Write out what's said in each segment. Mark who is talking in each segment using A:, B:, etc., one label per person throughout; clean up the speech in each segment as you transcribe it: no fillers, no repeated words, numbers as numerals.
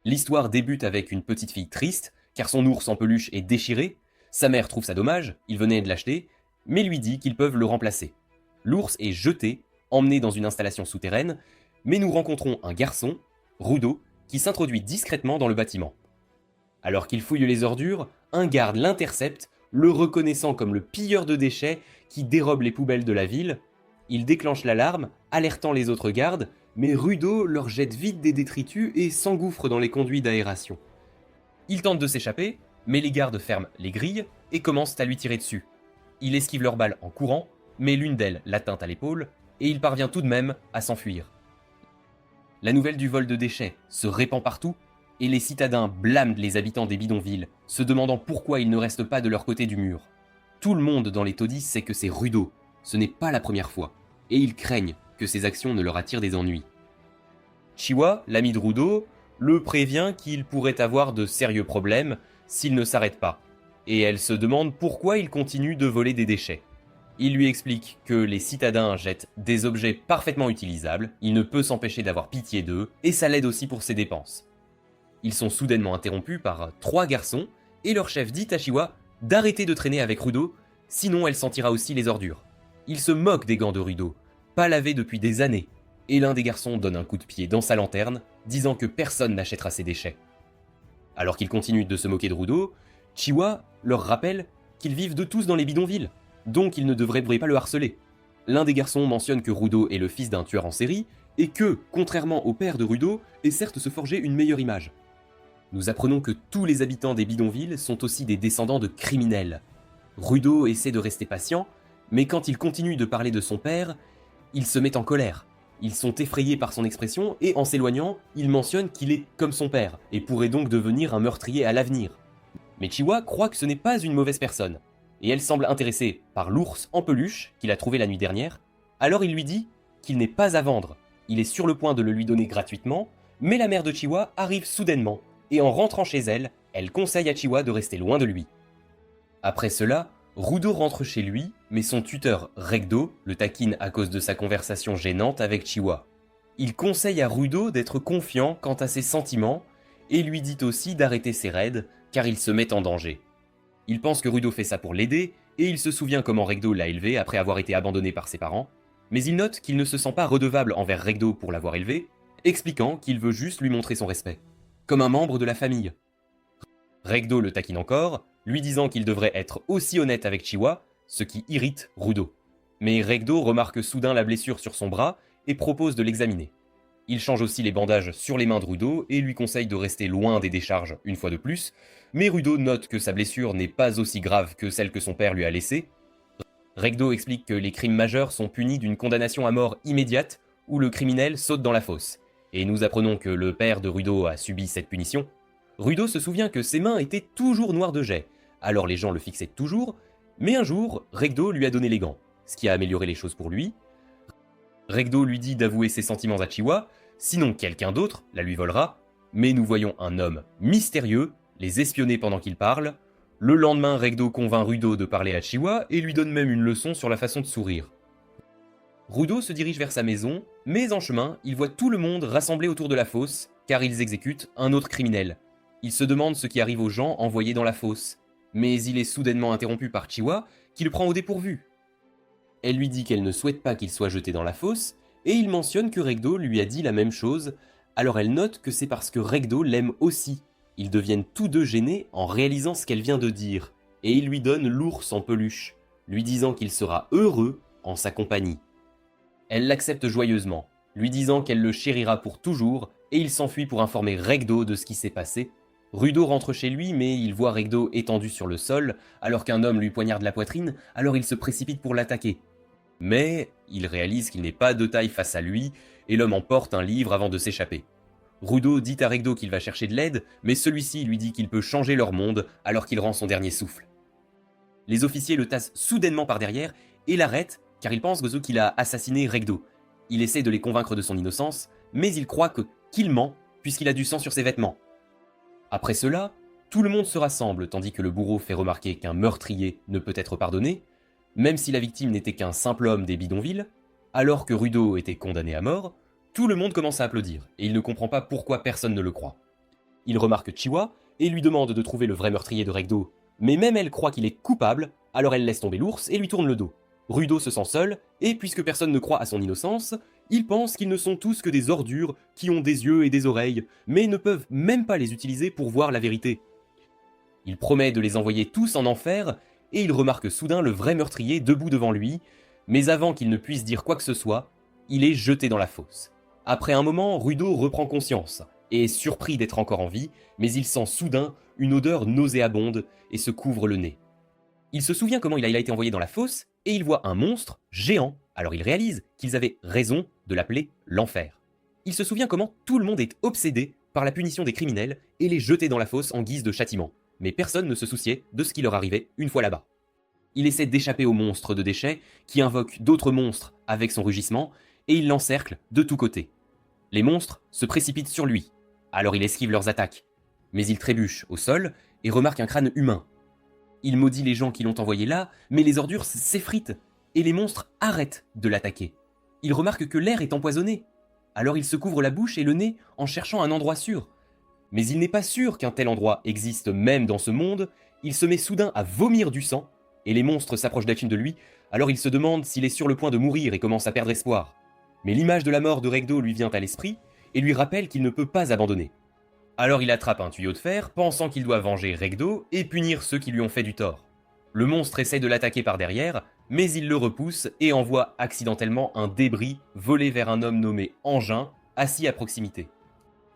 A: L'histoire débute avec une petite fille triste, car son ours en peluche est déchiré. Sa mère trouve ça dommage, il venait de l'acheter, mais lui dit qu'ils peuvent le remplacer. L'ours est jeté, emmené dans une installation souterraine, mais nous rencontrons un garçon, Rudo, qui s'introduit discrètement dans le bâtiment. Alors qu'il fouille les ordures, un garde l'intercepte, le reconnaissant comme le pilleur de déchets qui dérobe les poubelles de la ville. Il déclenche l'alarme, alertant les autres gardes, mais Rudo leur jette vite des détritus et s'engouffre dans les conduits d'aération. Il tente de s'échapper, mais les gardes ferment les grilles et commencent à lui tirer dessus. Il esquive leurs balles en courant, mais l'une d'elles l'atteint à l'épaule, et il parvient tout de même à s'enfuir. La nouvelle du vol de déchets se répand partout, et les citadins blâment les habitants des bidonvilles, se demandant pourquoi ils ne restent pas de leur côté du mur. Tout le monde dans les taudis sait que c'est Rudo, ce n'est pas la première fois, et ils craignent que ses actions ne leur attirent des ennuis. Chiwa, l'ami de Rudo, le prévient qu'il pourrait avoir de sérieux problèmes s'il ne s'arrête pas, et elle se demande pourquoi il continue de voler des déchets. Il lui explique que les citadins jettent des objets parfaitement utilisables, il ne peut s'empêcher d'avoir pitié d'eux, et ça l'aide aussi pour ses dépenses. Ils sont soudainement interrompus par 3 garçons, et leur chef dit à Chiwa d'arrêter de traîner avec Rudo, sinon elle sentira aussi les ordures. Il se moque des gants de Rudo, pas lavés depuis des années, et l'un des garçons donne un coup de pied dans sa lanterne, disant que personne n'achètera ses déchets. Alors qu'ils continuent de se moquer de Rudo, Chiwa leur rappelle qu'ils vivent de tous dans les bidonvilles, donc ils ne devraient pas le harceler. L'un des garçons mentionne que Rudo est le fils d'un tueur en série, et que, contrairement au père de Rudo, est certes se forger une meilleure image. Nous apprenons que tous les habitants des bidonvilles sont aussi des descendants de criminels. Rudo essaie de rester patient, mais quand il continue de parler de son père, il se met en colère. Ils sont effrayés par son expression et en s'éloignant, il mentionne qu'il est comme son père et pourrait donc devenir un meurtrier à l'avenir. Mais Chiwa croit que ce n'est pas une mauvaise personne, et elle semble intéressée par l'ours en peluche qu'il a trouvé la nuit dernière, alors il lui dit qu'il n'est pas à vendre. Il est sur le point de le lui donner gratuitement, mais la mère de Chiwa arrive soudainement, et en rentrant chez elle, elle conseille à Chiwa de rester loin de lui. Après cela, Rudo rentre chez lui, mais son tuteur Regdo le taquine à cause de sa conversation gênante avec Chiwa. Il conseille à Rudo d'être confiant quant à ses sentiments, et lui dit aussi d'arrêter ses raids, car il se met en danger. Il pense que Rudo fait ça pour l'aider, et il se souvient comment Regdo l'a élevé après avoir été abandonné par ses parents, mais il note qu'il ne se sent pas redevable envers Regdo pour l'avoir élevé, expliquant qu'il veut juste lui montrer son respect, comme un membre de la famille. Regdo le taquine encore, lui disant qu'il devrait être aussi honnête avec Chiwa, ce qui irrite Rudo. Mais Regdo remarque soudain la blessure sur son bras et propose de l'examiner. Il change aussi les bandages sur les mains de Rudo et lui conseille de rester loin des décharges une fois de plus, mais Rudo note que sa blessure n'est pas aussi grave que celle que son père lui a laissée. Regdo explique que les crimes majeurs sont punis d'une condamnation à mort immédiate où le criminel saute dans la fosse, et nous apprenons que le père de Rudo a subi cette punition. Rudo se souvient que ses mains étaient toujours noires de jais, alors les gens le fixaient toujours, mais un jour, Regdo lui a donné les gants, ce qui a amélioré les choses pour lui. Regdo lui dit d'avouer ses sentiments à Chiwa, sinon quelqu'un d'autre la lui volera, mais nous voyons un homme mystérieux les espionner pendant qu'ils parlent. Le lendemain, Regdo convainc Rudo de parler à Chiwa et lui donne même une leçon sur la façon de sourire. Rudo se dirige vers sa maison, mais en chemin, il voit tout le monde rassemblé autour de la fosse, car ils exécutent un autre criminel. Il se demande ce qui arrive aux gens envoyés dans la fosse, mais il est soudainement interrompu par Chiwa, qui le prend au dépourvu. Elle lui dit qu'elle ne souhaite pas qu'il soit jeté dans la fosse, et il mentionne que Regdo lui a dit la même chose, alors elle note que c'est parce que Regdo l'aime aussi. Ils deviennent tous deux gênés en réalisant ce qu'elle vient de dire, et il lui donne l'ours en peluche, lui disant qu'il sera heureux en sa compagnie. Elle l'accepte joyeusement, lui disant qu'elle le chérira pour toujours, et il s'enfuit pour informer Regdo de ce qui s'est passé. Rudo rentre chez lui, mais il voit Regdo étendu sur le sol, alors qu'un homme lui poignarde la poitrine, alors il se précipite pour l'attaquer. Mais il réalise qu'il n'est pas de taille face à lui, et l'homme emporte un livre avant de s'échapper. Rudo dit à Regdo qu'il va chercher de l'aide, mais celui-ci lui dit qu'il peut changer leur monde alors qu'il rend son dernier souffle. Les officiers le tassent soudainement par derrière et l'arrêtent car ils pensent qu'il a assassiné Regdo. Il essaie de les convaincre de son innocence, mais il croit qu'il ment puisqu'il a du sang sur ses vêtements. Après cela, tout le monde se rassemble tandis que le bourreau fait remarquer qu'un meurtrier ne peut être pardonné, même si la victime n'était qu'un simple homme des bidonvilles. Alors que Rudo était condamné à mort, tout le monde commence à applaudir, et il ne comprend pas pourquoi personne ne le croit. Il remarque Chiwa et lui demande de trouver le vrai meurtrier de Regdo, mais même elle croit qu'il est coupable, alors elle laisse tomber l'ours et lui tourne le dos. Rudo se sent seul, et puisque personne ne croit à son innocence, il pense qu'ils ne sont tous que des ordures qui ont des yeux et des oreilles, mais ne peuvent même pas les utiliser pour voir la vérité. Il promet de les envoyer tous en enfer, et il remarque soudain le vrai meurtrier debout devant lui, mais avant qu'il ne puisse dire quoi que ce soit, il est jeté dans la fosse. Après un moment, Rudo reprend conscience, et est surpris d'être encore en vie, mais il sent soudain une odeur nauséabonde et se couvre le nez. Il se souvient comment il a été envoyé dans la fosse, et il voit un monstre géant, alors il réalise qu'ils avaient raison de l'appeler l'enfer. Il se souvient comment tout le monde est obsédé par la punition des criminels et les jeter dans la fosse en guise de châtiment, mais personne ne se souciait de ce qui leur arrivait une fois là-bas. Il essaie d'échapper aux monstres de déchets, qui invoquent d'autres monstres avec son rugissement, et il l'encercle de tous côtés. Les monstres se précipitent sur lui, alors il esquive leurs attaques, mais il trébuche au sol et remarque un crâne humain. Il maudit les gens qui l'ont envoyé là, mais les ordures s'effritent, et les monstres arrêtent de l'attaquer. Il remarque que l'air est empoisonné, alors il se couvre la bouche et le nez en cherchant un endroit sûr. Mais il n'est pas sûr qu'un tel endroit existe même dans ce monde, il se met soudain à vomir du sang, et les monstres s'approchent d'affine de lui, alors il se demande s'il est sur le point de mourir et commence à perdre espoir. Mais l'image de la mort de Regdo lui vient à l'esprit, et lui rappelle qu'il ne peut pas abandonner. Alors il attrape un tuyau de fer, pensant qu'il doit venger Regdo et punir ceux qui lui ont fait du tort. Le monstre essaie de l'attaquer par derrière, mais il le repousse et envoie accidentellement un débris volé vers un homme nommé Engin, assis à proximité.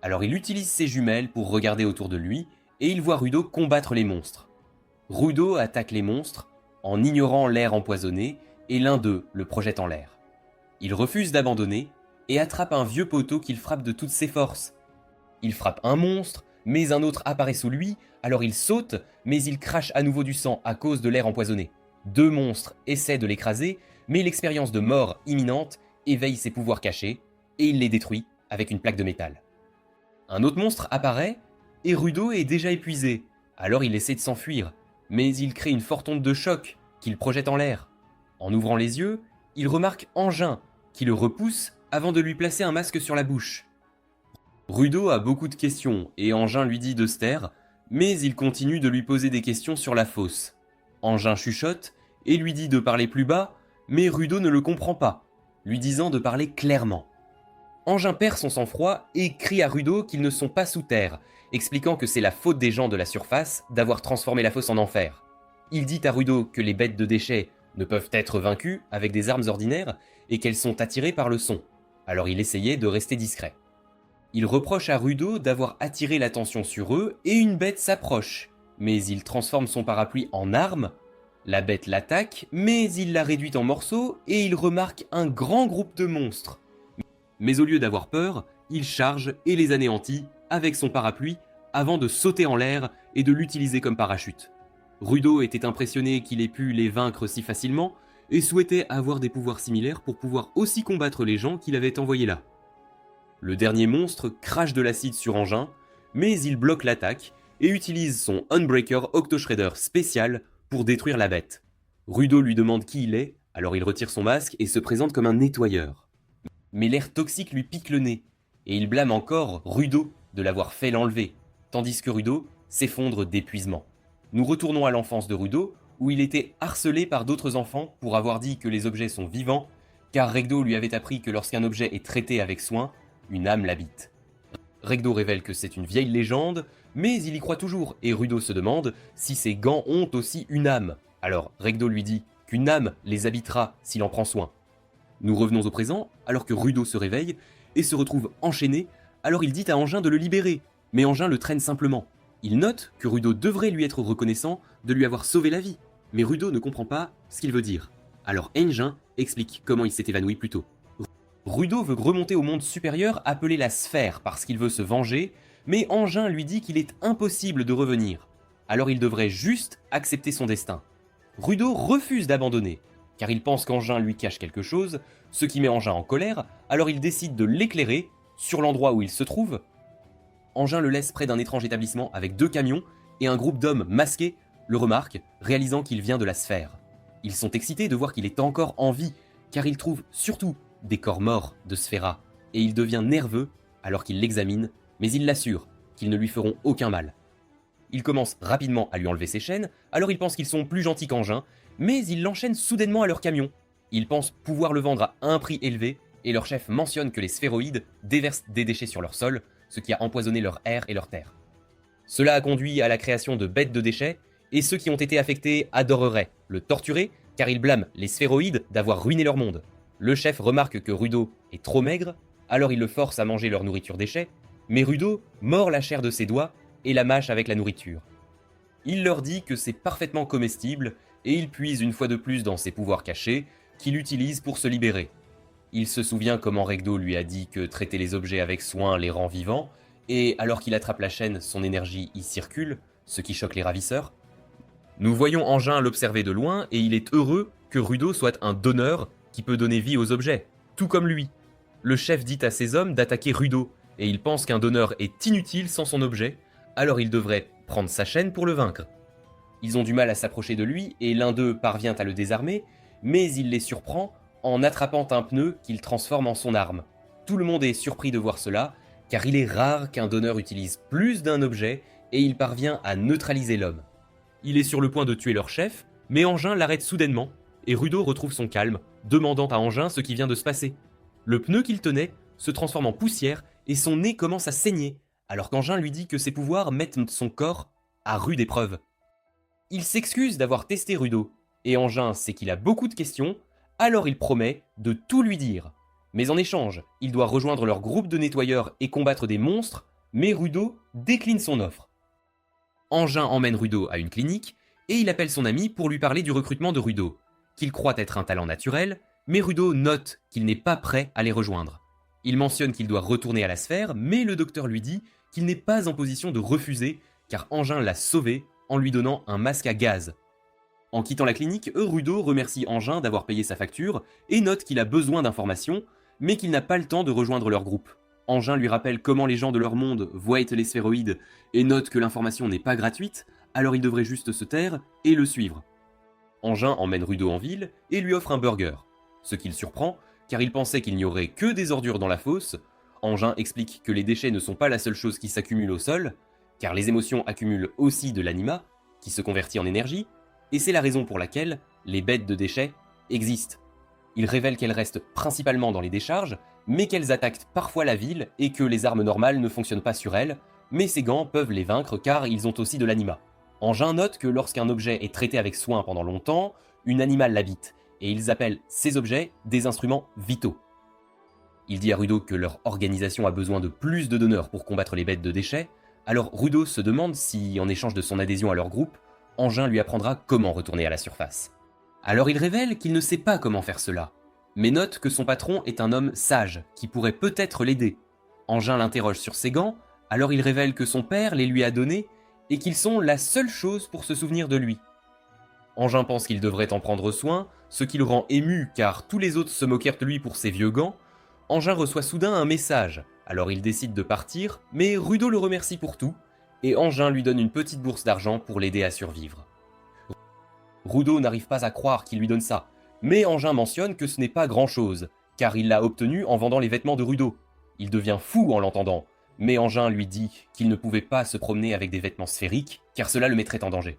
A: Alors il utilise ses jumelles pour regarder autour de lui, et il voit Rudo combattre les monstres. Rudo attaque les monstres en ignorant l'air empoisonné, et l'un d'eux le projette en l'air. Il refuse d'abandonner, et attrape un vieux poteau qu'il frappe de toutes ses forces. Il frappe un monstre, mais un autre apparaît sous lui, alors il saute, mais il crache à nouveau du sang à cause de l'air empoisonné. 2 monstres essaient de l'écraser, mais l'expérience de mort imminente éveille ses pouvoirs cachés, et il les détruit avec une plaque de métal. Un autre monstre apparaît, et Rudo est déjà épuisé, alors il essaie de s'enfuir, mais il crée une forte onde de choc qu'il projette en l'air. En ouvrant les yeux, il remarque Engin, qui le repousse avant de lui placer un masque sur la bouche. Rudo a beaucoup de questions, et Engin lui dit de se taire, mais il continue de lui poser des questions sur la fosse. Engin chuchote, et lui dit de parler plus bas, mais Rudo ne le comprend pas, lui disant de parler clairement. Engin perd son sang-froid et crie à Rudo qu'ils ne sont pas sous terre, expliquant que c'est la faute des gens de la surface d'avoir transformé la fosse en enfer. Il dit à Rudo que les bêtes de déchets ne peuvent être vaincues avec des armes ordinaires et qu'elles sont attirées par le son, alors il essayait de rester discret. Il reproche à Rudo d'avoir attiré l'attention sur eux et une bête s'approche, mais il transforme son parapluie en arme. La bête l'attaque, mais il la réduit en morceaux et il remarque un grand groupe de monstres. Mais au lieu d'avoir peur, il charge et les anéantit avec son parapluie avant de sauter en l'air et de l'utiliser comme parachute. Rudo était impressionné qu'il ait pu les vaincre si facilement et souhaitait avoir des pouvoirs similaires pour pouvoir aussi combattre les gens qu'il avait envoyés là. Le dernier monstre crache de l'acide sur Engin, mais il bloque l'attaque et utilise son Unbreaker Octoshredder spécial pour détruire la bête. Rudo lui demande qui il est, alors il retire son masque et se présente comme un nettoyeur. Mais l'air toxique lui pique le nez, et il blâme encore Rudo de l'avoir fait l'enlever, tandis que Rudo s'effondre d'épuisement. Nous retournons à l'enfance de Rudo, où il était harcelé par d'autres enfants pour avoir dit que les objets sont vivants, car Regdo lui avait appris que lorsqu'un objet est traité avec soin, une âme l'habite. Regdo révèle que c'est une vieille légende, mais il y croit toujours, et Rudo se demande si ces gants ont aussi une âme. Alors Regdo lui dit qu'une âme les habitera s'il en prend soin. Nous revenons au présent, alors que Rudo se réveille et se retrouve enchaîné, alors il dit à Engin de le libérer, mais Engin le traîne simplement. Il note que Rudo devrait lui être reconnaissant de lui avoir sauvé la vie, mais Rudo ne comprend pas ce qu'il veut dire. Alors Engin explique comment il s'est évanoui plus tôt. Rudo veut remonter au monde supérieur appelé la sphère parce qu'il veut se venger, mais Engin lui dit qu'il est impossible de revenir. Alors il devrait juste accepter son destin. Rudo refuse d'abandonner, car il pense qu'Engin lui cache quelque chose, ce qui met Engin en colère, alors il décide de l'éclairer sur l'endroit où il se trouve. Engin le laisse près d'un étrange établissement avec 2 camions, et un groupe d'hommes masqués le remarque, réalisant qu'il vient de la sphère. Ils sont excités de voir qu'il est encore en vie, car ils trouvent surtout des corps morts de Sphera, et il devient nerveux alors qu'il l'examine, mais il l'assure qu'ils ne lui feront aucun mal. Il commence rapidement à lui enlever ses chaînes, alors il pense qu'ils sont plus gentils qu'Engin, mais ils l'enchaînent soudainement à leur camion. Ils pensent pouvoir le vendre à un prix élevé, et leur chef mentionne que les sphéroïdes déversent des déchets sur leur sol, ce qui a empoisonné leur air et leur terre. Cela a conduit à la création de bêtes de déchets, et ceux qui ont été affectés adoreraient le torturer, car ils blâment les sphéroïdes d'avoir ruiné leur monde. Le chef remarque que Rudo est trop maigre, alors il le force à manger leur nourriture déchets, mais Rudo mord la chair de ses doigts et la mâche avec la nourriture. Il leur dit que c'est parfaitement comestible, et il puise une fois de plus dans ses pouvoirs cachés, qu'il utilise pour se libérer. Il se souvient comment Regdo lui a dit que traiter les objets avec soin les rend vivants, et alors qu'il attrape la chaîne, son énergie y circule, ce qui choque les ravisseurs. Nous voyons Engin l'observer de loin, et il est heureux que Rudo soit un donneur qui peut donner vie aux objets, tout comme lui. Le chef dit à ses hommes d'attaquer Rudo, et il pense qu'un donneur est inutile sans son objet, alors il devrait prendre sa chaîne pour le vaincre. Ils ont du mal à s'approcher de lui, et l'un d'eux parvient à le désarmer, mais il les surprend en attrapant un pneu qu'il transforme en son arme. Tout le monde est surpris de voir cela, car il est rare qu'un donneur utilise plus d'un objet, et il parvient à neutraliser l'homme. Il est sur le point de tuer leur chef, mais Engin l'arrête soudainement, et Rudo retrouve son calme, demandant à Engin ce qui vient de se passer. Le pneu qu'il tenait se transforme en poussière, et son nez commence à saigner, alors qu'Engin lui dit que ses pouvoirs mettent son corps à rude épreuve. Il s'excuse d'avoir testé Rudo, et Engin sait qu'il a beaucoup de questions, alors il promet de tout lui dire. Mais en échange, il doit rejoindre leur groupe de nettoyeurs et combattre des monstres, mais Rudo décline son offre. Engin emmène Rudo à une clinique, et il appelle son ami pour lui parler du recrutement de Rudo, qu'il croit être un talent naturel, mais Rudo note qu'il n'est pas prêt à les rejoindre. Il mentionne qu'il doit retourner à la sphère, mais le docteur lui dit qu'il n'est pas en position de refuser, car Engin l'a sauvé en lui donnant un masque à gaz. En quittant la clinique, Rudo remercie Engin d'avoir payé sa facture et note qu'il a besoin d'informations, mais qu'il n'a pas le temps de rejoindre leur groupe. Engin lui rappelle comment les gens de leur monde voient les sphéroïdes et note que l'information n'est pas gratuite, alors il devrait juste se taire et le suivre. Engin emmène Rudo en ville et lui offre un burger, ce qui le surprend car il pensait qu'il n'y aurait que des ordures dans la fosse. Engin explique que les déchets ne sont pas la seule chose qui s'accumule au sol, car les émotions accumulent aussi de l'anima, qui se convertit en énergie, et c'est la raison pour laquelle les bêtes de déchets existent. Il révèle qu'elles restent principalement dans les décharges, mais qu'elles attaquent parfois la ville et que les armes normales ne fonctionnent pas sur elles, mais ces gants peuvent les vaincre car ils ont aussi de l'anima. Engin note que lorsqu'un objet est traité avec soin pendant longtemps, une anima l'habite, et ils appellent ces objets des instruments vitaux. Il dit à Rudo que leur organisation a besoin de plus de donneurs pour combattre les bêtes de déchets, alors Rudo se demande si, en échange de son adhésion à leur groupe, Engin lui apprendra comment retourner à la surface. Alors il révèle qu'il ne sait pas comment faire cela, mais note que son patron est un homme sage, qui pourrait peut-être l'aider. Engin l'interroge sur ses gants, alors il révèle que son père les lui a donnés, et qu'ils sont la seule chose pour se souvenir de lui. Engin pense qu'il devrait en prendre soin, ce qui le rend ému car tous les autres se moquèrent de lui pour ses vieux gants. Engin reçoit soudain un message, alors il décide de partir, mais Rudo le remercie pour tout, et Engin lui donne une petite bourse d'argent pour l'aider à survivre. Rudo n'arrive pas à croire qu'il lui donne ça, mais Engin mentionne que ce n'est pas grand-chose, car il l'a obtenu en vendant les vêtements de Rudo. Il devient fou en l'entendant, mais Engin lui dit qu'il ne pouvait pas se promener avec des vêtements sphériques, car cela le mettrait en danger.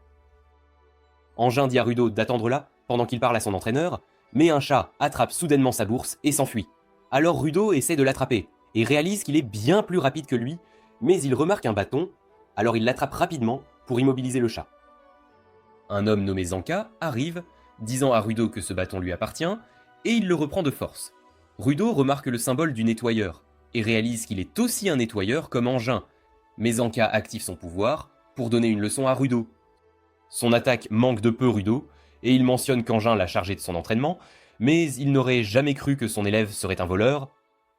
A: Engin dit à Rudo d'attendre là, pendant qu'il parle à son entraîneur, mais un chat attrape soudainement sa bourse et s'enfuit. Alors Rudo essaie de l'attraper, et réalise qu'il est bien plus rapide que lui, mais il remarque un bâton, alors il l'attrape rapidement pour immobiliser le chat. Un homme nommé Zanka arrive, disant à Rudo que ce bâton lui appartient, et il le reprend de force. Rudo remarque le symbole du nettoyeur, et réalise qu'il est aussi un nettoyeur comme Engin, mais Zanka active son pouvoir pour donner une leçon à Rudo. Son attaque manque de peu Rudo, et il mentionne qu'Engin l'a chargé de son entraînement, mais il n'aurait jamais cru que son élève serait un voleur.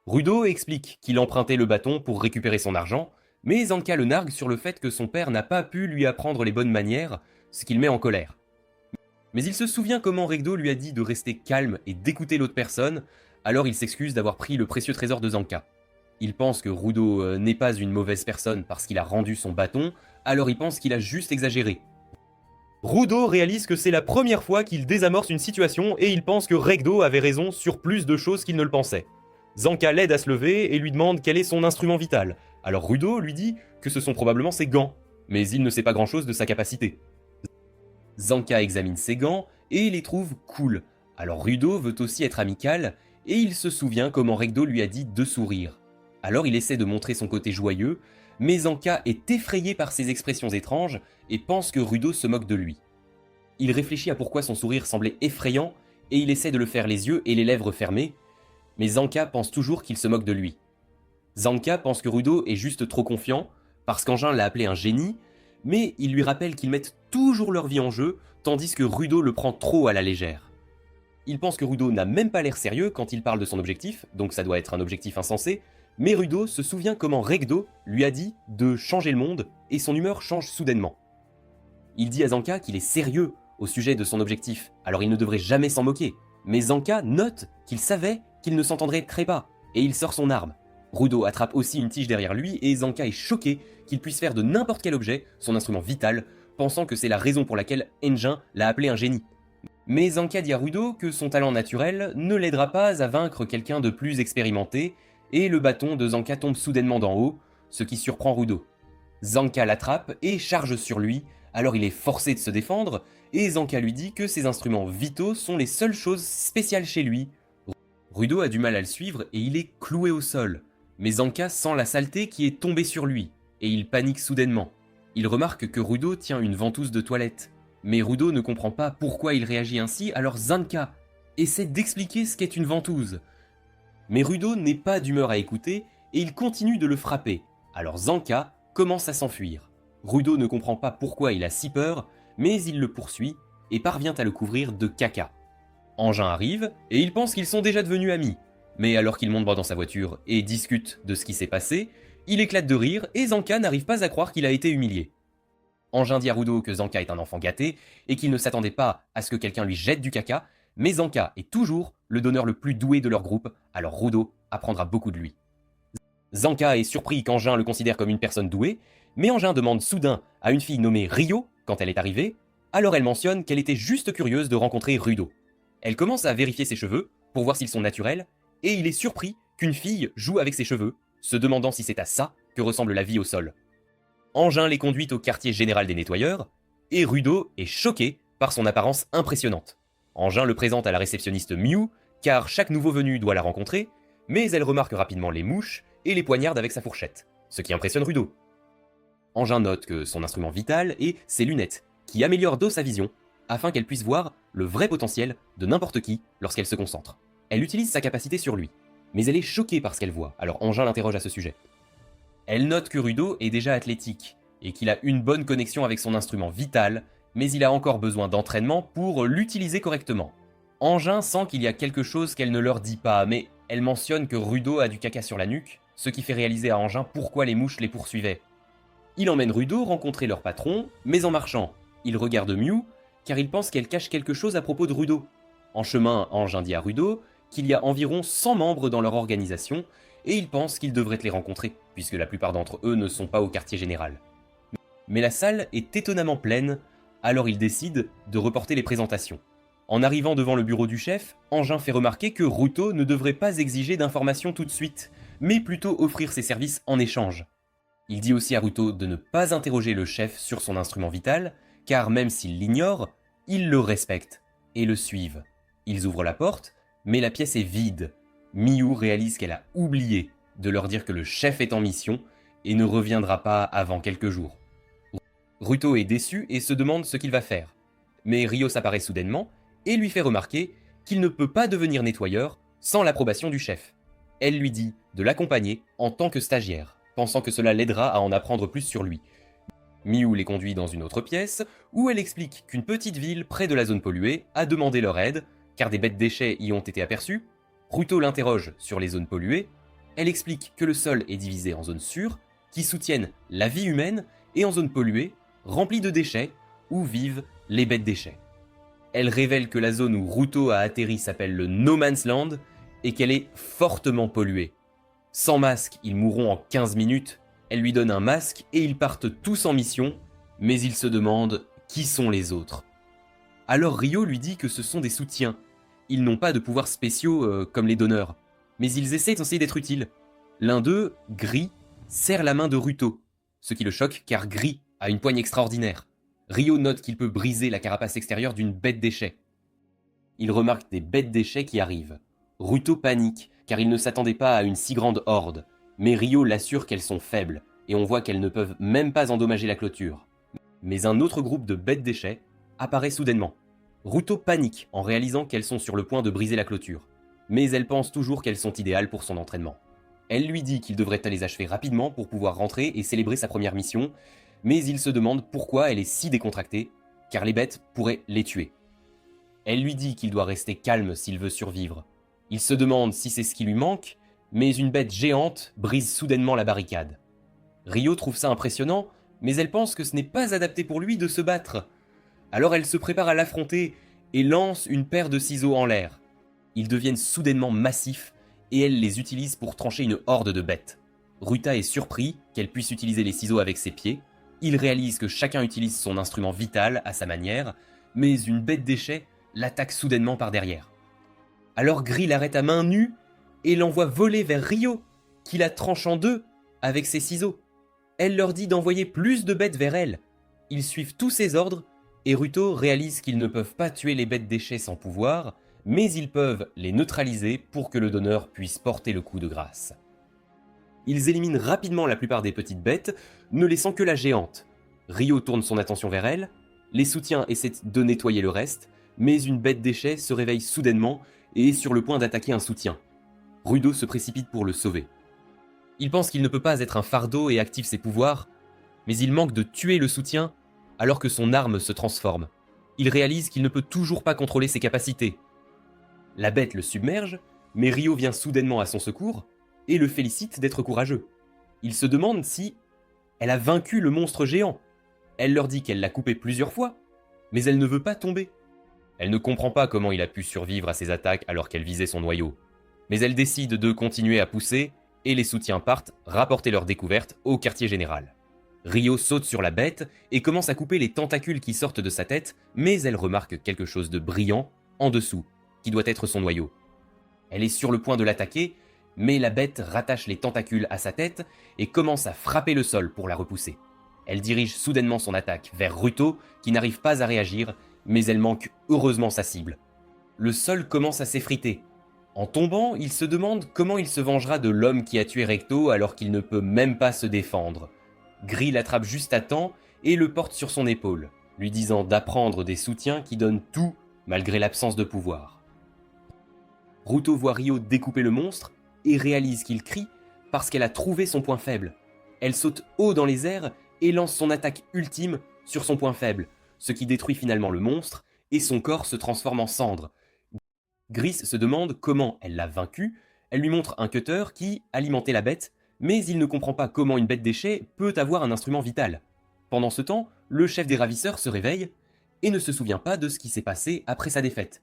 A: Rudo explique qu'il empruntait le bâton pour récupérer son argent, mais Zanka le nargue sur le fait que son père n'a pas pu lui apprendre les bonnes manières, ce qui le met en colère. Mais il se souvient comment Regdo lui a dit de rester calme et d'écouter l'autre personne, alors il s'excuse d'avoir pris le précieux trésor de Zanka. Il pense que Rudo n'est pas une mauvaise personne parce qu'il a rendu son bâton, alors il pense qu'il a juste exagéré. Rudo réalise que c'est la première fois qu'il désamorce une situation et il pense que Regdo avait raison sur plus de choses qu'il ne le pensait. Zanka l'aide à se lever et lui demande quel est son instrument vital, Alors Rudo lui dit que ce sont probablement ses gants, mais il ne sait pas grand-chose de sa capacité. Zanka examine ses gants et les trouve cool. Alors Rudo veut aussi être amical et il se souvient comment Regdo lui a dit de sourire. Alors il essaie de montrer son côté joyeux, mais Zanka est effrayé par ses expressions étranges et pense que Rudo se moque de lui. Il réfléchit à pourquoi son sourire semblait effrayant et il essaie de le faire les yeux et les lèvres fermées, mais Zanka pense toujours qu'il se moque de lui. Zanka pense que Rudo est juste trop confiant, parce qu'Angin l'a appelé un génie, mais il lui rappelle qu'ils mettent toujours leur vie en jeu, tandis que Rudo le prend trop à la légère. Il pense que Rudo n'a même pas l'air sérieux quand il parle de son objectif, donc ça doit être un objectif insensé, mais Rudo se souvient comment Regdo lui a dit de changer le monde, et son humeur change soudainement. Il dit à Zanka qu'il est sérieux au sujet de son objectif, alors il ne devrait jamais s'en moquer, mais Zanka note qu'il savait qu'il ne s'entendrait très pas, et il sort son arme. Rudo attrape aussi une tige derrière lui et Zanka est choqué qu'il puisse faire de n'importe quel objet son instrument vital, pensant que c'est la raison pour laquelle Enjin l'a appelé un génie. Mais Zanka dit à Rudo que son talent naturel ne l'aidera pas à vaincre quelqu'un de plus expérimenté, et le bâton de Zanka tombe soudainement d'en haut, ce qui surprend Rudo. Zanka l'attrape et charge sur lui, alors il est forcé de se défendre, et Zanka lui dit que ses instruments vitaux sont les seules choses spéciales chez lui. Rudo a du mal à le suivre et il est cloué au sol. Mais Zanka sent la saleté qui est tombée sur lui, et il panique soudainement. Il remarque que Rudo tient une ventouse de toilette. Mais Rudo ne comprend pas pourquoi il réagit ainsi, alors Zanka essaie d'expliquer ce qu'est une ventouse. Mais Rudo n'est pas d'humeur à écouter, et il continue de le frapper. Alors Zanka commence à s'enfuir. Rudo ne comprend pas pourquoi il a si peur, mais il le poursuit, et parvient à le couvrir de caca. Engin arrive, et il pense qu'ils sont déjà devenus amis. Mais alors qu'il monte dans sa voiture et discute de ce qui s'est passé, il éclate de rire et Zanka n'arrive pas à croire qu'il a été humilié. Engin dit à Rudo que Zanka est un enfant gâté et qu'il ne s'attendait pas à ce que quelqu'un lui jette du caca, mais Zanka est toujours le donneur le plus doué de leur groupe, alors Rudo apprendra beaucoup de lui. Zanka est surpris qu'Engin le considère comme une personne douée, mais Engin demande soudain à une fille nommée Rio quand elle est arrivée, alors elle mentionne qu'elle était juste curieuse de rencontrer Rudo. Elle commence à vérifier ses cheveux pour voir s'ils sont naturels, et il est surpris qu'une fille joue avec ses cheveux, se demandant si c'est à ça que ressemble la vie au sol. Engin les conduit au quartier général des nettoyeurs, et Rudo est choqué par son apparence impressionnante. Engin le présente à la réceptionniste Mew, car chaque nouveau venu doit la rencontrer, mais elle remarque rapidement les mouches et les poignarde avec sa fourchette, ce qui impressionne Rudo. Engin note que son instrument vital est ses lunettes, qui améliorent d'eau sa vision, afin qu'elle puisse voir le vrai potentiel de n'importe qui lorsqu'elle se concentre. Elle utilise sa capacité sur lui, mais elle est choquée par ce qu'elle voit, alors Engin l'interroge à ce sujet. Elle note que Rudo est déjà athlétique, et qu'il a une bonne connexion avec son instrument vital, mais il a encore besoin d'entraînement pour l'utiliser correctement. Engin sent qu'il y a quelque chose qu'elle ne leur dit pas, mais elle mentionne que Rudo a du caca sur la nuque, ce qui fait réaliser à Engin pourquoi les mouches les poursuivaient. Il emmène Rudo rencontrer leur patron, mais en marchant, il regarde Mew, car il pense qu'elle cache quelque chose à propos de Rudo. En chemin, Engin dit à Rudo qu'il y a environ 100 membres dans leur organisation, et il pense qu'il devrait les rencontrer, puisque la plupart d'entre eux ne sont pas au quartier général. Mais la salle est étonnamment pleine, alors il décide de reporter les présentations. En arrivant devant le bureau du chef, Engin fait remarquer que Ruto ne devrait pas exiger d'informations tout de suite, mais plutôt offrir ses services en échange. Il dit aussi à Ruto de ne pas interroger le chef sur son instrument vital, car même s'il l'ignore, ils le respectent et le suivent. Ils ouvrent la porte, mais la pièce est vide. Miyu réalise qu'elle a oublié de leur dire que le chef est en mission et ne reviendra pas avant quelques jours. Ruto est déçu et se demande ce qu'il va faire. Mais Rios apparaît soudainement et lui fait remarquer qu'il ne peut pas devenir nettoyeur sans l'approbation du chef. Elle lui dit de l'accompagner en tant que stagiaire, pensant que cela l'aidera à en apprendre plus sur lui. Miyu les conduit dans une autre pièce où elle explique qu'une petite ville près de la zone polluée a demandé leur aide car des bêtes déchets y ont été aperçues. Ruto l'interroge sur les zones polluées. Elle explique que le sol est divisé en zones sûres qui soutiennent la vie humaine et en zones polluées, remplies de déchets, où vivent les bêtes déchets. Elle révèle que la zone où Ruto a atterri s'appelle le No Man's Land et qu'elle est fortement polluée. Sans masque, ils mourront en 15 minutes. Elle lui donne un masque et ils partent tous en mission, mais il se demande qui sont les autres. Alors Rio lui dit que ce sont des soutiens. Ils n'ont pas de pouvoirs spéciaux comme les donneurs, mais ils essaient aussi d'être utiles. L'un d'eux, Gris, serre la main de Ruto, ce qui le choque car Gris a une poigne extraordinaire. Rio note qu'il peut briser la carapace extérieure d'une bête déchet. Il remarque des bêtes déchets qui arrivent. Ruto panique car il ne s'attendait pas à une si grande horde, mais Rio l'assure qu'elles sont faibles et on voit qu'elles ne peuvent même pas endommager la clôture. Mais un autre groupe de bêtes déchets apparaît soudainement. Ruto panique en réalisant qu'elles sont sur le point de briser la clôture, mais elle pense toujours qu'elles sont idéales pour son entraînement. Elle lui dit qu'il devrait les achever rapidement pour pouvoir rentrer et célébrer sa première mission, mais il se demande pourquoi elle est si décontractée, car les bêtes pourraient les tuer. Elle lui dit qu'il doit rester calme s'il veut survivre. Il se demande si c'est ce qui lui manque, mais une bête géante brise soudainement la barricade. Rio trouve ça impressionnant, mais elle pense que ce n'est pas adapté pour lui de se battre. Alors elle se prépare à l'affronter et lance une paire de ciseaux en l'air. Ils deviennent soudainement massifs et elle les utilise pour trancher une horde de bêtes. Ruta est surpris qu'elle puisse utiliser les ciseaux avec ses pieds. Il réalise que chacun utilise son instrument vital à sa manière, mais une bête déchet l'attaque soudainement par derrière. Alors Gris l'arrête à main nue et l'envoie voler vers Rio, qui la tranche en deux avec ses ciseaux. Elle leur dit d'envoyer plus de bêtes vers elle. Ils suivent tous ses ordres et Ruto réalise qu'ils ne peuvent pas tuer les bêtes déchets sans pouvoir, mais ils peuvent les neutraliser pour que le donneur puisse porter le coup de grâce. Ils éliminent rapidement la plupart des petites bêtes, ne laissant que la géante. Rio tourne son attention vers elle, les soutiens essaient de nettoyer le reste, mais une bête déchet se réveille soudainement et est sur le point d'attaquer un soutien. Ruto se précipite pour le sauver. Il pense qu'il ne peut pas être un fardeau et active ses pouvoirs, mais il manque de tuer le soutien alors que son arme se transforme. Il réalise qu'il ne peut toujours pas contrôler ses capacités. La bête le submerge, mais Rio vient soudainement à son secours et le félicite d'être courageux. Il se demande si elle a vaincu le monstre géant. Elle leur dit qu'elle l'a coupé plusieurs fois, mais elle ne veut pas tomber. Elle ne comprend pas comment il a pu survivre à ses attaques alors qu'elle visait son noyau. Mais elle décide de continuer à pousser et les soutiens partent rapporter leur découverte au quartier général. Rio saute sur la bête et commence à couper les tentacules qui sortent de sa tête, mais elle remarque quelque chose de brillant en dessous, qui doit être son noyau. Elle est sur le point de l'attaquer, mais la bête rattache les tentacules à sa tête et commence à frapper le sol pour la repousser. Elle dirige soudainement son attaque vers Ruto, qui n'arrive pas à réagir, mais elle manque heureusement sa cible. Le sol commence à s'effriter. En tombant, il se demande comment il se vengera de l'homme qui a tué Recto alors qu'il ne peut même pas se défendre. Gris l'attrape juste à temps et le porte sur son épaule, lui disant d'apprendre des soutiens qui donnent tout malgré l'absence de pouvoir. Ruto voit Rio découper le monstre et réalise qu'il crie parce qu'elle a trouvé son point faible. Elle saute haut dans les airs et lance son attaque ultime sur son point faible, ce qui détruit finalement le monstre et son corps se transforme en cendres. Gris se demande comment elle l'a vaincu, elle lui montre un cutter qui alimentait la bête, mais il ne comprend pas comment une bête déchet peut avoir un instrument vital. Pendant ce temps, le chef des ravisseurs se réveille et ne se souvient pas de ce qui s'est passé après sa défaite.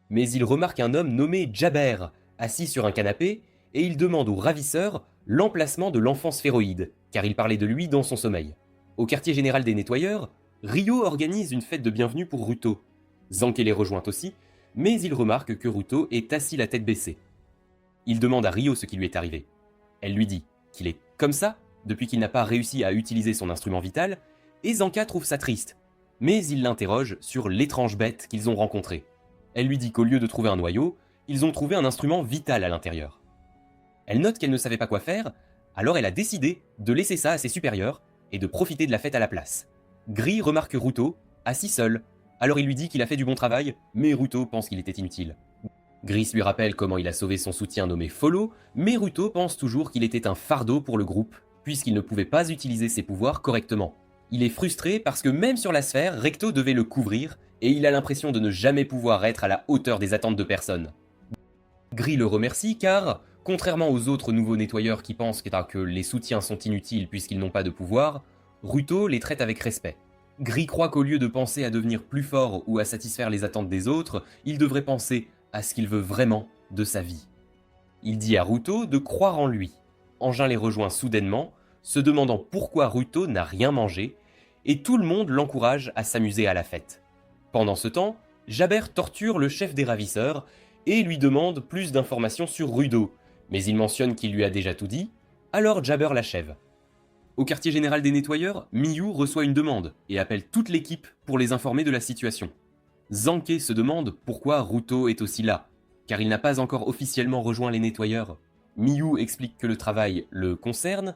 A: Mais il remarque un homme nommé Jaber, assis sur un canapé, et il demande au ravisseur l'emplacement de l'enfant sphéroïde, car il parlait de lui dans son sommeil. Au quartier général des nettoyeurs, Rio organise une fête de bienvenue pour Ruto. Zanke les rejoint aussi, mais il remarque que Ruto est assis la tête baissée. Il demande à Rio ce qui lui est arrivé. Elle lui dit qu'il est comme ça depuis qu'il n'a pas réussi à utiliser son instrument vital, et Zanka trouve ça triste. Mais il l'interroge sur l'étrange bête qu'ils ont rencontrée. Elle lui dit qu'au lieu de trouver un noyau, ils ont trouvé un instrument vital à l'intérieur. Elle note qu'elle ne savait pas quoi faire, alors elle a décidé de laisser ça à ses supérieurs et de profiter de la fête à la place. Gris remarque Ruto, assis seul, alors il lui dit qu'il a fait du bon travail, mais Ruto pense qu'il était inutile. Gris lui rappelle comment il a sauvé son soutien nommé Follow, mais Ruto pense toujours qu'il était un fardeau pour le groupe, puisqu'il ne pouvait pas utiliser ses pouvoirs correctement. Il est frustré parce que même sur la sphère, Recto devait le couvrir, et il a l'impression de ne jamais pouvoir être à la hauteur des attentes de personne. Gris le remercie car, contrairement aux autres nouveaux nettoyeurs qui pensent que les soutiens sont inutiles puisqu'ils n'ont pas de pouvoir, Ruto les traite avec respect. Gris croit qu'au lieu de penser à devenir plus fort ou à satisfaire les attentes des autres, il devrait penser à ce qu'il veut vraiment de sa vie. Il dit à Ruto de croire en lui. Engin les rejoint soudainement, se demandant pourquoi Ruto n'a rien mangé, et tout le monde l'encourage à s'amuser à la fête. Pendant ce temps, Jaber torture le chef des ravisseurs et lui demande plus d'informations sur Rudo, mais il mentionne qu'il lui a déjà tout dit, Alors Jabber l'achève. Au quartier général des nettoyeurs, Miyu reçoit une demande et appelle toute l'équipe pour les informer de la situation. Zanke se demande pourquoi Ruto est aussi là, car il n'a pas encore officiellement rejoint les nettoyeurs. Miyu explique que le travail le concerne.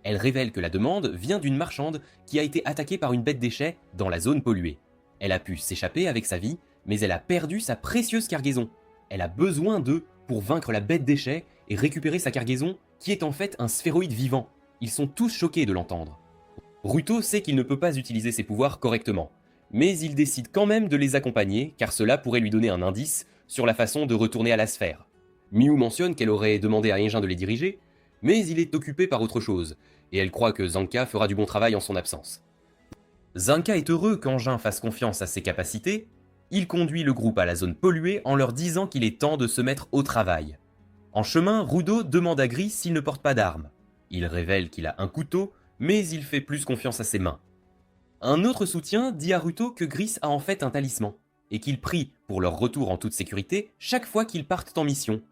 A: Elle révèle que la demande vient d'une marchande qui a été attaquée par une bête déchet dans la zone polluée. Elle a pu s'échapper avec sa vie, mais elle a perdu sa précieuse cargaison. Elle a besoin d'eux pour vaincre la bête déchet et récupérer sa cargaison, qui est en fait un sphéroïde vivant. Ils sont tous choqués de l'entendre. Ruto sait qu'il ne peut pas utiliser ses pouvoirs correctement, mais il décide quand même de les accompagner car cela pourrait lui donner un indice sur la façon de retourner à la sphère. Miyu mentionne qu'elle aurait demandé à Engin de les diriger, mais il est occupé par autre chose, et elle croit que Zanka fera du bon travail en son absence. Zanka est heureux qu'Engin fasse confiance à ses capacités. Il conduit le groupe à la zone polluée en leur disant qu'il est temps de se mettre au travail. En chemin, Rudo demande à Gris s'il ne porte pas d'armes. Il révèle qu'il a un couteau, mais il fait plus confiance à ses mains. Un autre soutien dit à Ruto que Gris a en fait un talisman, et qu'il prie pour leur retour en toute sécurité chaque fois qu'ils partent en mission.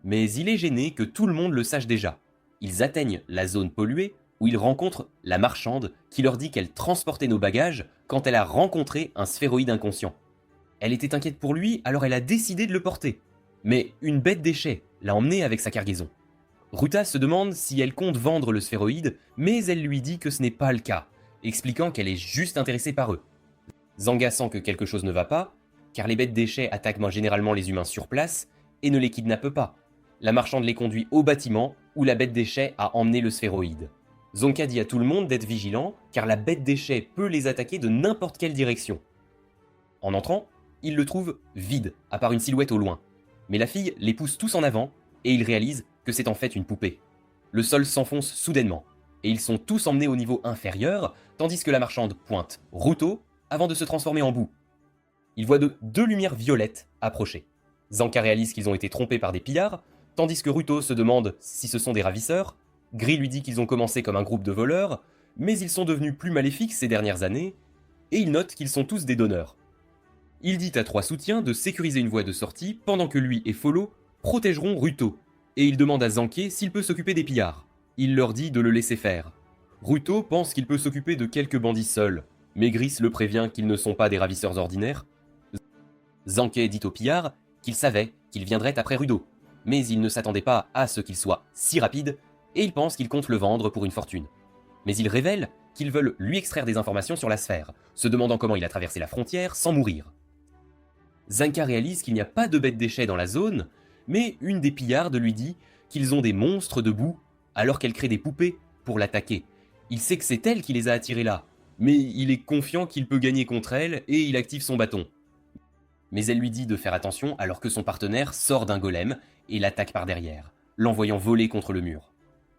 A: Mais il est gêné que tout le monde le sache déjà. Ils atteignent la zone polluée, où ils rencontrent la marchande qui leur dit qu'elle transportait nos bagages quand elle a rencontré un sphéroïde inconscient. Elle était inquiète pour lui, alors elle a décidé de le porter. Mais une bête déchet l'a emmené avec sa cargaison. Ruta se demande si elle compte vendre le sphéroïde, mais elle lui dit que ce n'est pas le cas, expliquant qu'elle est juste intéressée par eux. Zanga sent que quelque chose ne va pas, car les bêtes déchets attaquent généralement les humains sur place et ne les kidnappent pas. La marchande les conduit au bâtiment où la bête déchet a emmené le sphéroïde. Zonka dit à tout le monde d'être vigilant, car la bête déchet peut les attaquer de n'importe quelle direction. En entrant, ils le trouvent vide, à part une silhouette au loin. Mais la fille les pousse tous en avant, et ils réalisent que c'est en fait une poupée. Le sol s'enfonce soudainement, et ils sont tous emmenés au niveau inférieur, tandis que la marchande pointe Ruto avant de se transformer en boue. Ils voient deux lumières violettes approcher. Zanka réalise qu'ils ont été trompés par des pillards, tandis que Ruto se demande si ce sont des ravisseurs. Gris lui dit qu'ils ont commencé comme un groupe de voleurs, mais ils sont devenus plus maléfiques ces dernières années, et il note qu'ils sont tous des donneurs. Il dit à trois soutiens de sécuriser une voie de sortie pendant que lui et Follow protégeront Ruto, et il demande à Zanke s'il peut s'occuper des pillards. Il leur dit de le laisser faire. Ruto pense qu'il peut s'occuper de quelques bandits seuls, mais Gris le prévient qu'ils ne sont pas des ravisseurs ordinaires. Zanke dit aux pillards qu'il savait qu'il viendrait après Rudo, mais il ne s'attendait pas à ce qu'il soit si rapide, et il pense qu'il compte le vendre pour une fortune. Mais il révèle qu'ils veulent lui extraire des informations sur la sphère, se demandant comment il a traversé la frontière sans mourir. Zanka réalise qu'il n'y a pas de bêtes déchets dans la zone, mais une des pillardes lui dit qu'ils ont des monstres debout alors qu'elle crée des poupées pour l'attaquer. Il sait que c'est elle qui les a attirés là, mais il est confiant qu'il peut gagner contre elle et il active son bâton. Mais elle lui dit de faire attention alors que son partenaire sort d'un golem et l'attaque par derrière, l'envoyant voler contre le mur.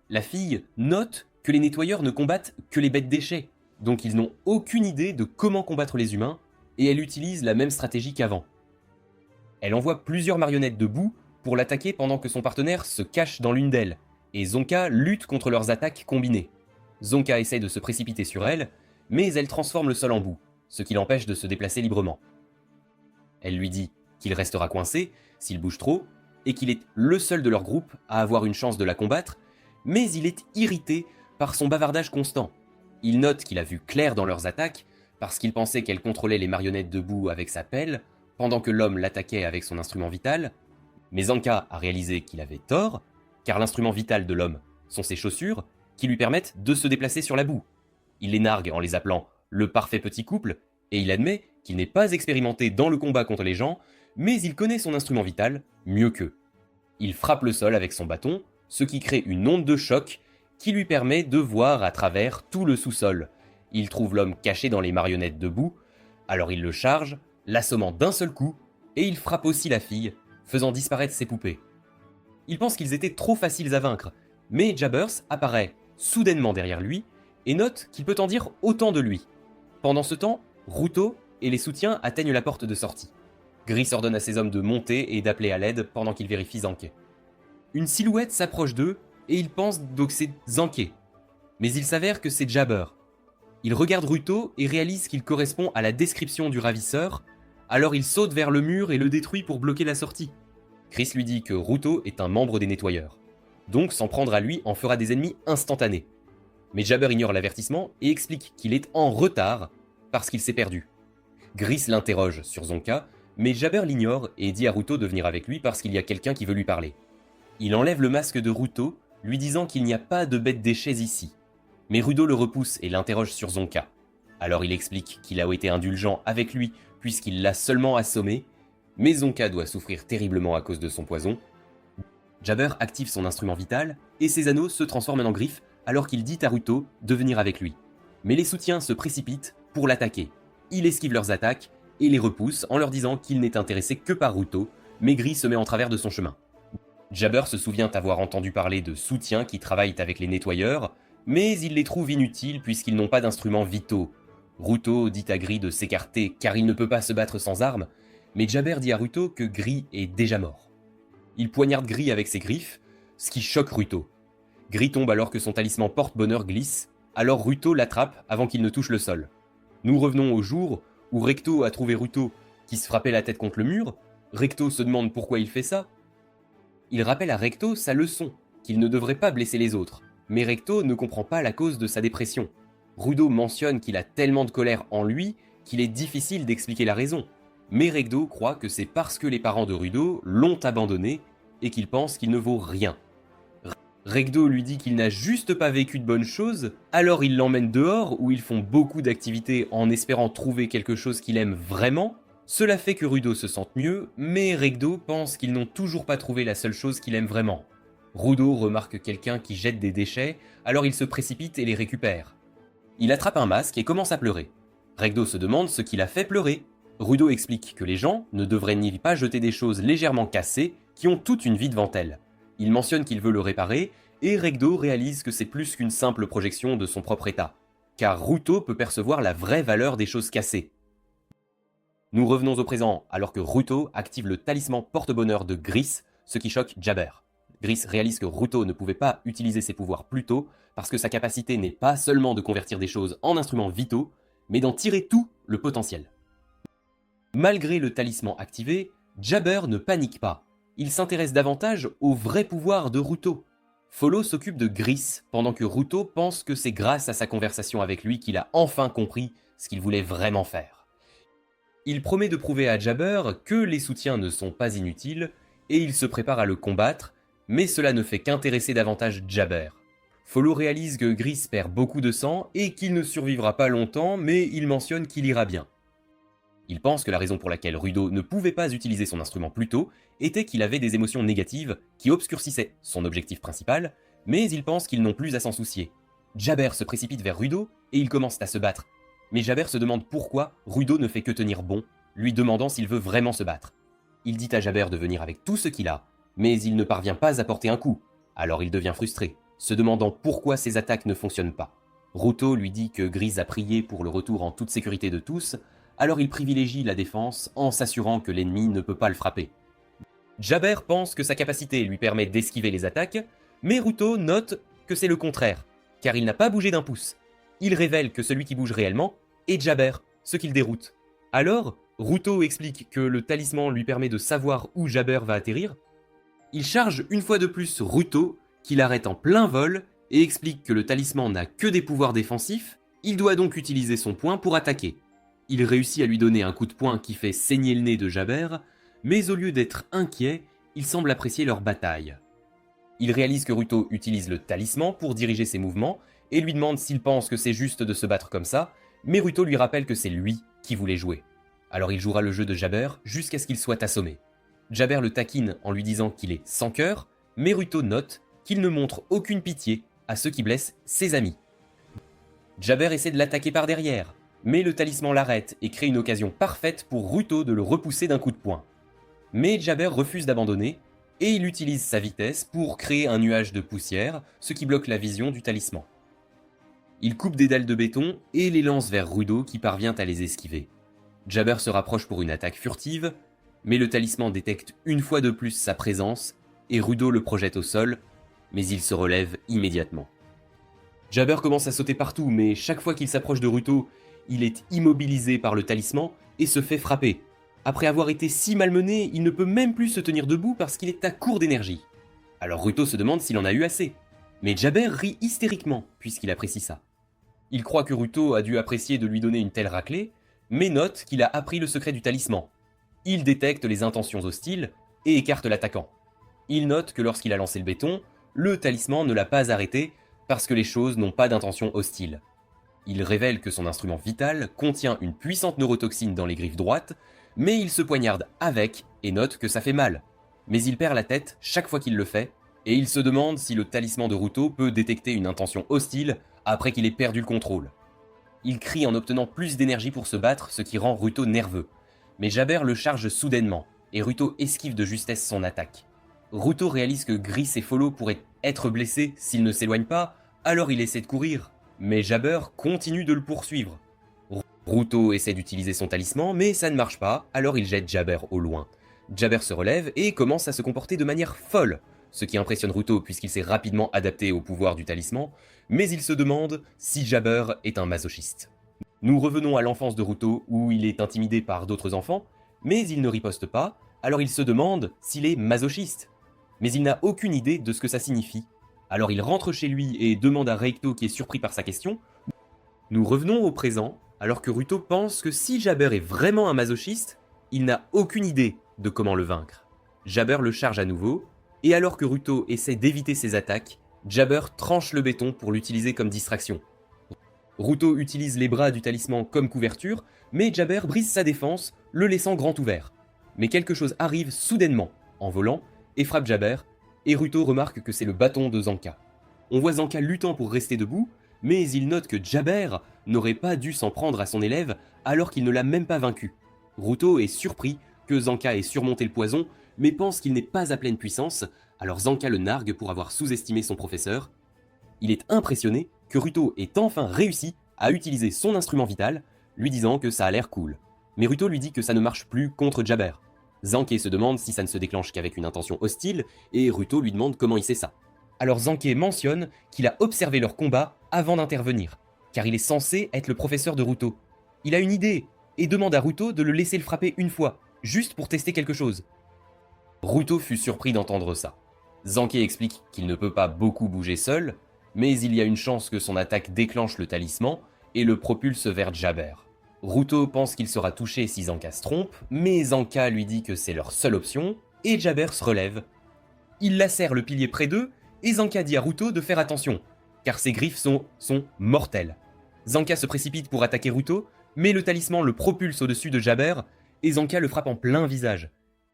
A: La fille note que les nettoyeurs ne combattent que les bêtes déchets, donc ils n'ont aucune idée de comment combattre les humains, et elle utilise la même stratégie qu'avant. Elle envoie plusieurs marionnettes de boue pour l'attaquer pendant que son partenaire se cache dans l'une d'elles, et Zonka lutte contre leurs attaques combinées. Zonka essaie de se précipiter sur elle, mais elle transforme le sol en boue, ce qui l'empêche de se déplacer librement. Elle lui dit qu'il restera coincé s'il bouge trop, et qu'il est le seul de leur groupe à avoir une chance de la combattre, mais il est irrité par son bavardage constant. Il note qu'il a vu clair dans leurs attaques, parce qu'il pensait qu'elle contrôlait les marionnettes debout avec sa pelle, pendant que l'homme l'attaquait avec son instrument vital, mais Zanka a réalisé qu'il avait tort, car l'instrument vital de l'homme sont ses chaussures, qui lui permettent de se déplacer sur la boue. Il les nargue en les appelant le parfait petit couple, et il admet qu'il n'est pas expérimenté dans le combat contre les gens, mais il connaît son instrument vital mieux qu'eux. Il frappe le sol avec son bâton, ce qui crée une onde de choc qui lui permet de voir à travers tout le sous-sol. Il trouve l'homme caché dans les marionnettes debout, alors il le charge, l'assommant d'un seul coup, et il frappe aussi la fille, faisant disparaître ses poupées. Il pense qu'ils étaient trop faciles à vaincre, mais Jabbers apparaît soudainement derrière lui et note qu'il peut en dire autant de lui. Pendant ce temps, Ruto et les soutiens atteignent la porte de sortie. Gris ordonne à ses hommes de monter et d'appeler à l'aide pendant qu'il vérifie Zanke. Une silhouette s'approche d'eux et ils pensent donc c'est Zanke. Mais il s'avère que c'est Jabber. Il regarde Ruto et réalise qu'il correspond à la description du ravisseur, alors il saute vers le mur et le détruit pour bloquer la sortie. Chris lui dit que Ruto est un membre des nettoyeurs. donc s'en prendre à lui en fera des ennemis instantanés. Mais Jabber ignore l'avertissement et explique qu'il est en retard parce qu'il s'est perdu. Gris l'interroge sur Zonka, mais Jabber l'ignore et dit à Ruto de venir avec lui parce qu'il y a quelqu'un qui veut lui parler. Il enlève le masque de Ruto, lui disant qu'il n'y a pas de bêtes déchets ici. Mais Rudo le repousse et l'interroge sur Zonka. Alors il explique qu'il a été indulgent avec lui puisqu'il l'a seulement assommé, mais Zonka doit souffrir terriblement à cause de son poison. Jabber active son instrument vital et ses anneaux se transforment en griffes alors qu'il dit à Ruto de venir avec lui. Mais les soutiens se précipitent pour l'attaquer. Il esquive leurs attaques et les repousse en leur disant qu'il n'est intéressé que par Ruto, mais Gris se met en travers de son chemin. Jabber se souvient avoir entendu parler de soutiens qui travaillent avec les nettoyeurs, mais il les trouve inutiles puisqu'ils n'ont pas d'instruments vitaux. Ruto dit à Gris de s'écarter car il ne peut pas se battre sans armes, mais Jabber dit à Ruto que Gris est déjà mort. Il poignarde Gris avec ses griffes, ce qui choque Ruto. Gris tombe alors que son talisman porte-bonheur glisse, alors Ruto l'attrape avant qu'il ne touche le sol. Nous revenons au jour où Recto a trouvé Ruto qui se frappait la tête contre le mur. Recto se demande pourquoi il fait ça. Il rappelle à Recto sa leçon, qu'il ne devrait pas blesser les autres, mais Recto ne comprend pas la cause de sa dépression. Rudo mentionne qu'il a tellement de colère en lui qu'il est difficile d'expliquer la raison, mais Recto croit que c'est parce que les parents de Rudo l'ont abandonné et qu'il pense qu'il ne vaut rien. Recto lui dit qu'il n'a juste pas vécu de bonnes choses, alors il l'emmène dehors où ils font beaucoup d'activités en espérant trouver quelque chose qu'il aime vraiment. Cela fait que Rudo se sente mieux, mais Recto pense qu'ils n'ont toujours pas trouvé la seule chose qu'il aime vraiment. Rudo remarque quelqu'un qui jette des déchets, alors il se précipite et les récupère. Il attrape un masque et commence à pleurer. Recto se demande ce qui l'a fait pleurer. Rudo explique que les gens ne devraient ni pas jeter des choses légèrement cassées qui ont toute une vie devant elles. Il mentionne qu'il veut le réparer, et Recto réalise que c'est plus qu'une simple projection de son propre état, car Ruto peut percevoir la vraie valeur des choses cassées. Nous revenons au présent, alors que Ruto active le talisman porte-bonheur de Gris, ce qui choque Jabber. Gris réalise que Ruto ne pouvait pas utiliser ses pouvoirs plus tôt, parce que sa capacité n'est pas seulement de convertir des choses en instruments vitaux, mais d'en tirer tout le potentiel. Malgré le talisman activé, Jabber ne panique pas. Il s'intéresse davantage au vrai pouvoir de Ruto. Follow s'occupe de Gris, pendant que Ruto pense que c'est grâce à sa conversation avec lui qu'il a enfin compris ce qu'il voulait vraiment faire. Il promet de prouver à Jabber que les soutiens ne sont pas inutiles, et il se prépare à le combattre, mais cela ne fait qu'intéresser davantage Jabber. Follow réalise que Gris perd beaucoup de sang et qu'il ne survivra pas longtemps, mais il mentionne qu'il ira bien. Il pense que la raison pour laquelle Rudo ne pouvait pas utiliser son instrument plus tôt était qu'il avait des émotions négatives qui obscurcissaient son objectif principal, mais il pense qu'ils n'ont plus à s'en soucier. Jabber se précipite vers Rudo et ils commencent à se battre. Mais Jabber se demande pourquoi Rudo ne fait que tenir bon, lui demandant s'il veut vraiment se battre. Il dit à Jabber de venir avec tout ce qu'il a, mais il ne parvient pas à porter un coup. Alors il devient frustré, se demandant pourquoi ses attaques ne fonctionnent pas. Ruto lui dit que Gris a prié pour le retour en toute sécurité de tous, alors il privilégie la défense en s'assurant que l'ennemi ne peut pas le frapper. Jabber pense que sa capacité lui permet d'esquiver les attaques, mais Ruto note que c'est le contraire, car il n'a pas bougé d'un pouce. Il révèle que celui qui bouge réellement est Jabber, ce qui le déroute. Alors, Ruto explique que le talisman lui permet de savoir où Jabber va atterrir. Il charge une fois de plus Ruto, qui l'arrête en plein vol, et explique que le talisman n'a que des pouvoirs défensifs, il doit donc utiliser son poing pour attaquer. Il réussit à lui donner un coup de poing qui fait saigner le nez de Jabber, mais au lieu d'être inquiet, il semble apprécier leur bataille. Il réalise que Ruto utilise le talisman pour diriger ses mouvements et lui demande s'il pense que c'est juste de se battre comme ça, mais Ruto lui rappelle que c'est lui qui voulait jouer. Alors il jouera le jeu de Jabber jusqu'à ce qu'il soit assommé. Jabber le taquine en lui disant qu'il est sans cœur, mais Ruto note qu'il ne montre aucune pitié à ceux qui blessent ses amis. Jabber essaie de l'attaquer par derrière, mais le talisman l'arrête et crée une occasion parfaite pour Ruto de le repousser d'un coup de poing. Mais Jabber refuse d'abandonner, et il utilise sa vitesse pour créer un nuage de poussière, ce qui bloque la vision du talisman. Il coupe des dalles de béton et les lance vers Rudo qui parvient à les esquiver. Jabber se rapproche pour une attaque furtive, mais le talisman détecte une fois de plus sa présence, et Rudo le projette au sol, mais il se relève immédiatement. Jabber commence à sauter partout, mais chaque fois qu'il s'approche de Ruto, il est immobilisé par le talisman et se fait frapper. Après avoir été si malmené, il ne peut même plus se tenir debout parce qu'il est à court d'énergie. Alors Ruto se demande s'il en a eu assez. Mais Jabber rit hystériquement, puisqu'il apprécie ça. Il croit que Ruto a dû apprécier de lui donner une telle raclée, mais note qu'il a appris le secret du talisman. Il détecte les intentions hostiles et écarte l'attaquant. Il note que lorsqu'il a lancé le béton, le talisman ne l'a pas arrêté parce que les choses n'ont pas d'intention hostile. Il révèle que son instrument vital contient une puissante neurotoxine dans les griffes droites, mais il se poignarde avec et note que ça fait mal. Mais il perd la tête chaque fois qu'il le fait, et il se demande si le talisman de Ruto peut détecter une intention hostile après qu'il ait perdu le contrôle. Il crie en obtenant plus d'énergie pour se battre, ce qui rend Ruto nerveux. Mais Jabber le charge soudainement, et Ruto esquive de justesse son attaque. Ruto réalise que Gris et Follow pourraient être blessés s'ils ne s'éloignent pas, alors il essaie de courir. Mais Jabber continue de le poursuivre. Ruto essaie d'utiliser son talisman, mais ça ne marche pas, alors il jette Jabber au loin. Jabber se relève et commence à se comporter de manière folle, ce qui impressionne Ruto puisqu'il s'est rapidement adapté au pouvoir du talisman, mais il se demande si Jabber est un masochiste. Nous revenons à l'enfance de Ruto où il est intimidé par d'autres enfants, mais il ne riposte pas, alors il se demande s'il est masochiste. Mais il n'a aucune idée de ce que ça signifie. Alors il rentre chez lui et demande à Reikto qui est surpris par sa question. Nous revenons au présent, alors que Ruto pense que si Jabber est vraiment un masochiste, il n'a aucune idée de comment le vaincre. Jabber le charge à nouveau, et alors que Ruto essaie d'éviter ses attaques, Jabber tranche le béton pour l'utiliser comme distraction. Ruto utilise les bras du talisman comme couverture, mais Jabber brise sa défense, le laissant grand ouvert. Mais quelque chose arrive soudainement, en volant, et frappe Jabber, et Ruto remarque que c'est le bâton de Zanka. On voit Zanka luttant pour rester debout, mais il note que Jabber n'aurait pas dû s'en prendre à son élève alors qu'il ne l'a même pas vaincu. Ruto est surpris que Zanka ait surmonté le poison, mais pense qu'il n'est pas à pleine puissance, alors Zanka le nargue pour avoir sous-estimé son professeur. Il est impressionné que Ruto ait enfin réussi à utiliser son instrument vital, lui disant que ça a l'air cool. Mais Ruto lui dit que ça ne marche plus contre Jabber. Zanke se demande si ça ne se déclenche qu'avec une intention hostile, et Ruto lui demande comment il sait ça. Alors Zanke mentionne qu'il a observé leur combat avant d'intervenir, car il est censé être le professeur de Ruto. Il a une idée, et demande à Ruto de le laisser le frapper une fois, juste pour tester quelque chose. Ruto fut surpris d'entendre ça. Zanke explique qu'il ne peut pas beaucoup bouger seul, mais il y a une chance que son attaque déclenche le talisman et le propulse vers Jabber. Ruto pense qu'il sera touché si Zanka se trompe, mais Zanka lui dit que c'est leur seule option, et Jabber se relève. Il lacère le pilier près d'eux, et Zanka dit à Ruto de faire attention, car ses griffes sont mortelles. Zanka se précipite pour attaquer Ruto, mais le talisman le propulse au-dessus de Jabber, et Zanka le frappe en plein visage.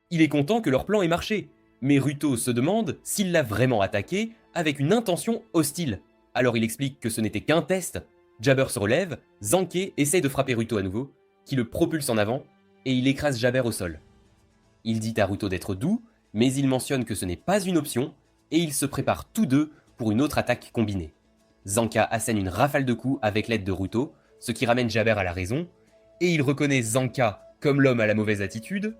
A: Il est content que leur plan ait marché, mais Ruto se demande s'il l'a vraiment attaqué avec une intention hostile. Alors il explique que ce n'était qu'un test. Jabber se relève, Zanke essaie de frapper Ruto à nouveau, qui le propulse en avant, et il écrase Jabber au sol. Il dit à Ruto d'être doux, mais il mentionne que ce n'est pas une option, et ils se préparent tous deux pour une autre attaque combinée. Zanka assène une rafale de coups avec l'aide de Ruto, ce qui ramène Jabber à la raison, et il reconnaît Zanka comme l'homme à la mauvaise attitude.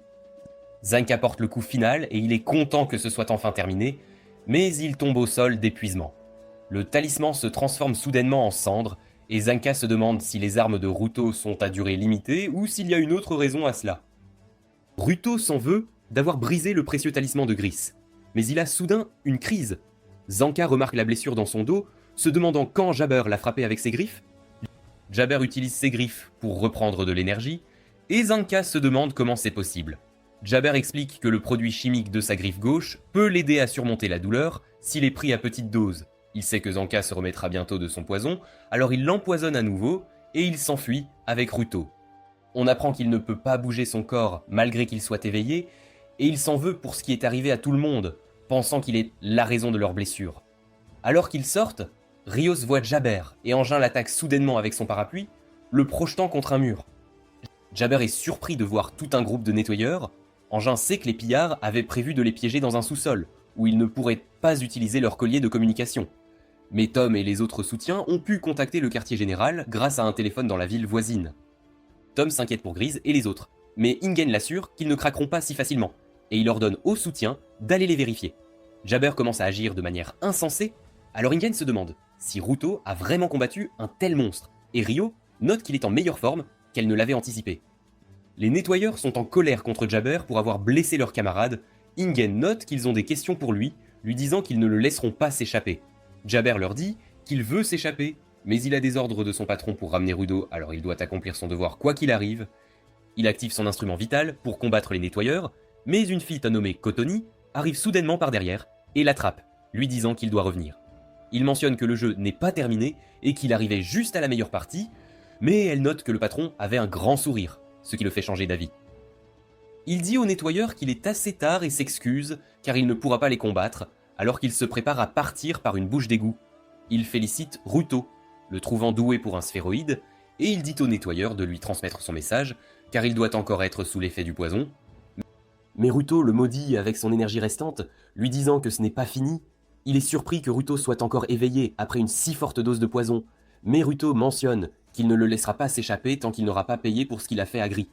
A: Zanka porte le coup final et il est content que ce soit enfin terminé, mais il tombe au sol d'épuisement. Le talisman se transforme soudainement en cendres, et Zanka se demande si les armes de Ruto sont à durée limitée ou s'il y a une autre raison à cela. Ruto s'en veut d'avoir brisé le précieux talisman de Gris, mais il a soudain une crise. Zanka remarque la blessure dans son dos, se demandant quand Jabber l'a frappé avec ses griffes. Jabber utilise ses griffes pour reprendre de l'énergie, et Zanka se demande comment c'est possible. Jabber explique que le produit chimique de sa griffe gauche peut l'aider à surmonter la douleur s'il est pris à petite dose. Il sait que Zanka se remettra bientôt de son poison, alors il l'empoisonne à nouveau et il s'enfuit avec Ruto. On apprend qu'il ne peut pas bouger son corps malgré qu'il soit éveillé, et il s'en veut pour ce qui est arrivé à tout le monde, pensant qu'il est la raison de leur blessure. Alors qu'ils sortent, Rios voit Jabber et Engin l'attaque soudainement avec son parapluie, le projetant contre un mur. Jabber est surpris de voir tout un groupe de nettoyeurs. Engin sait que les pillards avaient prévu de les piéger dans un sous-sol, où ils ne pourraient pas utiliser leur collier de communication. Mais Tom et les autres soutiens ont pu contacter le quartier général grâce à un téléphone dans la ville voisine. Tom s'inquiète pour Grise et les autres, mais Ingen l'assure qu'ils ne craqueront pas si facilement, et il ordonne aux soutiens d'aller les vérifier. Jabber commence à agir de manière insensée, alors Ingen se demande si Ruto a vraiment combattu un tel monstre, et Rio note qu'il est en meilleure forme qu'elle ne l'avait anticipé. Les nettoyeurs sont en colère contre Jabber pour avoir blessé leurs camarades. Ingen note qu'ils ont des questions pour lui, lui disant qu'ils ne le laisseront pas s'échapper. Jabber leur dit qu'il veut s'échapper, mais il a des ordres de son patron pour ramener Rudo, alors il doit accomplir son devoir quoi qu'il arrive. Il active son instrument vital pour combattre les nettoyeurs, mais une fille nommée Kotoni arrive soudainement par derrière et l'attrape, lui disant qu'il doit revenir. Il mentionne que le jeu n'est pas terminé et qu'il arrivait juste à la meilleure partie, mais elle note que le patron avait un grand sourire, ce qui le fait changer d'avis. Il dit au nettoyeur qu'il est assez tard et s'excuse car il ne pourra pas les combattre, alors qu'il se prépare à partir par une bouche d'égout. Il félicite Ruto, le trouvant doué pour un sphéroïde, et il dit au nettoyeur de lui transmettre son message, car il doit encore être sous l'effet du poison. Mais Ruto le maudit avec son énergie restante, lui disant que ce n'est pas fini. Il est surpris que Ruto soit encore éveillé après une si forte dose de poison, mais Ruto mentionne qu'il ne le laissera pas s'échapper tant qu'il n'aura pas payé pour ce qu'il a fait à Gris.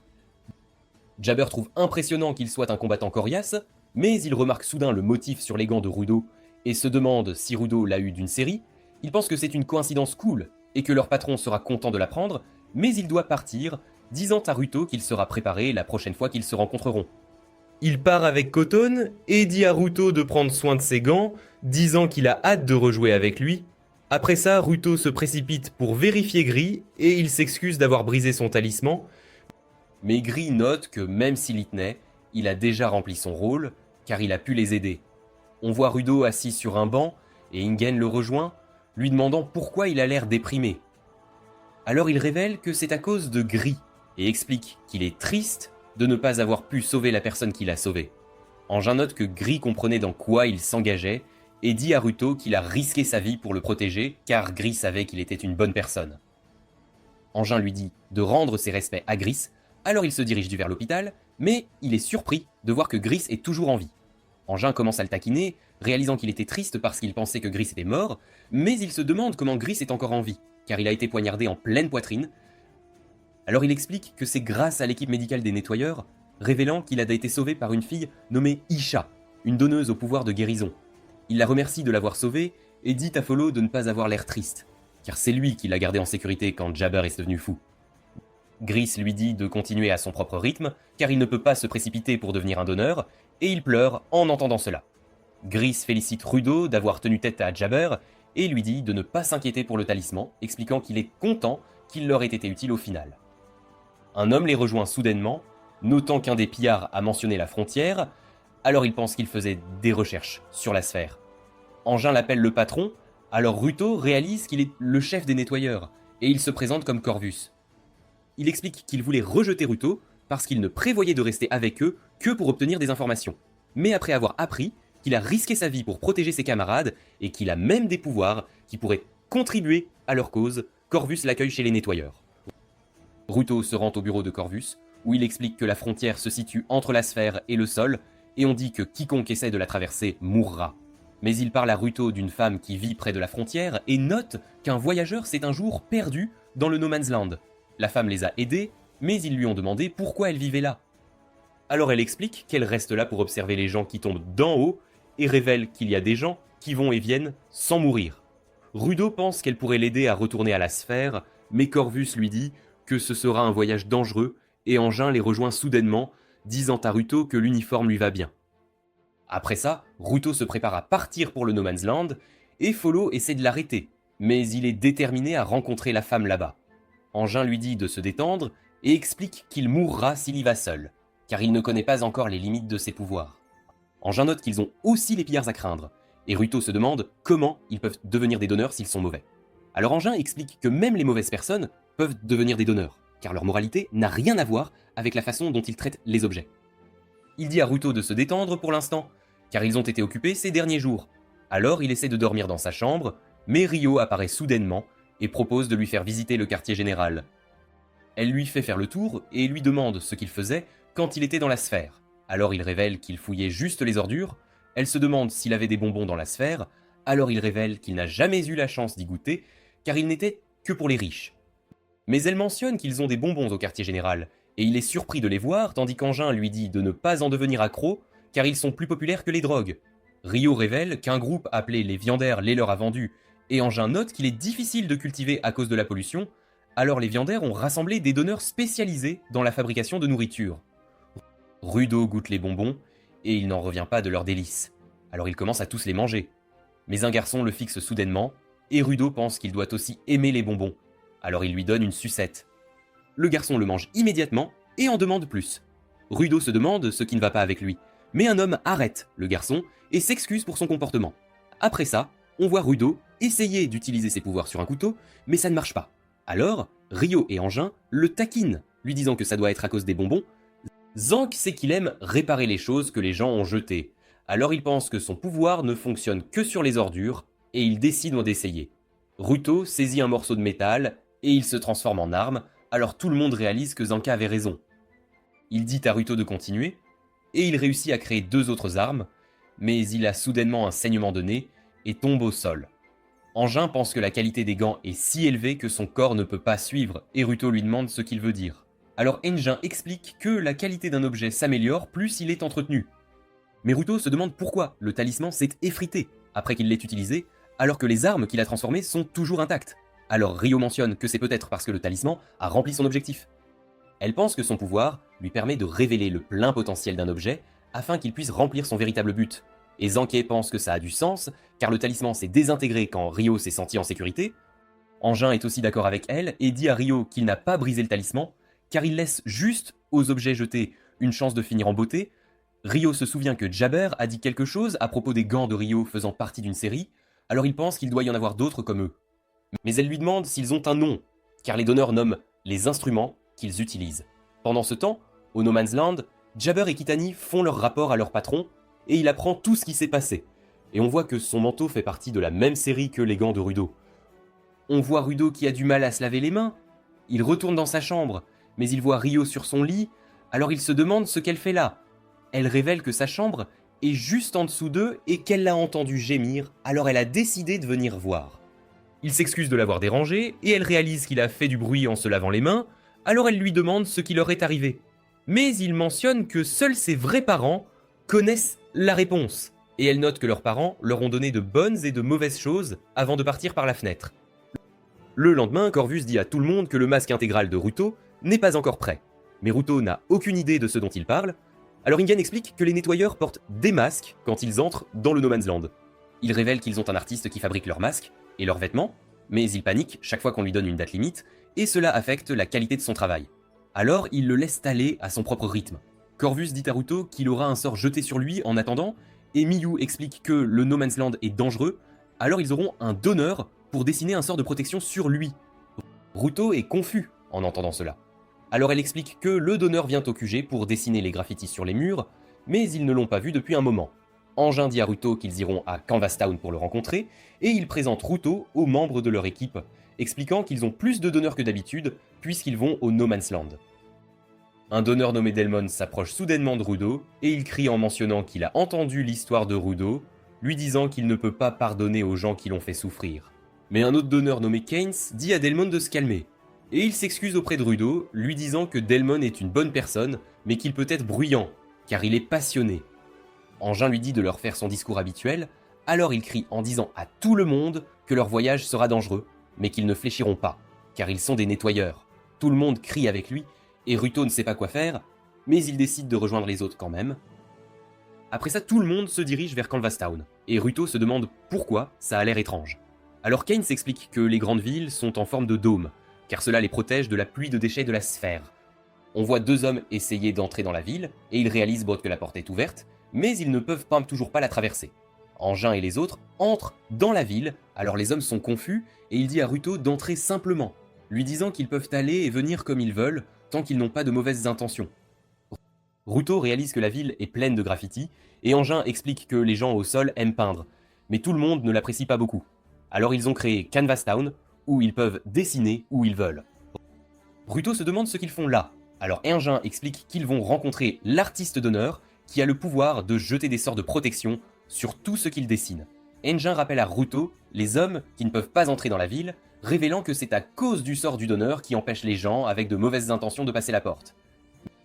A: Jabber trouve impressionnant qu'il soit un combattant coriace, mais il remarque soudain le motif sur les gants de Rudo et se demande si Rudo l'a eu d'une série. Il pense que c'est une coïncidence cool et que leur patron sera content de l'apprendre, mais il doit partir, disant à Ruto qu'il sera préparé la prochaine fois qu'ils se rencontreront. Il part avec Cotone et dit à Ruto de prendre soin de ses gants, disant qu'il a hâte de rejouer avec lui. Après ça, Ruto se précipite pour vérifier Gris et il s'excuse d'avoir brisé son talisman. Mais Gris note que même s'il y tenait, il a déjà rempli son rôle, car il a pu les aider. On voit Rudo assis sur un banc, et Ingen le rejoint, lui demandant pourquoi il a l'air déprimé. Alors il révèle que c'est à cause de Gris, et explique qu'il est triste de ne pas avoir pu sauver la personne qu'il a sauvée. Engin note que Gris comprenait dans quoi il s'engageait, et dit à Ruto qu'il a risqué sa vie pour le protéger, car Gris savait qu'il était une bonne personne. Engin lui dit de rendre ses respects à Gris, alors il se dirige vers l'hôpital, mais il est surpris de voir que Gris est toujours en vie. Engin commence à le taquiner, réalisant qu'il était triste parce qu'il pensait que Gris était mort, mais il se demande comment Gris est encore en vie, car il a été poignardé en pleine poitrine. Alors il explique que c'est grâce à l'équipe médicale des nettoyeurs, révélant qu'il a été sauvé par une fille nommée Isha, une donneuse au pouvoir de guérison. Il la remercie de l'avoir sauvé et dit à Follow de ne pas avoir l'air triste, car c'est lui qui l'a gardé en sécurité quand Jabber est devenu fou. Gris lui dit de continuer à son propre rythme, car il ne peut pas se précipiter pour devenir un donneur, et il pleure en entendant cela. Gris félicite Rudo d'avoir tenu tête à Jabber, et lui dit de ne pas s'inquiéter pour le talisman, expliquant qu'il est content qu'il leur ait été utile au final. Un homme les rejoint soudainement, notant qu'un des pillards a mentionné la frontière, alors il pense qu'il faisait des recherches sur la sphère. Engin l'appelle le patron, alors Ruto réalise qu'il est le chef des nettoyeurs, et il se présente comme Corvus. Il explique qu'il voulait rejeter Ruto parce qu'il ne prévoyait de rester avec eux que pour obtenir des informations. Mais après avoir appris qu'il a risqué sa vie pour protéger ses camarades et qu'il a même des pouvoirs qui pourraient contribuer à leur cause, Corvus l'accueille chez les nettoyeurs. Ruto se rend au bureau de Corvus, où il explique que la frontière se situe entre la sphère et le sol, et on dit que quiconque essaie de la traverser mourra. Mais il parle à Ruto d'une femme qui vit près de la frontière et note qu'un voyageur s'est un jour perdu dans le No Man's Land. La femme les a aidés, mais ils lui ont demandé pourquoi elle vivait là. Alors elle explique qu'elle reste là pour observer les gens qui tombent d'en haut et révèle qu'il y a des gens qui vont et viennent sans mourir. Rudo pense qu'elle pourrait l'aider à retourner à la sphère, mais Corvus lui dit que ce sera un voyage dangereux et Engin les rejoint soudainement, disant à Ruto que l'uniforme lui va bien. Après ça, Ruto se prépare à partir pour le No Man's Land et Follow essaie de l'arrêter, mais il est déterminé à rencontrer la femme là-bas. Engin lui dit de se détendre et explique qu'il mourra s'il y va seul, car il ne connaît pas encore les limites de ses pouvoirs. Engin note qu'ils ont aussi les pillards à craindre, et Ruto se demande comment ils peuvent devenir des donneurs s'ils sont mauvais. Alors Engin explique que même les mauvaises personnes peuvent devenir des donneurs, car leur moralité n'a rien à voir avec la façon dont ils traitent les objets. Il dit à Ruto de se détendre pour l'instant, car ils ont été occupés ces derniers jours. Alors il essaie de dormir dans sa chambre, mais Rio apparaît soudainement et propose de lui faire visiter le quartier général. Elle lui fait faire le tour et lui demande ce qu'il faisait quand il était dans la sphère. Alors il révèle qu'il fouillait juste les ordures, elle se demande s'il avait des bonbons dans la sphère, alors il révèle qu'il n'a jamais eu la chance d'y goûter, car il n'était que pour les riches. Mais elle mentionne qu'ils ont des bonbons au quartier général, et il est surpris de les voir, tandis qu'Engin lui dit de ne pas en devenir accro, car ils sont plus populaires que les drogues. Rio révèle qu'un groupe appelé les Viandaires les leur a vendus, et Engin note qu'il est difficile de cultiver à cause de la pollution, alors les Viandaires ont rassemblé des donneurs spécialisés dans la fabrication de nourriture. Rudo goûte les bonbons, et il n'en revient pas de leur délice. alors il commence à tous les manger. Mais un garçon le fixe soudainement, et Rudo pense qu'il doit aussi aimer les bonbons, alors il lui donne une sucette. Le garçon le mange immédiatement et en demande plus. Rudo se demande ce qui ne va pas avec lui, mais un homme arrête le garçon et s'excuse pour son comportement. Après ça, on voit Rudo essayer d'utiliser ses pouvoirs sur un couteau, mais ça ne marche pas. Alors, Rio et Engin le taquinent, lui disant que ça doit être à cause des bonbons. Zank sait qu'il aime réparer les choses que les gens ont jetées, alors il pense que son pouvoir ne fonctionne que sur les ordures, et il décide d'essayer. Ruto saisit un morceau de métal, et il se transforme en arme, alors tout le monde réalise que Zanka avait raison. Il dit à Ruto de continuer, et il réussit à créer 2 autres armes, mais il a soudainement un saignement de nez, et tombe au sol. Engin pense que la qualité des gants est si élevée que son corps ne peut pas suivre, et Ruto lui demande ce qu'il veut dire. Alors Engin explique que la qualité d'un objet s'améliore plus il est entretenu. Mais Ruto se demande pourquoi le talisman s'est effrité après qu'il l'ait utilisé, alors que les armes qu'il a transformées sont toujours intactes. Alors Rio mentionne que c'est peut-être parce que le talisman a rempli son objectif. Elle pense que son pouvoir lui permet de révéler le plein potentiel d'un objet afin qu'il puisse remplir son véritable but. Et Zanke pense que ça a du sens, car le talisman s'est désintégré quand Rio s'est senti en sécurité. Engin est aussi d'accord avec elle et dit à Rio qu'il n'a pas brisé le talisman, car il laisse juste aux objets jetés une chance de finir en beauté. Rio se souvient que Jabber a dit quelque chose à propos des gants de Rio faisant partie d'une série, alors il pense qu'il doit y en avoir d'autres comme eux. Mais elle lui demande s'ils ont un nom, car les donneurs nomment les instruments qu'ils utilisent. Pendant ce temps, au No Man's Land, Jabber et Kitani font leur rapport à leur patron, et il apprend tout ce qui s'est passé. Et on voit que son manteau fait partie de la même série que les gants de Rudo. On voit Rudo qui a du mal à se laver les mains. Il retourne dans sa chambre, mais il voit Rio sur son lit, alors il se demande ce qu'elle fait là. Elle révèle que sa chambre est juste en dessous d'eux et qu'elle l'a entendu gémir, alors elle a décidé de venir voir. Il s'excuse de l'avoir dérangé et elle réalise qu'il a fait du bruit en se lavant les mains, alors elle lui demande ce qui leur est arrivé. Mais il mentionne que seuls ses vrais parents connaissent la réponse, et elle note que leurs parents leur ont donné de bonnes et de mauvaises choses avant de partir par la fenêtre. Le lendemain, Corvus dit à tout le monde que le masque intégral de Ruto n'est pas encore prêt. Mais Ruto n'a aucune idée de ce dont il parle, alors Ingen explique que les nettoyeurs portent des masques quand ils entrent dans le No Man's Land. Il révèle qu'ils ont un artiste qui fabrique leurs masques et leurs vêtements, mais il panique chaque fois qu'on lui donne une date limite, et cela affecte la qualité de son travail. Alors il le laisse aller à son propre rythme. Corvus dit à Ruto qu'il aura un sort jeté sur lui en attendant, et Miyu explique que le No Man's Land est dangereux, alors ils auront un donneur pour dessiner un sort de protection sur lui. Ruto est confus en entendant cela. Alors elle explique que le donneur vient au QG pour dessiner les graffitis sur les murs, mais ils ne l'ont pas vu depuis un moment. Engin dit à Ruto qu'ils iront à Canvas Town pour le rencontrer, et il présente Ruto aux membres de leur équipe, expliquant qu'ils ont plus de donneurs que d'habitude, puisqu'ils vont au No Man's Land. Un donneur nommé Delmon s'approche soudainement de Rudo, et il crie en mentionnant qu'il a entendu l'histoire de Rudo, lui disant qu'il ne peut pas pardonner aux gens qui l'ont fait souffrir. Mais un autre donneur nommé Keynes dit à Delmon de se calmer, et il s'excuse auprès de Rudo, lui disant que Delmon est une bonne personne, mais qu'il peut être bruyant, car il est passionné. Engin lui dit de leur faire son discours habituel, alors il crie en disant à tout le monde que leur voyage sera dangereux, mais qu'ils ne fléchiront pas, car ils sont des nettoyeurs. Tout le monde crie avec lui, et Ruto ne sait pas quoi faire, mais il décide de rejoindre les autres quand même. Après ça, tout le monde se dirige vers Canvas Town, et Ruto se demande pourquoi ça a l'air étrange. Alors Kane s'explique que les grandes villes sont en forme de dôme, car cela les protège de la pluie de déchets de la sphère. On voit 2 hommes essayer d'entrer dans la ville, et ils réalisent que la porte est ouverte, mais ils ne peuvent toujours pas la traverser. Engin et les autres entrent dans la ville, alors les hommes sont confus, et il dit à Ruto d'entrer simplement, lui disant qu'ils peuvent aller et venir comme ils veulent, tant qu'ils n'ont pas de mauvaises intentions. Ruto réalise que la ville est pleine de graffitis, et Engin explique que les gens au sol aiment peindre, mais tout le monde ne l'apprécie pas beaucoup. Alors ils ont créé Canvas Town, où ils peuvent dessiner où ils veulent. Ruto se demande ce qu'ils font là, alors Engin explique qu'ils vont rencontrer l'artiste d'honneur, qui a le pouvoir de jeter des sorts de protection sur tout ce qu'il dessine. Engin rappelle à Ruto les hommes qui ne peuvent pas entrer dans la ville, révélant que c'est à cause du sort du donneur qui empêche les gens avec de mauvaises intentions de passer la porte.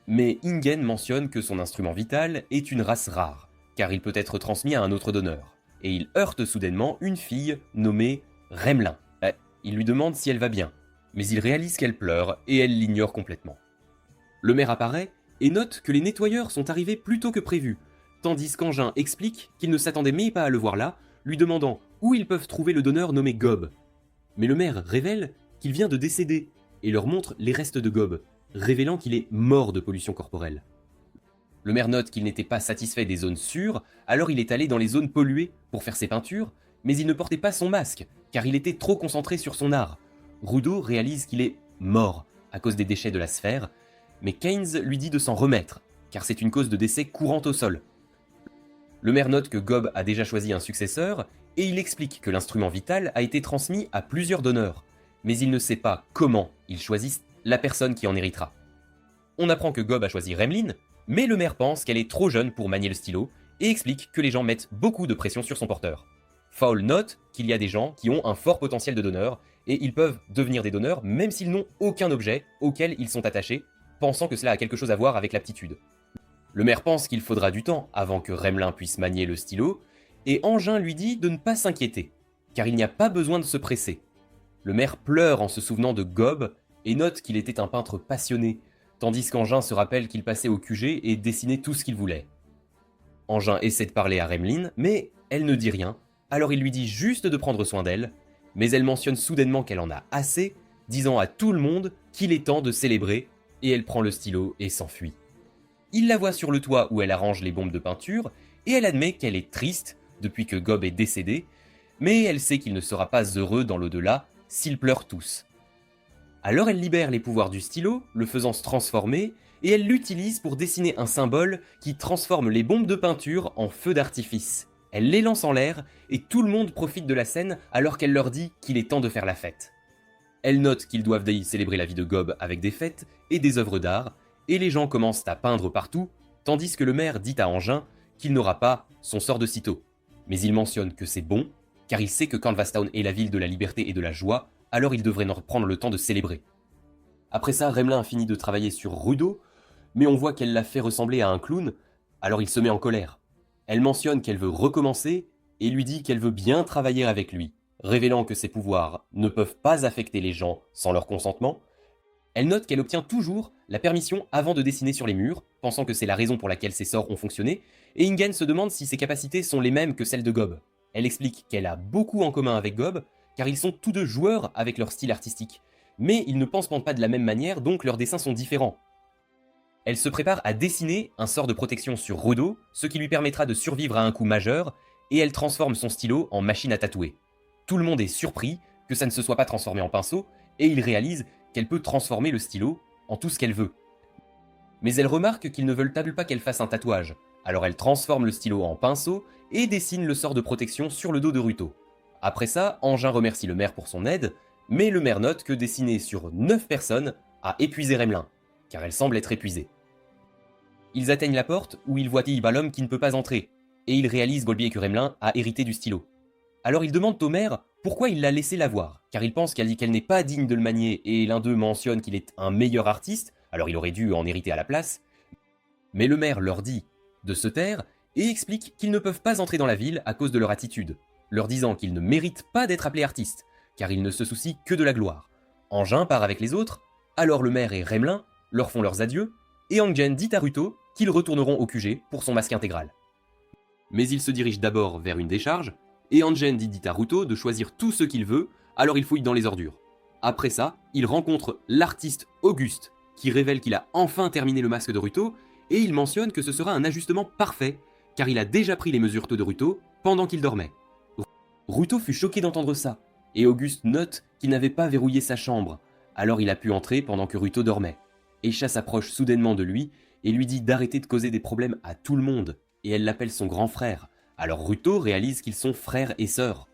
A: Mais Ingen mentionne que son instrument vital est une race rare, car il peut être transmis à un autre donneur. Et il heurte soudainement une fille nommée Remelin. Il lui demande si elle va bien, mais il réalise qu'elle pleure et elle l'ignore complètement. Le maire apparaît et note que les nettoyeurs sont arrivés plus tôt que prévu, tandis qu'Angin explique qu'il ne s'attendait même pas à le voir là, lui demandant où ils peuvent trouver le donneur nommé Gob. Mais le maire révèle qu'il vient de décéder et leur montre les restes de Gob, révélant qu'il est mort de pollution corporelle. Le maire note qu'il n'était pas satisfait des zones sûres, alors il est allé dans les zones polluées pour faire ses peintures, mais il ne portait pas son masque, car il était trop concentré sur son art. Rudo réalise qu'il est mort à cause des déchets de la sphère, mais Keynes lui dit de s'en remettre, car c'est une cause de décès courante au sol. Le maire note que Gob a déjà choisi un successeur, et il explique que l'instrument vital a été transmis à plusieurs donneurs, mais il ne sait pas comment ils choisissent la personne qui en héritera. On apprend que Gob a choisi Remlin, mais le maire pense qu'elle est trop jeune pour manier le stylo, et explique que les gens mettent beaucoup de pression sur son porteur. Fowl note qu'il y a des gens qui ont un fort potentiel de donneur, et ils peuvent devenir des donneurs même s'ils n'ont aucun objet auquel ils sont attachés, pensant que cela a quelque chose à voir avec l'aptitude. Le maire pense qu'il faudra du temps avant que Remlin puisse manier le stylo, et Angin lui dit de ne pas s'inquiéter, car il n'y a pas besoin de se presser. Le maire pleure en se souvenant de Gob, et note qu'il était un peintre passionné, tandis qu'Angin se rappelle qu'il passait au QG et dessinait tout ce qu'il voulait. Angin essaie de parler à Remlin, mais elle ne dit rien, alors il lui dit juste de prendre soin d'elle, mais elle mentionne soudainement qu'elle en a assez, disant à tout le monde qu'il est temps de célébrer, et elle prend le stylo et s'enfuit. Il la voit sur le toit où elle arrange les bombes de peinture, et elle admet qu'elle est triste depuis que Gob est décédé, mais elle sait qu'il ne sera pas heureux dans l'au-delà s'ils pleurent tous. Alors elle libère les pouvoirs du stylo, le faisant se transformer, et elle l'utilise pour dessiner un symbole qui transforme les bombes de peinture en feux d'artifice. Elle les lance en l'air, et tout le monde profite de la scène alors qu'elle leur dit qu'il est temps de faire la fête. Elle note qu'ils doivent d'ailleurs célébrer la vie de Gob avec des fêtes et des œuvres d'art, et les gens commencent à peindre partout, tandis que le maire dit à Angin qu'il n'aura pas son sort de sitôt. Mais il mentionne que c'est bon, car il sait que Canvastown est la ville de la liberté et de la joie, alors il devrait prendre le temps de célébrer. Après ça, Remlin a fini de travailler sur Rudo, mais on voit qu'elle l'a fait ressembler à un clown, alors il se met en colère. Elle mentionne qu'elle veut recommencer, et lui dit qu'elle veut bien travailler avec lui, révélant que ses pouvoirs ne peuvent pas affecter les gens sans leur consentement. Elle note qu'elle obtient toujours la permission avant de dessiner sur les murs, pensant que c'est la raison pour laquelle ses sorts ont fonctionné, et Ingen se demande si ses capacités sont les mêmes que celles de Gob. Elle explique qu'elle a beaucoup en commun avec Gob, car ils sont tous deux joueurs avec leur style artistique, mais ils ne pensent pas de la même manière, donc leurs dessins sont différents. Elle se prépare à dessiner un sort de protection sur Rudo, ce qui lui permettra de survivre à un coup majeur, et elle transforme son stylo en machine à tatouer. Tout le monde est surpris que ça ne se soit pas transformé en pinceau, et il réalise qu'elle peut transformer le stylo en tout ce qu'elle veut. Mais elle remarque qu'ils ne veulent pas qu'elle fasse un tatouage, alors elle transforme le stylo en pinceau et dessine le sort de protection sur le dos de Ruto. Après ça, Angin remercie le maire pour son aide, mais le maire note que dessiner sur 9 personnes a épuisé Remlin, car elle semble être épuisée. Ils atteignent la porte où ils voient l'homme qui ne peut pas entrer, et ils réalisent Golby que Remlin a hérité du stylo. Alors ils demandent au maire pourquoi il l'a laissé l'avoir, car ils pensent qu'elle n'est pas digne de le manier, et l'un d'eux mentionne qu'il est un meilleur artiste, alors il aurait dû en hériter à la place. Mais le maire leur dit de se taire, et explique qu'ils ne peuvent pas entrer dans la ville à cause de leur attitude, leur disant qu'ils ne méritent pas d'être appelés artistes, car ils ne se soucient que de la gloire. Angin part avec les autres, alors le maire et Remlin leur font leurs adieux, et Angjen dit à Ruto qu'ils retourneront au QG pour son masque intégral. Mais il se dirige d'abord vers une décharge, et Angjen dit à Ruto de choisir tout ce qu'il veut, alors il fouille dans les ordures. Après ça, il rencontre l'artiste Auguste, qui révèle qu'il a enfin terminé le masque de Ruto, et il mentionne que ce sera un ajustement parfait, car il a déjà pris les mesures de Ruto pendant qu'il dormait. Ruto fut choqué d'entendre ça, et Auguste note qu'il n'avait pas verrouillé sa chambre, alors il a pu entrer pendant que Ruto dormait. Esha s'approche soudainement de lui, et lui dit d'arrêter de causer des problèmes à tout le monde, et elle l'appelle son grand frère. Alors Ruto réalise qu'ils sont frères et sœurs.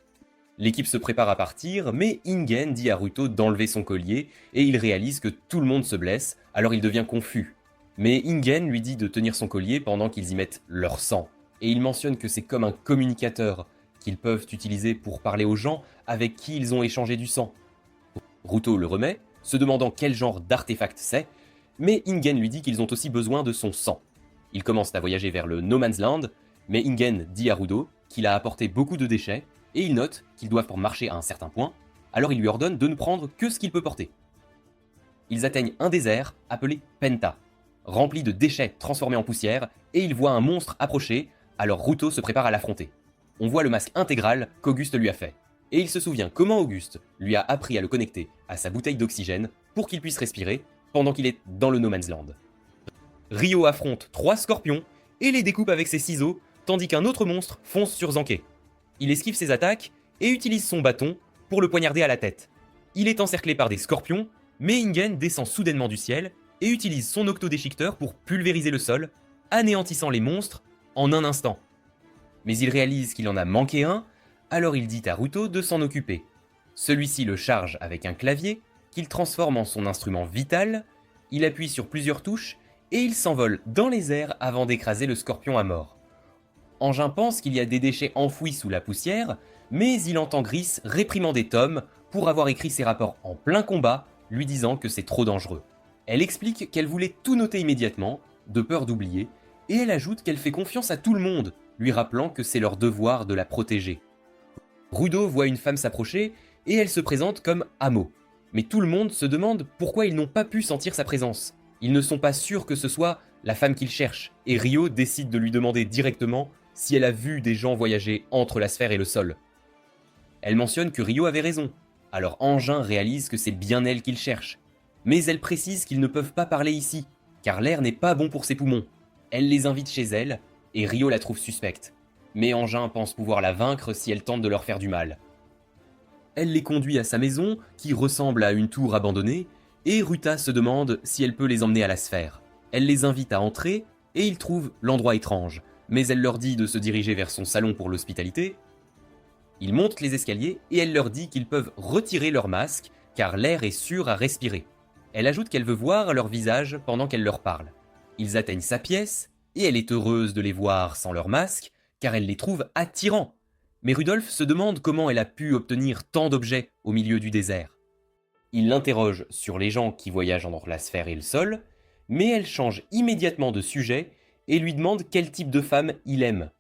A: L'équipe se prépare à partir, mais Ingen dit à Ruto d'enlever son collier, et il réalise que tout le monde se blesse, alors il devient confus. Mais Ingen lui dit de tenir son collier pendant qu'ils y mettent leur sang, et il mentionne que c'est comme un communicateur qu'ils peuvent utiliser pour parler aux gens avec qui ils ont échangé du sang. Ruto le remet, se demandant quel genre d'artefact c'est, mais Ingen lui dit qu'ils ont aussi besoin de son sang. Ils commencent à voyager vers le No Man's Land, mais Ingen dit à Ruto qu'il a apporté beaucoup de déchets, et il note qu'ils doivent pour marcher à un certain point, alors il lui ordonne de ne prendre que ce qu'il peut porter. Ils atteignent un désert appelé Penta, rempli de déchets transformés en poussière, et ils voient un monstre approcher, Alors Ruto se prépare à l'affronter. On voit le masque intégral qu'Auguste lui a fait. Et il se souvient comment Auguste lui a appris à le connecter à sa bouteille d'oxygène pour qu'il puisse respirer pendant qu'il est dans le No Man's Land. Ryo affronte 3 scorpions et les découpe avec ses ciseaux, tandis qu'un autre monstre fonce sur Zanké. Il esquive ses attaques et utilise son bâton pour le poignarder à la tête. Il est encerclé par des scorpions, mais Ingen descend soudainement du ciel et utilise son octodéchiqueteur pour pulvériser le sol, anéantissant les monstres en un instant. Mais il réalise qu'il en a manqué un, alors il dit à Ruto de s'en occuper. Celui-ci le charge avec un clavier, qu'il transforme en son instrument vital, il appuie sur plusieurs touches, et il s'envole dans les airs avant d'écraser le scorpion à mort. Engin pense qu'il y a des déchets enfouis sous la poussière, mais il entend Gris réprimander Tom pour avoir écrit ses rapports en plein combat, lui disant que c'est trop dangereux. Elle explique qu'elle voulait tout noter immédiatement, de peur d'oublier, et elle ajoute qu'elle fait confiance à tout le monde, lui rappelant que c'est leur devoir de la protéger. Rudo voit une femme s'approcher et elle se présente comme Amo. Mais tout le monde se demande pourquoi ils n'ont pas pu sentir sa présence. Ils ne sont pas sûrs que ce soit la femme qu'ils cherchent, et Ryo décide de lui demander directement si elle a vu des gens voyager entre la sphère et le sol. Elle mentionne que Ryo avait raison, alors Engin réalise que c'est bien elle qu'il cherche. Mais elle précise qu'ils ne peuvent pas parler ici, car l'air n'est pas bon pour ses poumons. Elle les invite chez elle, et Ryo la trouve suspecte. Mais Engin pense pouvoir la vaincre si elle tente de leur faire du mal. Elle les conduit à sa maison, qui ressemble à une tour abandonnée, et Ruta se demande si elle peut les emmener à la sphère. Elle les invite à entrer, et ils trouvent l'endroit étrange, mais elle leur dit de se diriger vers son salon pour l'hospitalité. Ils montent les escaliers, et elle leur dit qu'ils peuvent retirer leur masque, car l'air est sûr à respirer. Elle ajoute qu'elle veut voir leur visage pendant qu'elle leur parle. Ils atteignent sa pièce, et elle est heureuse de les voir sans leur masque, car elle les trouve attirants. Mais Rudolf se demande comment elle a pu obtenir tant d'objets au milieu du désert. Il l'interroge sur les gens qui voyagent entre la sphère et le sol, mais elle change immédiatement de sujet et lui demande quel type de femme il aime.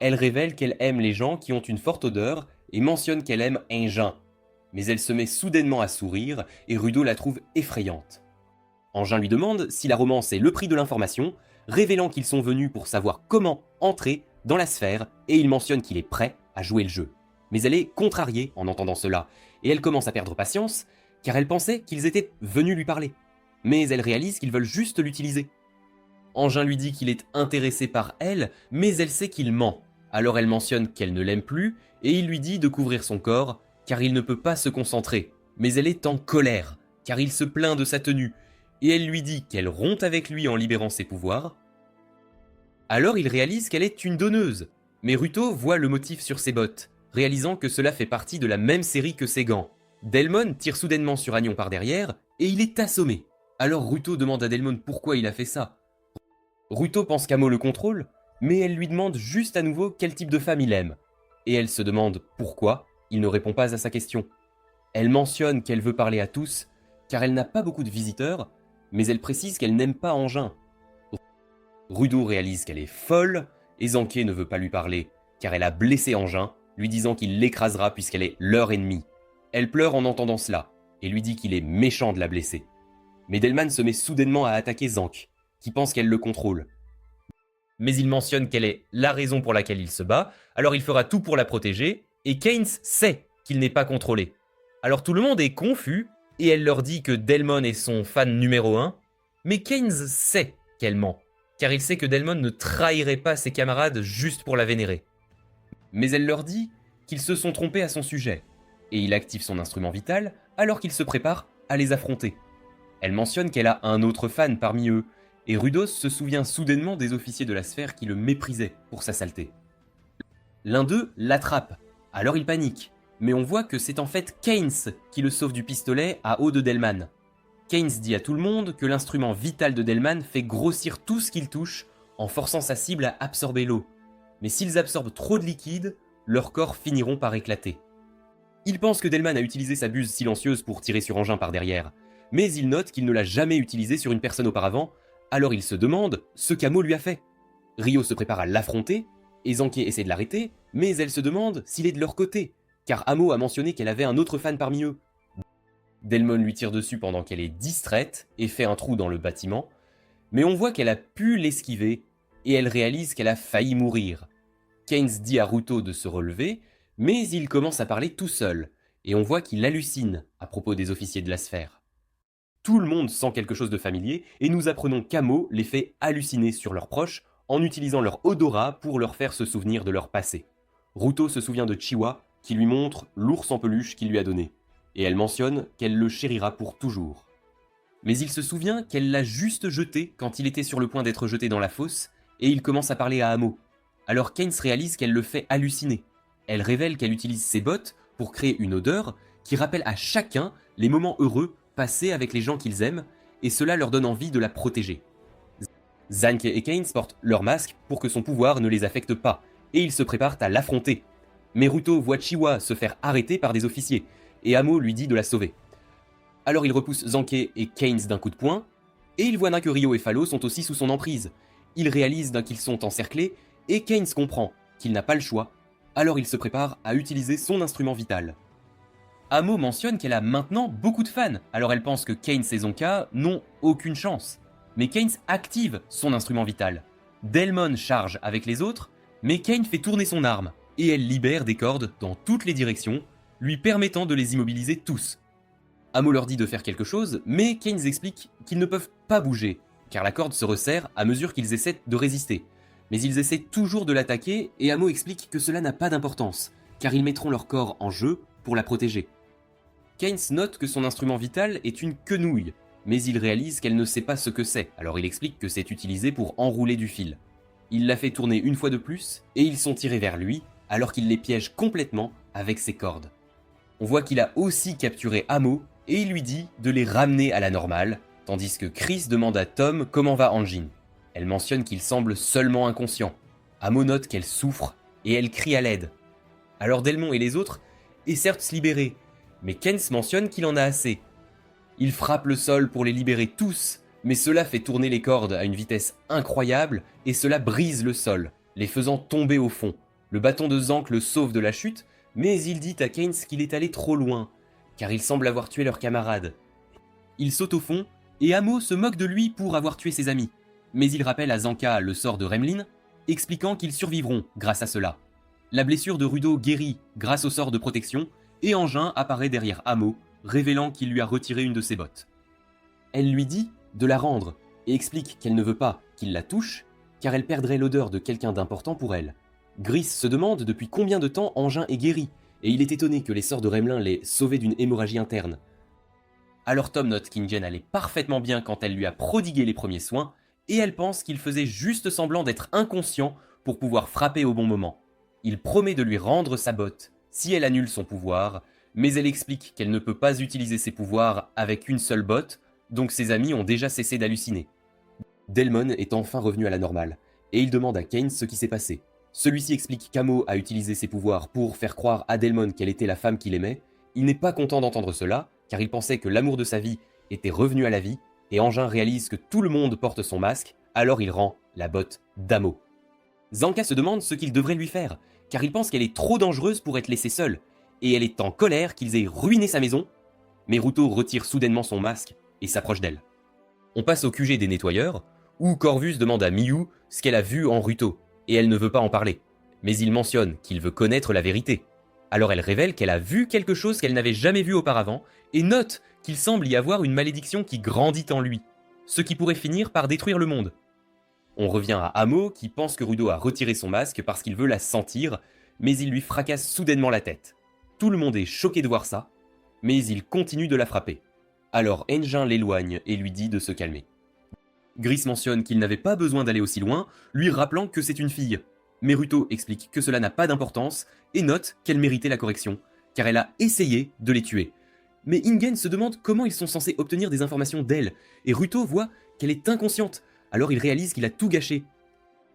A: Elle révèle qu'elle aime les gens qui ont une forte odeur et mentionne qu'elle aime Engin. Mais elle se met soudainement à sourire et Rudo la trouve effrayante. Engin lui demande si la romance est le prix de l'information, révélant qu'ils sont venus pour savoir comment entrer dans la sphère et il mentionne qu'il est prêt à jouer le jeu. Mais elle est contrariée en entendant cela et elle commence à perdre patience car elle pensait qu'ils étaient venus lui parler. Mais elle réalise qu'ils veulent juste l'utiliser. Engin lui dit qu'il est intéressé par elle, mais elle sait qu'il ment. Alors elle mentionne qu'elle ne l'aime plus et il lui dit de couvrir son corps car il ne peut pas se concentrer. Mais elle est en colère car il se plaint de sa tenue et elle lui dit qu'elle rompt avec lui en libérant ses pouvoirs. Alors il réalise qu'elle est une donneuse, mais Ruto voit le motif sur ses bottes, réalisant que cela fait partie de la même série que ses gants. Delmon tire soudainement sur Agnon par derrière et il est assommé. Alors Ruto demande à Delmon pourquoi il a fait ça. Ruto pense qu'Amo le contrôle, mais elle lui demande juste à nouveau quel type de femme il aime. Et elle se demande pourquoi il ne répond pas à sa question. Elle mentionne qu'elle veut parler à tous, car elle n'a pas beaucoup de visiteurs, mais elle précise qu'elle n'aime pas Engin. Rudo réalise qu'elle est folle, et Zanké ne veut pas lui parler, car elle a blessé Engin, lui disant qu'il l'écrasera puisqu'elle est leur ennemie. Elle pleure en entendant cela, et lui dit qu'il est méchant de la blesser. Mais Delman se met soudainement à attaquer Zank, qui pense qu'elle le contrôle. Mais il mentionne qu'elle est la raison pour laquelle il se bat, alors il fera tout pour la protéger, et Keynes sait qu'il n'est pas contrôlé. Alors tout le monde est confus, et elle leur dit que Delmon est son fan numéro 1, mais Keynes sait qu'elle ment, car il sait que Delmon ne trahirait pas ses camarades juste pour la vénérer. Mais elle leur dit qu'ils se sont trompés à son sujet, et il active son instrument vital alors qu'il se prépare à les affronter. Elle mentionne qu'elle a un autre fan parmi eux, et Rudos se souvient soudainement des officiers de la sphère qui le méprisaient pour sa saleté. L'un d'eux l'attrape, alors il panique, mais on voit que c'est en fait Keynes qui le sauve du pistolet à eau de Delman. Keynes dit à tout le monde que l'instrument vital de Delman fait grossir tout ce qu'il touche en forçant sa cible à absorber l'eau. Mais s'ils absorbent trop de liquide, leurs corps finiront par éclater. Il pense que Delman a utilisé sa buse silencieuse pour tirer sur Engin par derrière, mais il note qu'il ne l'a jamais utilisé sur une personne auparavant, alors il se demande ce qu'Amo lui a fait. Ryo se prépare à l'affronter, et Zanké essaie de l'arrêter, mais elle se demande s'il est de leur côté, car Amo a mentionné qu'elle avait un autre fan parmi eux. Delmon lui tire dessus pendant qu'elle est distraite et fait un trou dans le bâtiment, mais on voit qu'elle a pu l'esquiver et elle réalise qu'elle a failli mourir. Keynes dit à Ruto de se relever, mais il commence à parler tout seul, et on voit qu'il hallucine à propos des officiers de la sphère. Tout le monde sent quelque chose de familier, et nous apprenons qu'Amo les fait halluciner sur leurs proches en utilisant leur odorat pour leur faire se souvenir de leur passé. Ruto se souvient de Chiwa, qui lui montre l'ours en peluche qu'il lui a donné, et elle mentionne qu'elle le chérira pour toujours. Mais il se souvient qu'elle l'a juste jeté quand il était sur le point d'être jeté dans la fosse, et il commence à parler à Amo. Alors Keynes réalise qu'elle le fait halluciner. Elle révèle qu'elle utilise ses bottes pour créer une odeur qui rappelle à chacun les moments heureux passés avec les gens qu'ils aiment, et cela leur donne envie de la protéger. Zanke et Keynes portent leur masque pour que son pouvoir ne les affecte pas, et ils se préparent à l'affronter. Mais Ruto voit Chiwa se faire arrêter par des officiers, et Amo lui dit de la sauver. Alors il repousse Zanke et Keynes d'un coup de poing, et il voit que Ryo et Falo sont aussi sous son emprise. Il réalise qu'ils sont encerclés, et Keynes comprend qu'il n'a pas le choix, alors il se prépare à utiliser son instrument vital. Amo mentionne qu'elle a maintenant beaucoup de fans, alors elle pense que Keynes et Zonka n'ont aucune chance. Mais Keynes active son instrument vital. Delmon charge avec les autres, mais Keynes fait tourner son arme, et elle libère des cordes dans toutes les directions, lui permettant de les immobiliser tous. Amo leur dit de faire quelque chose, mais Keynes explique qu'ils ne peuvent pas bouger, car la corde se resserre à mesure qu'ils essaient de résister. Mais ils essaient toujours de l'attaquer, et Amo explique que cela n'a pas d'importance, car ils mettront leur corps en jeu pour la protéger. Keynes note que son instrument vital est une quenouille, mais il réalise qu'elle ne sait pas ce que c'est, alors il explique que c'est utilisé pour enrouler du fil. Il la fait tourner une fois de plus, et ils sont tirés vers lui, alors qu'il les piège complètement avec ses cordes. On voit qu'il a aussi capturé Amo, et il lui dit de les ramener à la normale, tandis que Chris demande à Tom comment va Anjin. Elle mentionne qu'il semble seulement inconscient. Amo note qu'elle souffre, et elle crie à l'aide. Alors Delmon et les autres essaient de se libérer, mais Keynes mentionne qu'il en a assez. Il frappe le sol pour les libérer tous, mais cela fait tourner les cordes à une vitesse incroyable, et cela brise le sol, les faisant tomber au fond. Le bâton de Zank le sauve de la chute, mais il dit à Keynes qu'il est allé trop loin, car il semble avoir tué leur camarade. Il saute au fond, et Amo se moque de lui pour avoir tué ses amis. Mais il rappelle à Zanka le sort de Remlin, expliquant qu'ils survivront grâce à cela. La blessure de Rudo guérit grâce au sort de protection, et Engin apparaît derrière Amo, révélant qu'il lui a retiré une de ses bottes. Elle lui dit de la rendre, et explique qu'elle ne veut pas qu'il la touche, car elle perdrait l'odeur de quelqu'un d'important pour elle. Gris se demande depuis combien de temps Engin est guéri, et il est étonné que les sorts de Remlin l'aient sauvé d'une hémorragie interne. Alors Tom note qu'Ingen allait parfaitement bien quand elle lui a prodigué les premiers soins, et elle pense qu'il faisait juste semblant d'être inconscient pour pouvoir frapper au bon moment. Il promet de lui rendre sa botte si elle annule son pouvoir, mais elle explique qu'elle ne peut pas utiliser ses pouvoirs avec une seule botte, donc ses amis ont déjà cessé d'halluciner. Delmon est enfin revenu à la normale, et il demande à Keynes ce qui s'est passé. Celui-ci explique qu'Amo a utilisé ses pouvoirs pour faire croire à Delmon qu'elle était la femme qu'il aimait. Il n'est pas content d'entendre cela, car il pensait que l'amour de sa vie était revenu à la vie, et Engin réalise que tout le monde porte son masque, alors il rend la botte d'Amo. Zanka se demande ce qu'il devrait lui faire, car il pense qu'elle est trop dangereuse pour être laissée seule, et elle est en colère qu'ils aient ruiné sa maison, mais Ruto retire soudainement son masque et s'approche d'elle. On passe au QG des nettoyeurs, où Corvus demande à Miyu ce qu'elle a vu en Ruto, et elle ne veut pas en parler. Mais il mentionne qu'il veut connaître la vérité. Alors elle révèle qu'elle a vu quelque chose qu'elle n'avait jamais vu auparavant, et note qu'il semble y avoir une malédiction qui grandit en lui, ce qui pourrait finir par détruire le monde. On revient à Amo qui pense que Rudo a retiré son masque parce qu'il veut la sentir, mais il lui fracasse soudainement la tête. Tout le monde est choqué de voir ça, mais il continue de la frapper. Alors Engin l'éloigne et lui dit de se calmer. Gris mentionne qu'il n'avait pas besoin d'aller aussi loin, lui rappelant que c'est une fille. Mais Ruto explique que cela n'a pas d'importance et note qu'elle méritait la correction, car elle a essayé de les tuer. Mais Ingen se demande comment ils sont censés obtenir des informations d'elle, et Ruto voit qu'elle est inconsciente, alors il réalise qu'il a tout gâché.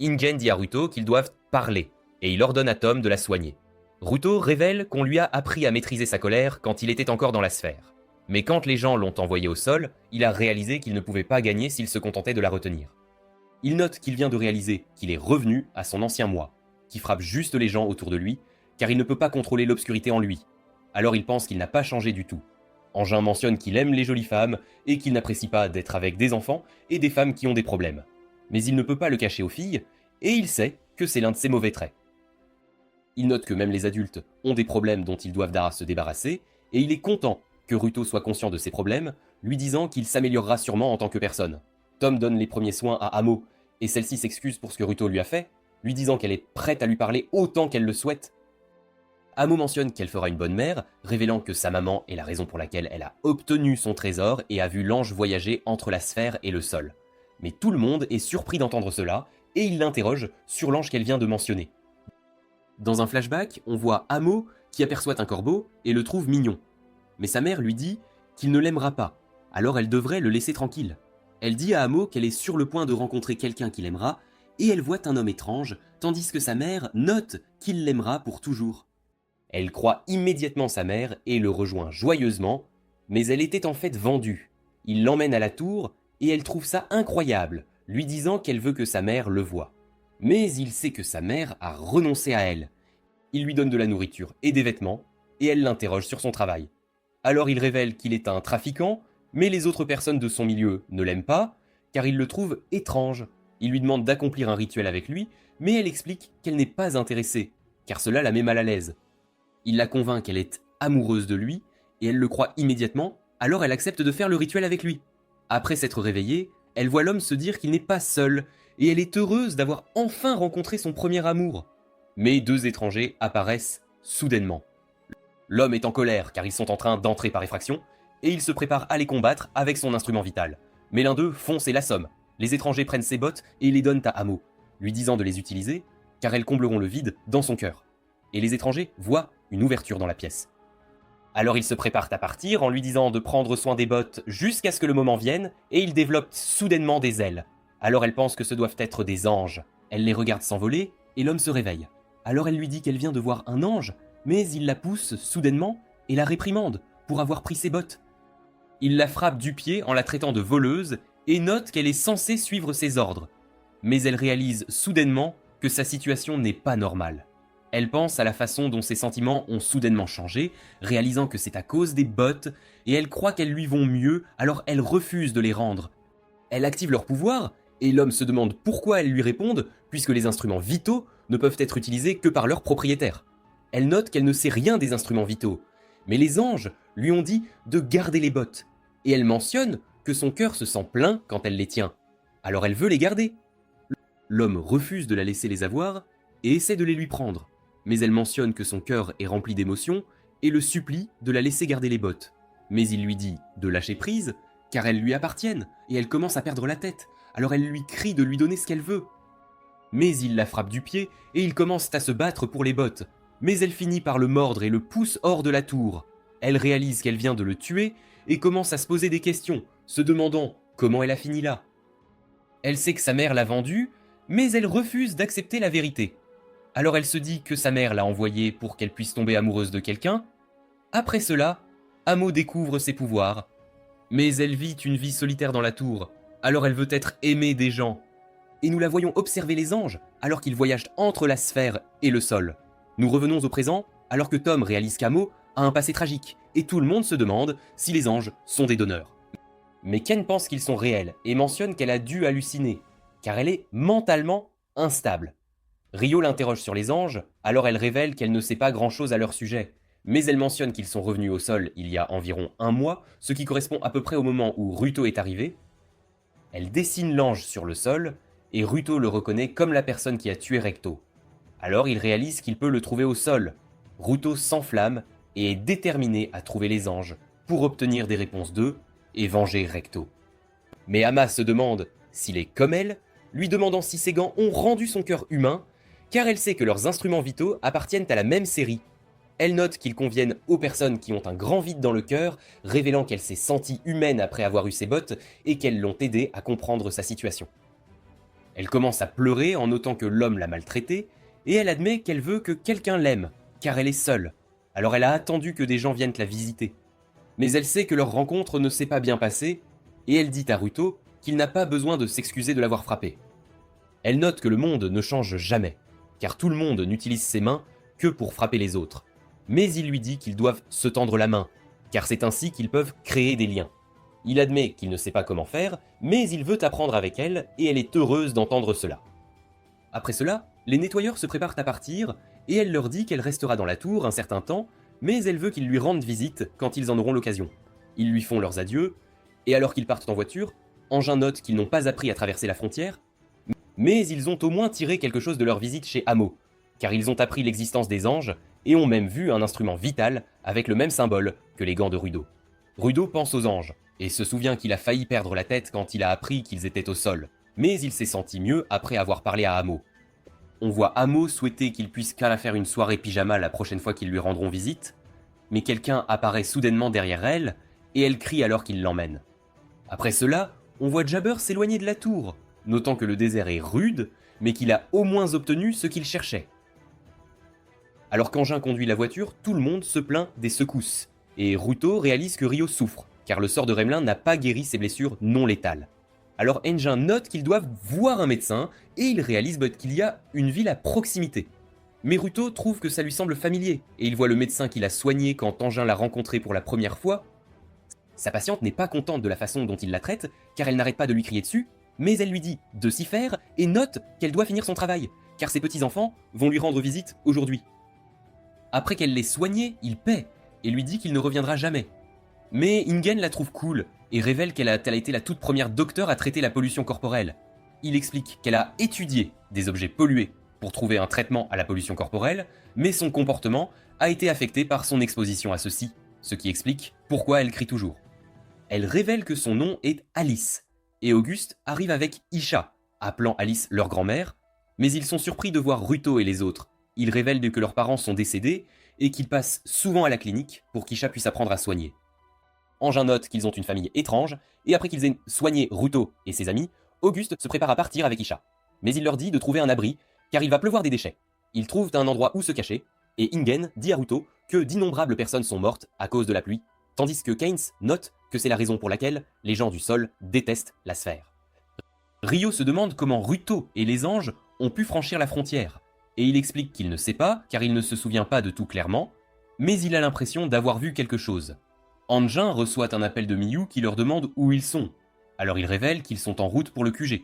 A: Ingen dit à Ruto qu'ils doivent parler, et il ordonne à Tom de la soigner. Ruto révèle qu'on lui a appris à maîtriser sa colère quand il était encore dans la sphère. Mais quand les gens l'ont envoyé au sol, il a réalisé qu'il ne pouvait pas gagner s'il se contentait de la retenir. Il note qu'il vient de réaliser qu'il est revenu à son ancien moi, qui frappe juste les gens autour de lui, car il ne peut pas contrôler l'obscurité en lui. Alors il pense qu'il n'a pas changé du tout. Engin mentionne qu'il aime les jolies femmes et qu'il n'apprécie pas d'être avec des enfants et des femmes qui ont des problèmes. Mais il ne peut pas le cacher aux filles, et il sait que c'est l'un de ses mauvais traits. Il note que même les adultes ont des problèmes dont ils doivent se débarrasser, et il est content que Ruto soit conscient de ses problèmes, lui disant qu'il s'améliorera sûrement en tant que personne. Tom donne les premiers soins à Amo, et celle-ci s'excuse pour ce que Ruto lui a fait, lui disant qu'elle est prête à lui parler autant qu'elle le souhaite. Amo mentionne qu'elle fera une bonne mère, révélant que sa maman est la raison pour laquelle elle a obtenu son trésor et a vu l'ange voyager entre la sphère et le sol. Mais tout le monde est surpris d'entendre cela, et il l'interroge sur l'ange qu'elle vient de mentionner. Dans un flashback, on voit Amo qui aperçoit un corbeau et le trouve mignon. Mais sa mère lui dit qu'il ne l'aimera pas, alors elle devrait le laisser tranquille. Elle dit à Amo qu'elle est sur le point de rencontrer quelqu'un qui l'aimera, et elle voit un homme étrange, tandis que sa mère note qu'il l'aimera pour toujours. Elle croit immédiatement sa mère et le rejoint joyeusement, mais elle était en fait vendue. Il l'emmène à la tour, et elle trouve ça incroyable, lui disant qu'elle veut que sa mère le voie. Mais il sait que sa mère a renoncé à elle. Il lui donne de la nourriture et des vêtements, et elle l'interroge sur son travail. Alors il révèle qu'il est un trafiquant, mais les autres personnes de son milieu ne l'aiment pas, car ils le trouvent étrange. Il lui demande d'accomplir un rituel avec lui, mais elle explique qu'elle n'est pas intéressée, car cela la met mal à l'aise. Il la convainc qu'elle est amoureuse de lui, et elle le croit immédiatement, alors elle accepte de faire le rituel avec lui. Après s'être réveillée, elle voit l'homme se dire qu'il n'est pas seul, et elle est heureuse d'avoir enfin rencontré son premier amour. Mais deux étrangers apparaissent soudainement. L'homme est en colère car ils sont en train d'entrer par effraction, et il se prépare à les combattre avec son instrument vital. Mais l'un d'eux fonce et l'assomme. Les étrangers prennent ses bottes et les donnent à Amo, lui disant de les utiliser, car elles combleront le vide dans son cœur. Et les étrangers voient une ouverture dans la pièce. Alors ils se préparent à partir en lui disant de prendre soin des bottes jusqu'à ce que le moment vienne, et ils développent soudainement des ailes. Alors elle pense que ce doivent être des anges. Elle les regarde s'envoler, et l'homme se réveille. Alors elle lui dit qu'elle vient de voir un ange, mais il la pousse soudainement et la réprimande pour avoir pris ses bottes. Il la frappe du pied en la traitant de voleuse et note qu'elle est censée suivre ses ordres. Mais elle réalise soudainement que sa situation n'est pas normale. Elle pense à la façon dont ses sentiments ont soudainement changé, réalisant que c'est à cause des bottes, et elle croit qu'elles lui vont mieux, alors elle refuse de les rendre. Elle active leur pouvoir, et l'homme se demande pourquoi elles lui répondent, puisque les instruments vitaux ne peuvent être utilisés que par leur propriétaire. Elle note qu'elle ne sait rien des instruments vitaux, mais les anges lui ont dit de garder les bottes, et elle mentionne que son cœur se sent plein quand elle les tient, alors elle veut les garder. L'homme refuse de la laisser les avoir, et essaie de les lui prendre, mais elle mentionne que son cœur est rempli d'émotions, et le supplie de la laisser garder les bottes. Mais il lui dit de lâcher prise, car elles lui appartiennent, et elle commence à perdre la tête, alors elle lui crie de lui donner ce qu'elle veut. Mais il la frappe du pied, et ils commencent à se battre pour les bottes, mais elle finit par le mordre et le pousse hors de la tour. Elle réalise qu'elle vient de le tuer, et commence à se poser des questions, se demandant comment elle a fini là. Elle sait que sa mère l'a vendue, mais elle refuse d'accepter la vérité. Alors elle se dit que sa mère l'a envoyée pour qu'elle puisse tomber amoureuse de quelqu'un. Après cela, Amo découvre ses pouvoirs. Mais elle vit une vie solitaire dans la tour, alors elle veut être aimée des gens. Et nous la voyons observer les anges, alors qu'ils voyagent entre la sphère et le sol. Nous revenons au présent, alors que Tom réalise qu'Amo a un passé tragique, et tout le monde se demande si les anges sont des donneurs. Mais Ken pense qu'ils sont réels, et mentionne qu'elle a dû halluciner, car elle est mentalement instable. Rio l'interroge sur les anges, alors elle révèle qu'elle ne sait pas grand-chose à leur sujet, mais elle mentionne qu'ils sont revenus au sol il y a environ 1 mois, ce qui correspond à peu près au moment où Ruto est arrivé. Elle dessine l'ange sur le sol, et Ruto le reconnaît comme la personne qui a tué Recto. Alors il réalise qu'il peut le trouver au sol. Ruto s'enflamme et est déterminé à trouver les anges pour obtenir des réponses d'eux et venger Recto. Mais Ama se demande s'il est comme elle, lui demandant si ses gants ont rendu son cœur humain, car elle sait que leurs instruments vitaux appartiennent à la même série. Elle note qu'ils conviennent aux personnes qui ont un grand vide dans le cœur, révélant qu'elle s'est sentie humaine après avoir eu ses bottes et qu'elles l'ont aidée à comprendre sa situation. Elle commence à pleurer en notant que l'homme l'a maltraitée, et elle admet qu'elle veut que quelqu'un l'aime, car elle est seule. Alors elle a attendu que des gens viennent la visiter. Mais elle sait que leur rencontre ne s'est pas bien passée, et elle dit à Ruto qu'il n'a pas besoin de s'excuser de l'avoir frappée. Elle note que le monde ne change jamais, car tout le monde n'utilise ses mains que pour frapper les autres. Mais il lui dit qu'ils doivent se tendre la main, car c'est ainsi qu'ils peuvent créer des liens. Il admet qu'il ne sait pas comment faire, mais il veut apprendre avec elle, et elle est heureuse d'entendre cela. Après cela, les nettoyeurs se préparent à partir, et elle leur dit qu'elle restera dans la tour un certain temps, mais elle veut qu'ils lui rendent visite quand ils en auront l'occasion. Ils lui font leurs adieux, et alors qu'ils partent en voiture, Angin note qu'ils n'ont pas appris à traverser la frontière, mais ils ont au moins tiré quelque chose de leur visite chez Amo, car ils ont appris l'existence des anges et ont même vu un instrument vital avec le même symbole que les gants de Rudo. Rudo pense aux anges, et se souvient qu'il a failli perdre la tête quand il a appris qu'ils étaient au sol, mais il s'est senti mieux après avoir parlé à Amo. On voit Amo souhaiter qu'il puisse qu'à la faire une soirée pyjama la prochaine fois qu'ils lui rendront visite, mais quelqu'un apparaît soudainement derrière elle, et elle crie alors qu'il l'emmène. Après cela, on voit Jabber s'éloigner de la tour, notant que le désert est rude, mais qu'il a au moins obtenu ce qu'il cherchait. Alors qu'Angin conduit la voiture, tout le monde se plaint des secousses, et Ruto réalise que Rio souffre, car le sort de Remelin n'a pas guéri ses blessures non létales. Alors Engin note qu'ils doivent voir un médecin, et il réalise qu'il y a une ville à proximité. Mais Ruto trouve que ça lui semble familier, et il voit le médecin qui l'a soigné quand Angin l'a rencontré pour la première fois. Sa patiente n'est pas contente de la façon dont il la traite, car elle n'arrête pas de lui crier dessus, mais elle lui dit de s'y faire et note qu'elle doit finir son travail, car ses petits-enfants vont lui rendre visite aujourd'hui. Après qu'elle l'ait soigné, il paie, et lui dit qu'il ne reviendra jamais. Mais Ingen la trouve cool, et révèle qu'elle a été la toute première docteure à traiter la pollution corporelle. Il explique qu'elle a étudié des objets pollués pour trouver un traitement à la pollution corporelle, mais son comportement a été affecté par son exposition à ceci, ce qui explique pourquoi elle crie toujours. Elle révèle que son nom est Alice, et Auguste arrive avec Isha, appelant Alice leur grand-mère, mais ils sont surpris de voir Ruto et les autres. Ils révèlent que leurs parents sont décédés et qu'ils passent souvent à la clinique pour qu'Isha puisse apprendre à soigner. Angin note qu'ils ont une famille étrange, et après qu'ils aient soigné Ruto et ses amis, Auguste se prépare à partir avec Isha. Mais il leur dit de trouver un abri, car il va pleuvoir des déchets. Ils trouvent un endroit où se cacher, et Ingen dit à Ruto que d'innombrables personnes sont mortes à cause de la pluie, tandis que Keynes note que c'est la raison pour laquelle les gens du sol détestent la sphère. Rio se demande comment Ruto et les anges ont pu franchir la frontière, et il explique qu'il ne sait pas, car il ne se souvient pas de tout clairement, mais il a l'impression d'avoir vu quelque chose. Anjin reçoit un appel de Miyu qui leur demande où ils sont, alors il révèle qu'ils sont en route pour le QG.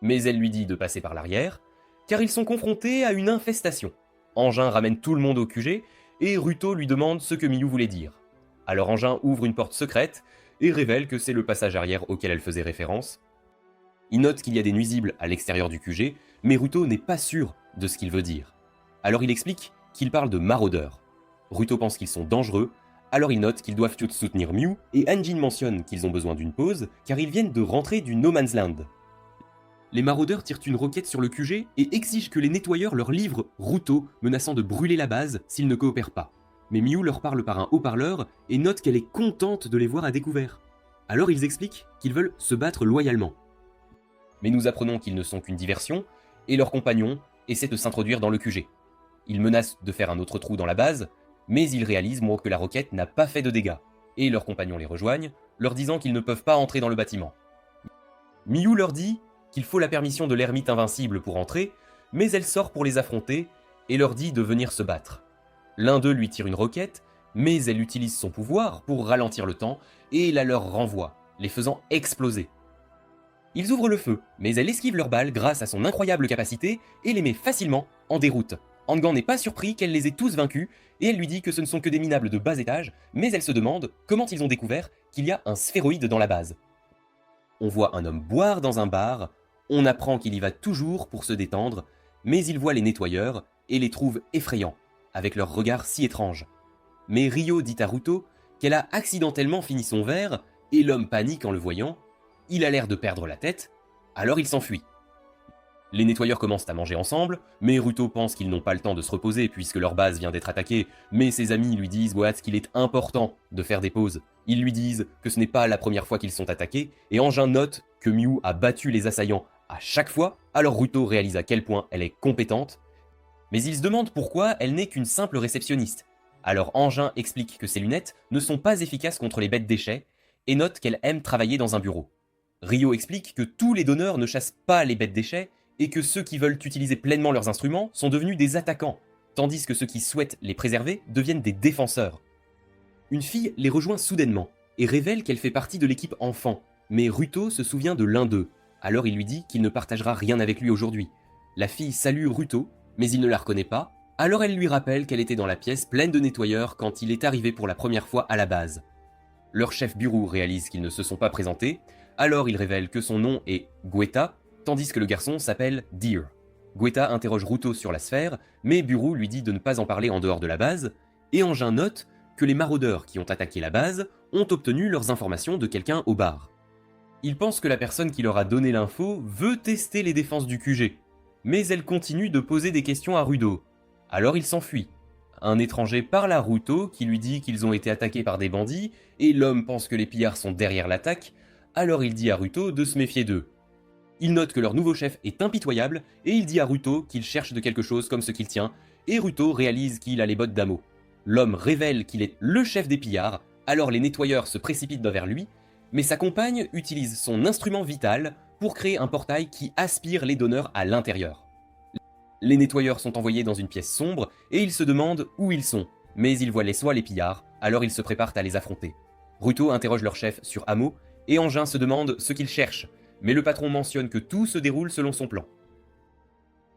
A: Mais elle lui dit de passer par l'arrière, car ils sont confrontés à une infestation. Anjin ramène tout le monde au QG, et Ruto lui demande ce que Miyu voulait dire. Alors Anjin ouvre une porte secrète, et révèle que c'est le passage arrière auquel elle faisait référence. Il note qu'il y a des nuisibles à l'extérieur du QG, mais Ruto n'est pas sûr de ce qu'il veut dire. Alors il explique qu'il parle de maraudeurs. Ruto pense qu'ils sont dangereux, alors il note qu'ils doivent tous soutenir Miyu, et Anjin mentionne qu'ils ont besoin d'une pause, car ils viennent de rentrer du No Man's Land. Les maraudeurs tirent une roquette sur le QG et exigent que les nettoyeurs leur livrent Ruto, menaçant de brûler la base s'ils ne coopèrent pas. Mais Miyu leur parle par un haut-parleur et note qu'elle est contente de les voir à découvert. Alors ils expliquent qu'ils veulent se battre loyalement. Mais nous apprenons qu'ils ne sont qu'une diversion, et leurs compagnons essaient de s'introduire dans le QG. Ils menacent de faire un autre trou dans la base, mais ils réalisent que la roquette n'a pas fait de dégâts, et leurs compagnons les rejoignent, leur disant qu'ils ne peuvent pas entrer dans le bâtiment. Miyu leur dit qu'il faut la permission de l'ermite invincible pour entrer, mais elle sort pour les affronter et leur dit de venir se battre. L'un d'eux lui tire une roquette, mais elle utilise son pouvoir pour ralentir le temps et la leur renvoie, les faisant exploser. Ils ouvrent le feu, mais elle esquive leurs balles grâce à son incroyable capacité et les met facilement en déroute. Angan n'est pas surpris qu'elle les ait tous vaincus et elle lui dit que ce ne sont que des minables de bas étage, mais elle se demande comment ils ont découvert qu'il y a un sphéroïde dans la base. On voit un homme boire dans un bar, on apprend qu'il y va toujours pour se détendre, mais il voit les nettoyeurs et les trouve effrayants, avec leurs regards si étranges. Mais Rio dit à Ruto qu'elle a accidentellement fini son verre et l'homme panique en le voyant. Il a l'air de perdre la tête, alors il s'enfuit. Les nettoyeurs commencent à manger ensemble, mais Ruto pense qu'ils n'ont pas le temps de se reposer puisque leur base vient d'être attaquée, mais ses amis lui disent qu'il est important de faire des pauses. Ils lui disent que ce n'est pas la première fois qu'ils sont attaqués, et Anjin note que Miyu a battu les assaillants à chaque fois, alors Ruto réalise à quel point elle est compétente, mais il se demande pourquoi elle n'est qu'une simple réceptionniste. Alors Anjin explique que ses lunettes ne sont pas efficaces contre les bêtes déchets, et note qu'elle aime travailler dans un bureau. Rio explique que tous les donneurs ne chassent pas les bêtes déchets, et que ceux qui veulent utiliser pleinement leurs instruments sont devenus des attaquants, tandis que ceux qui souhaitent les préserver deviennent des défenseurs. Une fille les rejoint soudainement, et révèle qu'elle fait partie de l'équipe enfant, mais Ruto se souvient de l'un d'eux, alors il lui dit qu'il ne partagera rien avec lui aujourd'hui. La fille salue Ruto, mais il ne la reconnaît pas, Alors elle lui rappelle qu'elle était dans la pièce pleine de nettoyeurs quand il est arrivé pour la première fois à la base. Leur chef Buru réalise qu'ils ne se sont pas présentés, alors il révèle que son nom est Guetta, tandis que le garçon s'appelle Deer. Guetta interroge Ruto sur la sphère, mais Buru lui dit de ne pas en parler en dehors de la base, et Engin note que les maraudeurs qui ont attaqué la base ont obtenu leurs informations de quelqu'un au bar. Il pense que la personne qui leur a donné l'info veut tester les défenses du QG, mais elle continue de poser des questions à Ruto. Alors il s'enfuit. Un étranger parle à Ruto qui lui dit qu'ils ont été attaqués par des bandits, et l'homme pense que les pillards sont derrière l'attaque, alors il dit à Ruto de se méfier d'eux. Il note que leur nouveau chef est impitoyable, et il dit à Ruto qu'il cherche de quelque chose comme ce qu'il tient, et Ruto réalise qu'il a les bottes d'Amo. L'homme révèle qu'il est le chef des pillards, alors les nettoyeurs se précipitent vers lui, mais sa compagne utilise son instrument vital pour créer un portail qui aspire les donneurs à l'intérieur. Les nettoyeurs sont envoyés dans une pièce sombre et ils se demandent où ils sont, mais ils voient les pillards, alors ils se préparent à les affronter. Ruto interroge leur chef sur Amo et Engin se demande ce qu'il cherche, mais le patron mentionne que tout se déroule selon son plan.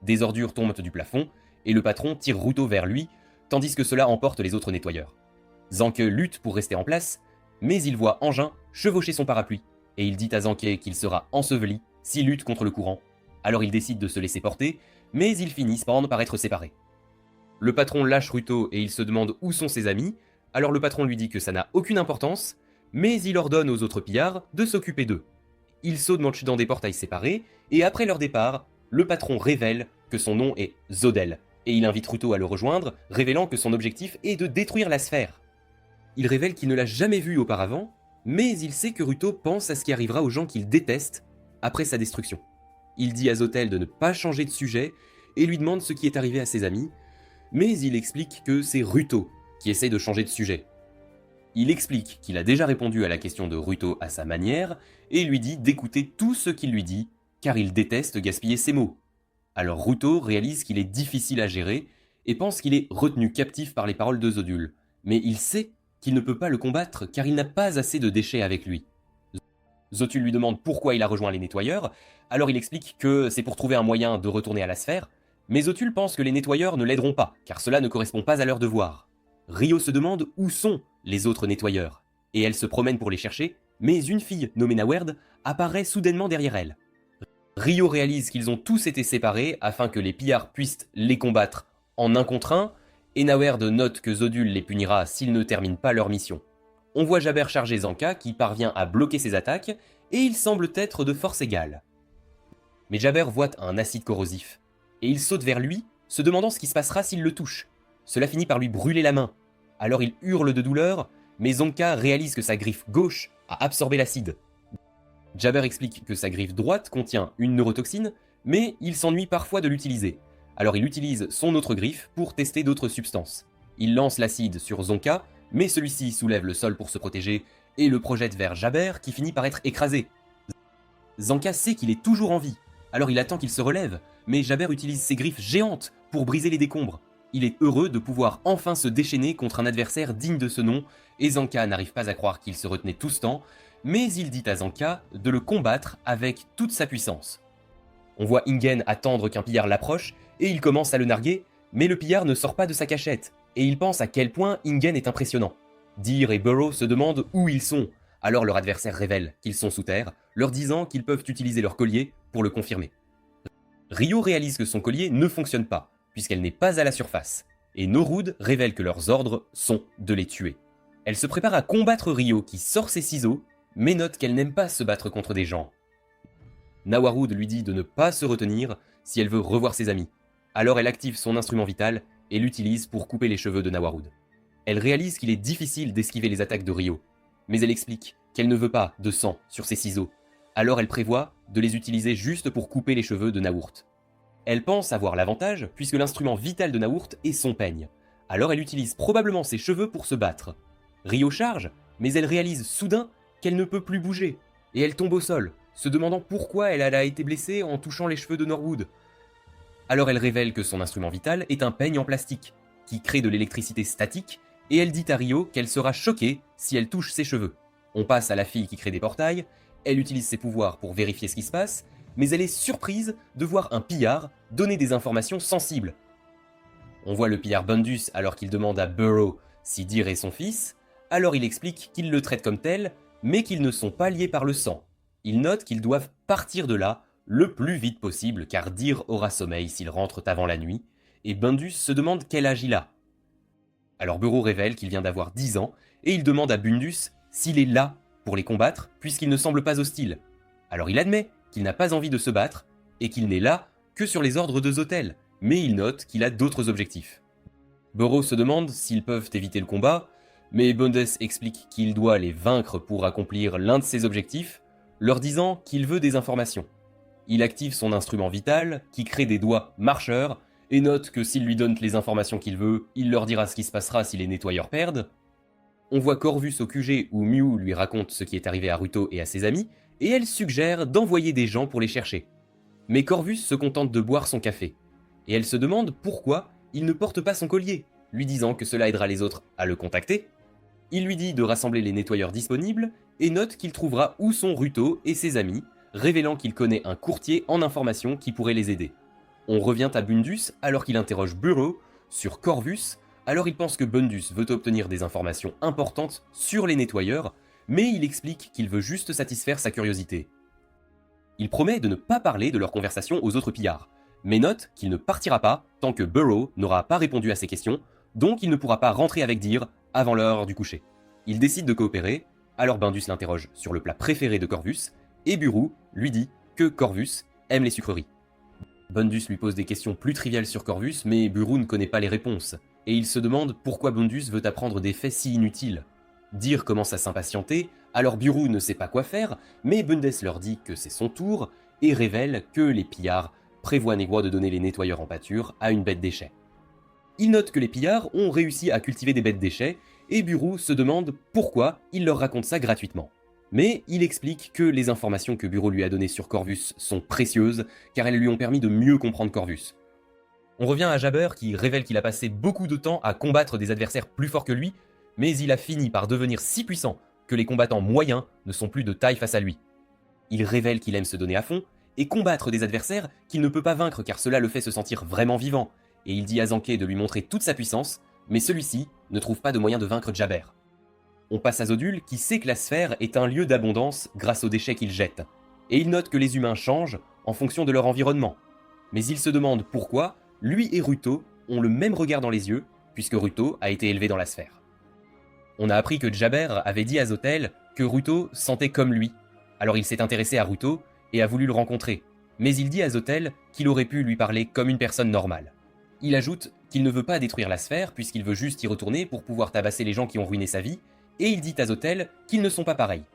A: Des ordures tombent du plafond et le patron tire Ruto vers lui, tandis que cela emporte les autres nettoyeurs. Zanke lutte pour rester en place, mais il voit Engin chevaucher son parapluie, et il dit à Zanke qu'il sera enseveli s'il lutte contre le courant. Alors il décide de se laisser porter, mais ils finissent par être séparés. Le patron lâche Ruto et il se demande où sont ses amis, alors le patron lui dit que ça n'a aucune importance, mais il ordonne aux autres pillards de s'occuper d'eux. Ils sautent dans des portails séparés, et après leur départ, le patron révèle que son nom est Zodel, et il invite Ruto à le rejoindre, révélant que son objectif est de détruire la sphère. Il révèle qu'il ne l'a jamais vu auparavant, mais il sait que Ruto pense à ce qui arrivera aux gens qu'il déteste après sa destruction. Il dit à Zodel de ne pas changer de sujet et lui demande ce qui est arrivé à ses amis, mais il explique que c'est Ruto qui essaie de changer de sujet. Il explique qu'il a déjà répondu à la question de Ruto à sa manière et lui dit d'écouter tout ce qu'il lui dit, car il déteste gaspiller ses mots. Alors Ruto réalise qu'il est difficile à gérer et pense qu'il est retenu captif par les paroles de Zodul, mais il sait qu'il ne peut pas le combattre car il n'a pas assez de déchets avec lui. Zodul lui demande pourquoi il a rejoint les nettoyeurs, alors il explique que c'est pour trouver un moyen de retourner à la sphère, mais Zodul pense que les nettoyeurs ne l'aideront pas, car cela ne correspond pas à leur devoir. Rio se demande où sont les autres nettoyeurs, et elle se promène pour les chercher, mais une fille nommée Nawerd apparaît soudainement derrière elle. Rio réalise qu'ils ont tous été séparés afin que les pillards puissent les combattre en un contre un, et Nawerd note que Zodul les punira s'ils ne terminent pas leur mission. On voit Jabber charger Zanka qui parvient à bloquer ses attaques, et il semble être de force égale. Mais Jabber voit un acide corrosif, et il saute vers lui, se demandant ce qui se passera s'il le touche. Cela finit par lui brûler la main. Alors il hurle de douleur, mais Zanka réalise que sa griffe gauche a absorbé l'acide. Jabber explique que sa griffe droite contient une neurotoxine, mais il s'ennuie parfois de l'utiliser. Alors il utilise son autre griffe pour tester d'autres substances. Il lance l'acide sur Zonka, mais celui-ci soulève le sol pour se protéger et le projette vers Jabber qui finit par être écrasé. Zanka sait qu'il est toujours en vie, alors il attend qu'il se relève, mais Jabber utilise ses griffes géantes pour briser les décombres. Il est heureux de pouvoir enfin se déchaîner contre un adversaire digne de ce nom, et Zanka n'arrive pas à croire qu'il se retenait tout ce temps, mais il dit à Zanka de le combattre avec toute sa puissance. On voit Ingen attendre qu'un pillard l'approche, et il commence à le narguer, mais le pillard ne sort pas de sa cachette, et il pense à quel point Ingen est impressionnant. Deer et Burrow se demandent où ils sont, alors leur adversaire révèle qu'ils sont sous terre, leur disant qu'ils peuvent utiliser leur collier pour le confirmer. Rio réalise que son collier ne fonctionne pas, puisqu'elle n'est pas à la surface, et Norud révèle que leurs ordres sont de les tuer. Elle se prépare à combattre Rio qui sort ses ciseaux, mais note qu'elle n'aime pas se battre contre des gens. Nawarud lui dit de ne pas se retenir si elle veut revoir ses amis. Alors elle active son instrument vital et l'utilise pour couper les cheveux de Nawarud. Elle réalise qu'il est difficile d'esquiver les attaques de Rio, mais elle explique qu'elle ne veut pas de sang sur ses ciseaux. Alors elle prévoit de les utiliser juste pour couper les cheveux de Naourt. Elle pense avoir l'avantage puisque l'instrument vital de Naourt est son peigne. Alors elle utilise probablement ses cheveux pour se battre. Rio charge, mais elle réalise soudain qu'elle ne peut plus bouger, et elle tombe au sol, se demandant pourquoi elle a été blessée en touchant les cheveux de Norwood. Alors elle révèle que son instrument vital est un peigne en plastique, qui crée de l'électricité statique, et elle dit à Rio qu'elle sera choquée si elle touche ses cheveux. On passe à la fille qui crée des portails, elle utilise ses pouvoirs pour vérifier ce qui se passe, mais elle est surprise de voir un pillard donner des informations sensibles. On voit le pillard Bundus alors qu'il demande à Burrow si Deer est son fils, alors il explique qu'il le traite comme tel, mais qu'ils ne sont pas liés par le sang. Il note qu'ils doivent partir de là le plus vite possible car Deer aura sommeil s'ils rentrent avant la nuit, et Bundus se demande quel âge il a. Alors Burrow révèle qu'il vient d'avoir 10 ans, et il demande à Bundus s'il est là pour les combattre, puisqu'il ne semble pas hostile. Alors il admet qu'il n'a pas envie de se battre, et qu'il n'est là que sur les ordres de Zotel, mais il note qu'il a d'autres objectifs. Burrow se demande s'ils peuvent éviter le combat, mais Bundus explique qu'il doit les vaincre pour accomplir l'un de ses objectifs, leur disant qu'il veut des informations. Il active son instrument vital, qui crée des doigts marcheurs, et note que s'il lui donne les informations qu'il veut, il leur dira ce qui se passera si les nettoyeurs perdent. On voit Corvus au QG où Mew lui raconte ce qui est arrivé à Ruto et à ses amis, et elle suggère d'envoyer des gens pour les chercher. Mais Corvus se contente de boire son café, et elle se demande pourquoi il ne porte pas son collier, lui disant que cela aidera les autres à le contacter. Il lui dit de rassembler les nettoyeurs disponibles, et note qu'il trouvera où sont Ruto et ses amis, révélant qu'il connaît un courtier en information qui pourrait les aider. On revient à Bundus alors qu'il interroge Burrow sur Corvus, alors il pense que Bundus veut obtenir des informations importantes sur les nettoyeurs, mais il explique qu'il veut juste satisfaire sa curiosité. Il promet de ne pas parler de leur conversation aux autres pillards, mais note qu'il ne partira pas tant que Burrow n'aura pas répondu à ses questions, donc il ne pourra pas rentrer avec Deer avant l'heure du coucher. Il décide de coopérer, alors Bundus l'interroge sur le plat préféré de Corvus, et Burrow lui dit que Corvus aime les sucreries. Bundus lui pose des questions plus triviales sur Corvus, mais Burrow ne connaît pas les réponses, et il se demande pourquoi Bundus veut apprendre des faits si inutiles. Deer commence à s'impatienter, alors Burrow ne sait pas quoi faire, mais Bundus leur dit que c'est son tour, et révèle que les pillards prévoient de donner les nettoyeurs en pâture à une bête déchet. Il note que les pillards ont réussi à cultiver des bêtes déchets, et Burrow se demande pourquoi il leur raconte ça gratuitement. Mais il explique que les informations que Burrow lui a données sur Corvus sont précieuses, car elles lui ont permis de mieux comprendre Corvus. On revient à Jabber qui révèle qu'il a passé beaucoup de temps à combattre des adversaires plus forts que lui, mais il a fini par devenir si puissant que les combattants moyens ne sont plus de taille face à lui. Il révèle qu'il aime se donner à fond, et combattre des adversaires qu'il ne peut pas vaincre car cela le fait se sentir vraiment vivant, et il dit à Zanke de lui montrer toute sa puissance, mais celui-ci ne trouve pas de moyen de vaincre Jabber. On passe à Zodul qui sait que la sphère est un lieu d'abondance grâce aux déchets qu'il jette, et il note que les humains changent en fonction de leur environnement. Mais il se demande pourquoi lui et Ruto ont le même regard dans les yeux, puisque Ruto a été élevé dans la sphère. On a appris que Jabber avait dit à Zotel que Ruto sentait comme lui, alors il s'est intéressé à Ruto et a voulu le rencontrer, mais il dit à Zotel qu'il aurait pu lui parler comme une personne normale. Il ajoute qu'il ne veut pas détruire la sphère puisqu'il veut juste y retourner pour pouvoir tabasser les gens qui ont ruiné sa vie, et il dit à Zotel qu'ils ne sont pas pareils.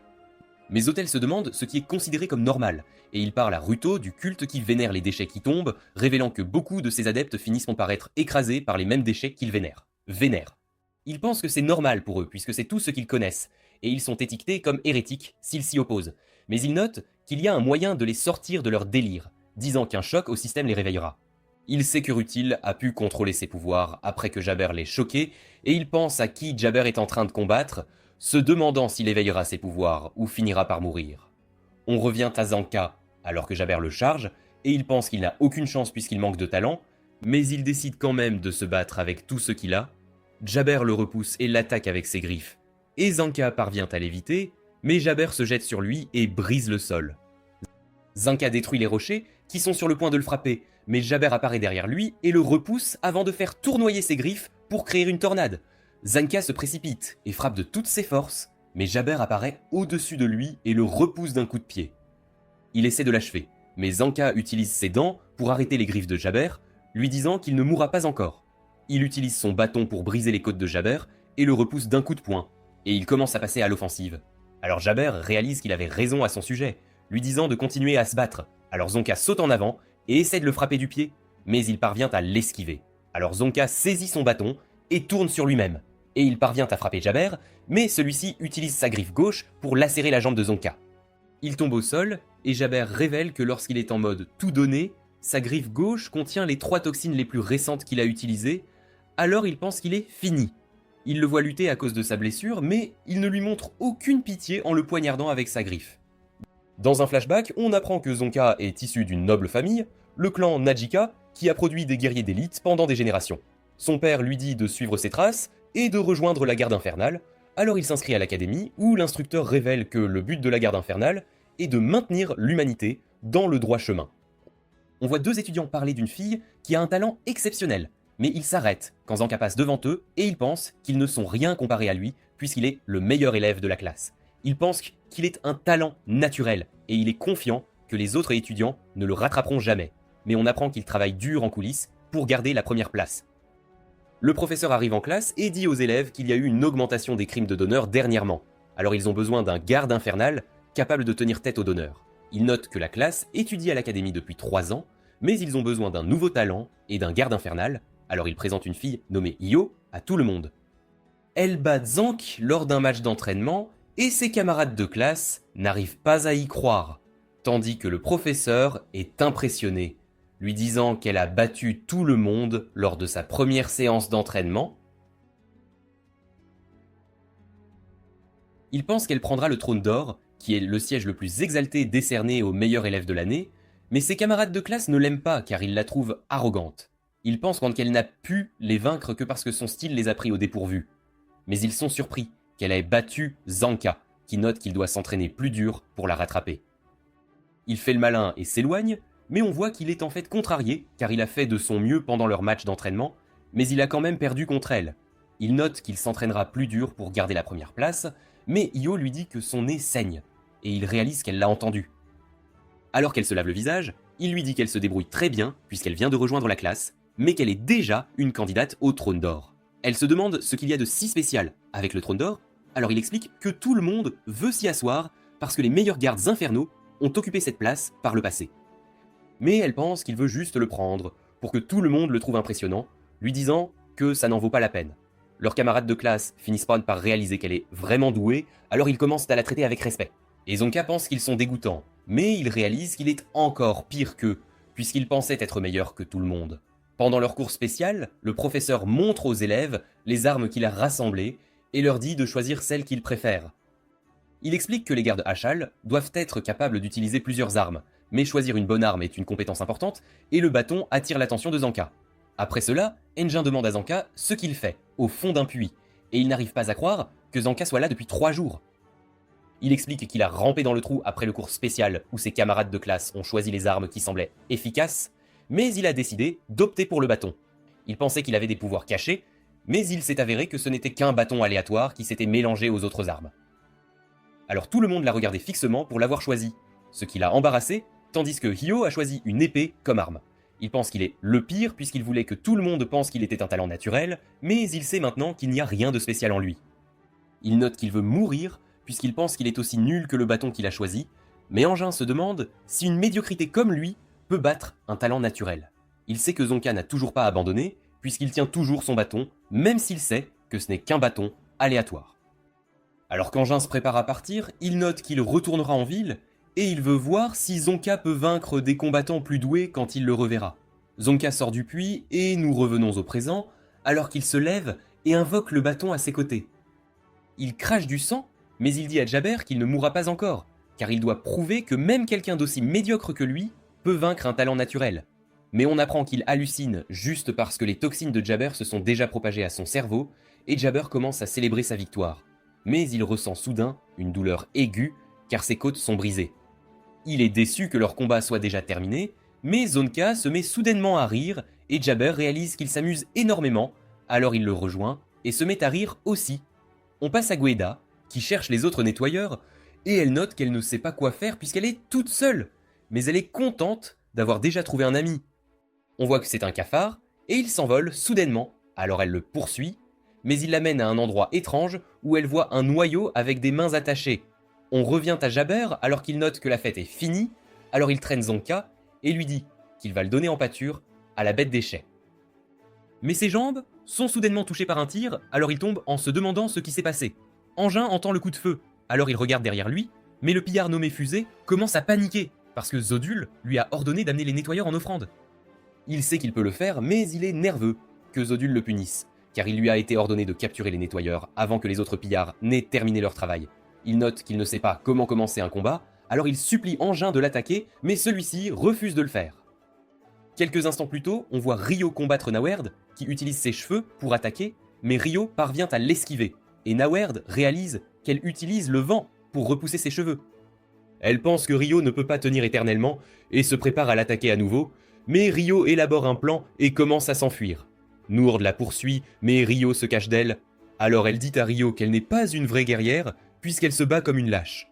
A: Mais Zotel se demande ce qui est considéré comme normal, et il parle à Ruto du culte qui vénère les déchets qui tombent, révélant que beaucoup de ses adeptes finissent par être écrasés par les mêmes déchets qu'ils vénèrent. Ils pensent que c'est normal pour eux puisque c'est tout ce qu'ils connaissent, et ils sont étiquetés comme hérétiques s'ils s'y opposent, mais ils notent qu'il y a un moyen de les sortir de leur délire, disant qu'un choc au système les réveillera. Il sait que Rutil a pu contrôler ses pouvoirs après que Jabber l'ait choqué, et il pense à qui Jabber est en train de combattre, se demandant s'il éveillera ses pouvoirs ou finira par mourir. On revient à Zanka, alors que Jabber le charge, et il pense qu'il n'a aucune chance puisqu'il manque de talent, mais il décide quand même de se battre avec tout ce qu'il a. Jabber le repousse et l'attaque avec ses griffes, et Zanka parvient à l'éviter, mais Jabber se jette sur lui et brise le sol. Zanka détruit les rochers, qui sont sur le point de le frapper, mais Jabber apparaît derrière lui et le repousse avant de faire tournoyer ses griffes pour créer une tornade. Zanka se précipite et frappe de toutes ses forces, mais Jabber apparaît au-dessus de lui et le repousse d'un coup de pied. Il essaie de l'achever, mais Zanka utilise ses dents pour arrêter les griffes de Jabber, lui disant qu'il ne mourra pas encore. Il utilise son bâton pour briser les côtes de Jabber et le repousse d'un coup de poing, et il commence à passer à l'offensive. Alors Jabber réalise qu'il avait raison à son sujet, lui disant de continuer à se battre. Alors Zonka saute en avant et essaie de le frapper du pied, mais il parvient à l'esquiver. Alors Zonka saisit son bâton et tourne sur lui-même, et il parvient à frapper Jabber, mais celui-ci utilise sa griffe gauche pour lacérer la jambe de Zonka. Il tombe au sol, et Jabber révèle que lorsqu'il est en mode tout donné, sa griffe gauche contient les 3 toxines les plus récentes qu'il a utilisées, alors il pense qu'il est fini. Il le voit lutter à cause de sa blessure, mais il ne lui montre aucune pitié en le poignardant avec sa griffe. Dans un flashback, on apprend que Zonka est issu d'une noble famille, le clan Najika, qui a produit des guerriers d'élite pendant des générations. Son père lui dit de suivre ses traces et de rejoindre la garde infernale, alors il s'inscrit à l'académie où l'instructeur révèle que le but de la garde infernale est de maintenir l'humanité dans le droit chemin. On voit deux étudiants parler d'une fille qui a un talent exceptionnel, mais ils s'arrêtent quand Zanka passe devant eux et ils pensent qu'ils ne sont rien comparés à lui puisqu'il est le meilleur élève de la classe. Ils pensent qu'il est un talent naturel et il est confiant que les autres étudiants ne le rattraperont jamais. Mais on apprend qu'il travaille dur en coulisses pour garder la première place. Le professeur arrive en classe et dit aux élèves qu'il y a eu une augmentation des crimes de donneurs dernièrement. Alors ils ont besoin d'un garde infernal capable de tenir tête aux donneurs. Il note que la classe étudie à l'académie depuis 3 ans, mais ils ont besoin d'un nouveau talent et d'un garde infernal, alors il présente une fille nommée Io à tout le monde. Elle bat Zank lors d'un match d'entraînement et ses camarades de classe n'arrivent pas à y croire, tandis que le professeur est impressionné, lui disant qu'elle a battu tout le monde lors de sa première séance d'entraînement. Il pense qu'elle prendra le trône d'or, qui est le siège le plus exalté décerné au meilleur élève de l'année, mais ses camarades de classe ne l'aiment pas car ils la trouvent arrogante. Ils pensent qu'elle n'a pu les vaincre que parce que son style les a pris au dépourvu. Mais ils sont surpris qu'elle ait battu Zanka, qui note qu'il doit s'entraîner plus dur pour la rattraper. Il fait le malin et s'éloigne, mais on voit qu'il est en fait contrarié car il a fait de son mieux pendant leur match d'entraînement, mais il a quand même perdu contre elle. Il note qu'il s'entraînera plus dur pour garder la première place, mais Io lui dit que son nez saigne, et il réalise qu'elle l'a entendu. Alors qu'elle se lave le visage, il lui dit qu'elle se débrouille très bien puisqu'elle vient de rejoindre la classe, mais qu'elle est déjà une candidate au trône d'or. Elle se demande ce qu'il y a de si spécial avec le trône d'or, alors il explique que tout le monde veut s'y asseoir parce que les meilleurs gardes infernaux ont occupé cette place par le passé. Mais elle pense qu'il veut juste le prendre pour que tout le monde le trouve impressionnant, lui disant que ça n'en vaut pas la peine. Leurs camarades de classe finissent par réaliser qu'elle est vraiment douée, alors ils commencent à la traiter avec respect. Et Zonka pense qu'ils sont dégoûtants, mais il réalise qu'il est encore pire qu'eux, puisqu'il pensait être meilleur que tout le monde. Pendant leur cours spécial, le professeur montre aux élèves les armes qu'il a rassemblées et leur dit de choisir celles qu'ils préfèrent. Il explique que les gardes Hachal doivent être capables d'utiliser plusieurs armes, mais choisir une bonne arme est une compétence importante, et le bâton attire l'attention de Zanka. Après cela, Enjin demande à Zanka ce qu'il fait, au fond d'un puits, et il n'arrive pas à croire que Zanka soit là depuis 3 jours. Il explique qu'il a rampé dans le trou après le cours spécial où ses camarades de classe ont choisi les armes qui semblaient efficaces, mais il a décidé d'opter pour le bâton. Il pensait qu'il avait des pouvoirs cachés, mais il s'est avéré que ce n'était qu'un bâton aléatoire qui s'était mélangé aux autres armes. Alors tout le monde l'a regardé fixement pour l'avoir choisi, ce qui l'a embarrassé, tandis que Hyo a choisi une épée comme arme. Il pense qu'il est le pire puisqu'il voulait que tout le monde pense qu'il était un talent naturel, mais il sait maintenant qu'il n'y a rien de spécial en lui. Il note qu'il veut mourir puisqu'il pense qu'il est aussi nul que le bâton qu'il a choisi, mais Enjin se demande si une médiocrité comme lui peut battre un talent naturel. Il sait que Zonka n'a toujours pas abandonné, puisqu'il tient toujours son bâton, même s'il sait que ce n'est qu'un bâton aléatoire. Alors qu'Enjin se prépare à partir, il note qu'il retournera en ville, et il veut voir si Zonka peut vaincre des combattants plus doués quand il le reverra. Zonka sort du puits, et nous revenons au présent, alors qu'il se lève et invoque le bâton à ses côtés. Il crache du sang, mais il dit à Jabber qu'il ne mourra pas encore, car il doit prouver que même quelqu'un d'aussi médiocre que lui peut vaincre un talent naturel. Mais on apprend qu'il hallucine juste parce que les toxines de Jabber se sont déjà propagées à son cerveau, et Jabber commence à célébrer sa victoire. Mais il ressent soudain une douleur aiguë, car ses côtes sont brisées. Il est déçu que leur combat soit déjà terminé, mais Zonka se met soudainement à rire, et Jabber réalise qu'il s'amuse énormément, alors il le rejoint, et se met à rire aussi. On passe à Gueda, qui cherche les autres nettoyeurs, et elle note qu'elle ne sait pas quoi faire puisqu'elle est toute seule, mais elle est contente d'avoir déjà trouvé un ami. On voit que c'est un cafard, et il s'envole soudainement, alors elle le poursuit, mais il l'amène à un endroit étrange où elle voit un noyau avec des mains attachées. On revient à Jabber alors qu'il note que la fête est finie, alors il traîne Zonka et lui dit qu'il va le donner en pâture à la bête des chais. Mais ses jambes sont soudainement touchées par un tir, alors il tombe en se demandant ce qui s'est passé. Enjin entend le coup de feu, alors il regarde derrière lui, mais le pillard nommé Fusée commence à paniquer, parce que Zodul lui a ordonné d'amener les nettoyeurs en offrande. Il sait qu'il peut le faire, mais il est nerveux que Zodul le punisse, car il lui a été ordonné de capturer les nettoyeurs avant que les autres pillards n'aient terminé leur travail. Il note qu'il ne sait pas comment commencer un combat, alors il supplie Enjin de l'attaquer, mais celui-ci refuse de le faire. Quelques instants plus tôt, on voit Ryo combattre Nawerd, qui utilise ses cheveux pour attaquer, mais Ryo parvient à l'esquiver, et Nawerd réalise qu'elle utilise le vent pour repousser ses cheveux. Elle pense que Ryo ne peut pas tenir éternellement, et se prépare à l'attaquer à nouveau, mais Ryo élabore un plan et commence à s'enfuir. Noord la poursuit, mais Ryo se cache d'elle. Alors elle dit à Ryo qu'elle n'est pas une vraie guerrière, puisqu'elle se bat comme une lâche.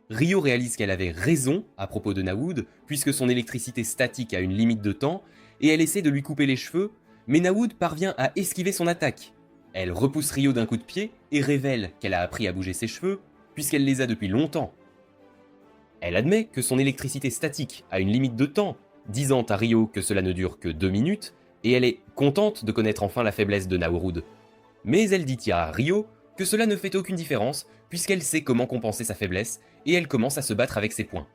A: Ryo réalise qu'elle avait raison à propos de Nawood, puisque son électricité statique a une limite de temps, et elle essaie de lui couper les cheveux, mais Nawood parvient à esquiver son attaque. Elle repousse Ryo d'un coup de pied et révèle qu'elle a appris à bouger ses cheveux, puisqu'elle les a depuis longtemps. Elle admet que son électricité statique a une limite de temps, disant à Ryo que cela ne dure que 2 minutes, et elle est contente de connaître enfin la faiblesse de Nawood. Mais elle dit à Ryo que cela ne fait aucune différence, puisqu'elle sait comment compenser sa faiblesse, et elle commence à se battre avec ses poings.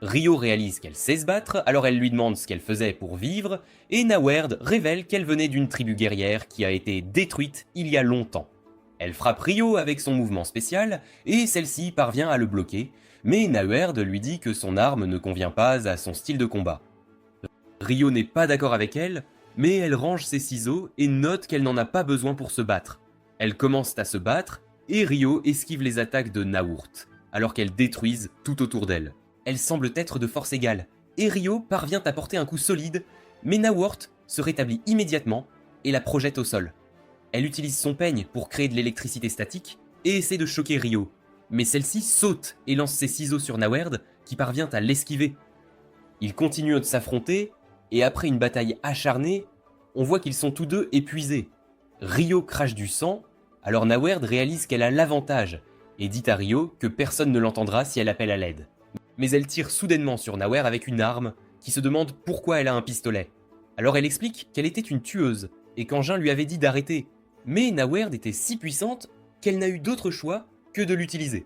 A: Ryo réalise qu'elle sait se battre, alors elle lui demande ce qu'elle faisait pour vivre, et Nawerd révèle qu'elle venait d'une tribu guerrière qui a été détruite il y a longtemps. Elle frappe Ryo avec son mouvement spécial, et celle-ci parvient à le bloquer, mais Nawerd lui dit que son arme ne convient pas à son style de combat. Ryo n'est pas d'accord avec elle, mais elle range ses ciseaux et note qu'elle n'en a pas besoin pour se battre. Elles commencent à se battre, et Ryo esquive les attaques de Naourt, alors qu'elles détruisent tout autour d'elle. Elles semblent être de force égale, et Ryo parvient à porter un coup solide, mais Naourt se rétablit immédiatement et la projette au sol. Elle utilise son peigne pour créer de l'électricité statique et essaie de choquer Ryo, mais celle-ci saute et lance ses ciseaux sur Nawerd, qui parvient à l'esquiver. Ils continuent de s'affronter, et après une bataille acharnée, on voit qu'ils sont tous deux épuisés. Ryo crache du sang, alors Nawerd réalise qu'elle a l'avantage, et dit à Ryo que personne ne l'entendra si elle appelle à l'aide. Mais elle tire soudainement sur Nawerd avec une arme, qui se demande pourquoi elle a un pistolet. Alors elle explique qu'elle était une tueuse, et qu'Engin lui avait dit d'arrêter. Mais Nawerd était si puissante qu'elle n'a eu d'autre choix que de l'utiliser.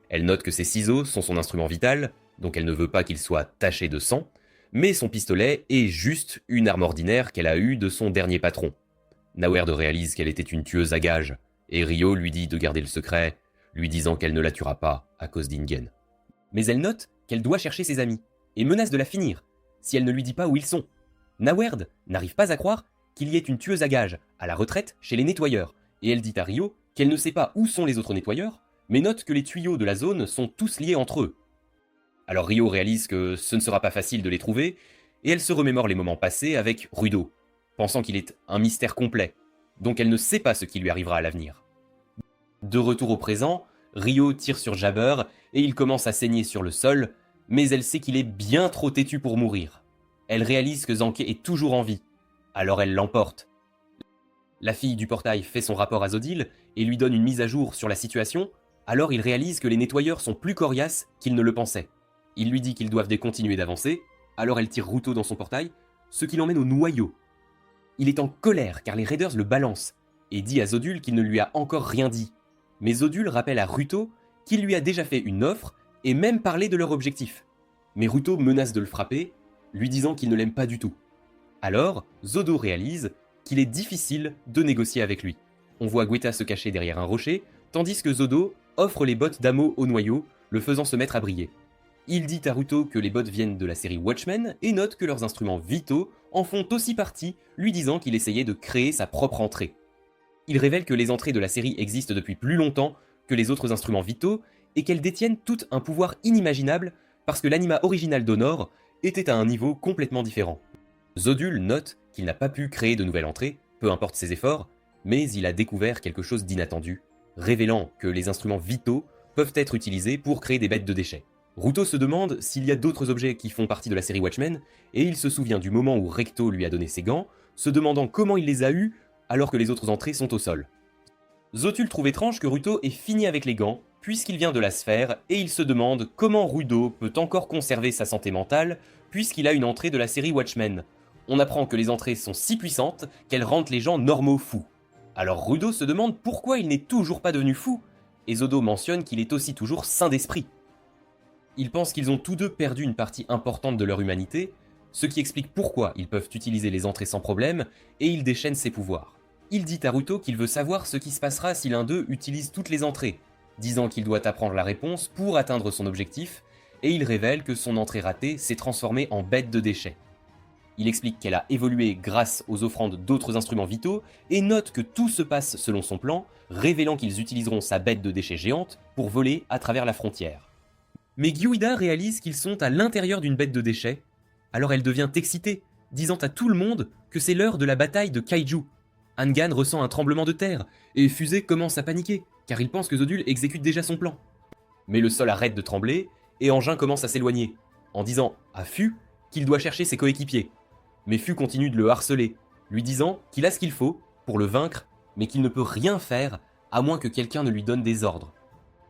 A: Elle note que ses ciseaux sont son instrument vital, donc elle ne veut pas qu'il soit taché de sang, mais son pistolet est juste une arme ordinaire qu'elle a eue de son dernier patron. Nawerd réalise qu'elle était une tueuse à gages, et Ryo lui dit de garder le secret, lui disant qu'elle ne la tuera pas à cause d'Ingen. Mais elle note qu'elle doit chercher ses amis, et menace de la finir, si elle ne lui dit pas où ils sont. Nawerd n'arrive pas à croire qu'il y ait une tueuse à gages, à la retraite chez les nettoyeurs, et elle dit à Ryo qu'elle ne sait pas où sont les autres nettoyeurs, mais note que les tuyaux de la zone sont tous liés entre eux. Alors Ryo réalise que ce ne sera pas facile de les trouver, et elle se remémore les moments passés avec Rudo, pensant qu'il est un mystère complet, donc elle ne sait pas ce qui lui arrivera à l'avenir. De retour au présent, Ryo tire sur Jabber, et il commence à saigner sur le sol, mais elle sait qu'il est bien trop têtu pour mourir. Elle réalise que Zanke est toujours en vie, alors elle l'emporte. La fille du portail fait son rapport à Zodil, et lui donne une mise à jour sur la situation, alors il réalise que les nettoyeurs sont plus coriaces qu'il ne le pensait. Il lui dit qu'ils doivent continuer d'avancer, alors elle tire Ruto dans son portail, ce qui l'emmène au noyau. Il est en colère car les raiders le balancent, et dit à Zodul qu'il ne lui a encore rien dit. Mais Zodul rappelle à Ruto qu'il lui a déjà fait une offre et même parlé de leur objectif. Mais Ruto menace de le frapper, lui disant qu'il ne l'aime pas du tout. Alors, Zodo réalise qu'il est difficile de négocier avec lui. On voit Guetta se cacher derrière un rocher, tandis que Zodo offre les bottes d'Amo au noyau, le faisant se mettre à briller. Il dit à Ruto que les bottes viennent de la série Watchmen et note que leurs instruments vitaux en font aussi partie, lui disant qu'il essayait de créer sa propre entrée. Il révèle que les entrées de la série existent depuis plus longtemps que les autres instruments vitaux et qu'elles détiennent toutes un pouvoir inimaginable parce que l'anima original d'Honor était à un niveau complètement différent. Zodul note qu'il n'a pas pu créer de nouvelles entrées, peu importe ses efforts, mais il a découvert quelque chose d'inattendu, révélant que les instruments vitaux peuvent être utilisés pour créer des bêtes de déchets. Ruto se demande s'il y a d'autres objets qui font partie de la série Watchmen, et il se souvient du moment où Recto lui a donné ses gants, se demandant comment il les a eus alors que les autres entrées sont au sol. Zotul trouve étrange que Ruto ait fini avec les gants, puisqu'il vient de la sphère, et il se demande comment Rudo peut encore conserver sa santé mentale, puisqu'il a une entrée de la série Watchmen. On apprend que les entrées sont si puissantes qu'elles rendent les gens normaux fous. Alors Rudo se demande pourquoi il n'est toujours pas devenu fou, et Zodo mentionne qu'il est aussi toujours sain d'esprit. Ils pensent qu'ils ont tous deux perdu une partie importante de leur humanité, ce qui explique pourquoi ils peuvent utiliser les entrées sans problème, et il déchaîne ses pouvoirs. Il dit à Ruto qu'il veut savoir ce qui se passera si l'un d'eux utilise toutes les entrées, disant qu'il doit apprendre la réponse pour atteindre son objectif, et il révèle que son entrée ratée s'est transformée en bête de déchets. Il explique qu'elle a évolué grâce aux offrandes d'autres instruments vitaux et note que tout se passe selon son plan, révélant qu'ils utiliseront sa bête de déchets géante pour voler à travers la frontière. Mais Gyuida réalise qu'ils sont à l'intérieur d'une bête de déchets, alors elle devient excitée, disant à tout le monde que c'est l'heure de la bataille de Kaiju. Angan ressent un tremblement de terre, et Fusée commence à paniquer, car il pense que Zodul exécute déjà son plan. Mais le sol arrête de trembler, et Engin commence à s'éloigner, en disant à Fu qu'il doit chercher ses coéquipiers. Mais Fu continue de le harceler, lui disant qu'il a ce qu'il faut pour le vaincre, mais qu'il ne peut rien faire à moins que quelqu'un ne lui donne des ordres.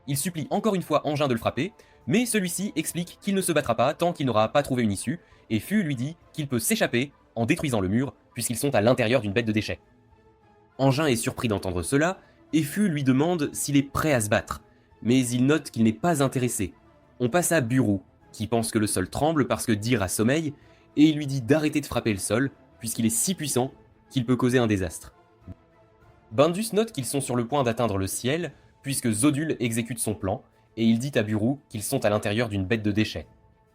A: Il supplie encore une fois Engin de le frapper, mais celui-ci explique qu'il ne se battra pas tant qu'il n'aura pas trouvé une issue, et Fu lui dit qu'il peut s'échapper en détruisant le mur, puisqu'ils sont à l'intérieur d'une bête de déchets. Engin est surpris d'entendre cela, et Fu lui demande s'il est prêt à se battre, mais il note qu'il n'est pas intéressé. On passe à Buru, qui pense que le sol tremble parce que Dir a sommeil, et il lui dit d'arrêter de frapper le sol, puisqu'il est si puissant qu'il peut causer un désastre. Bindus note qu'ils sont sur le point d'atteindre le ciel, puisque Zodul exécute son plan, et il dit à Buru qu'ils sont à l'intérieur d'une bête de déchets.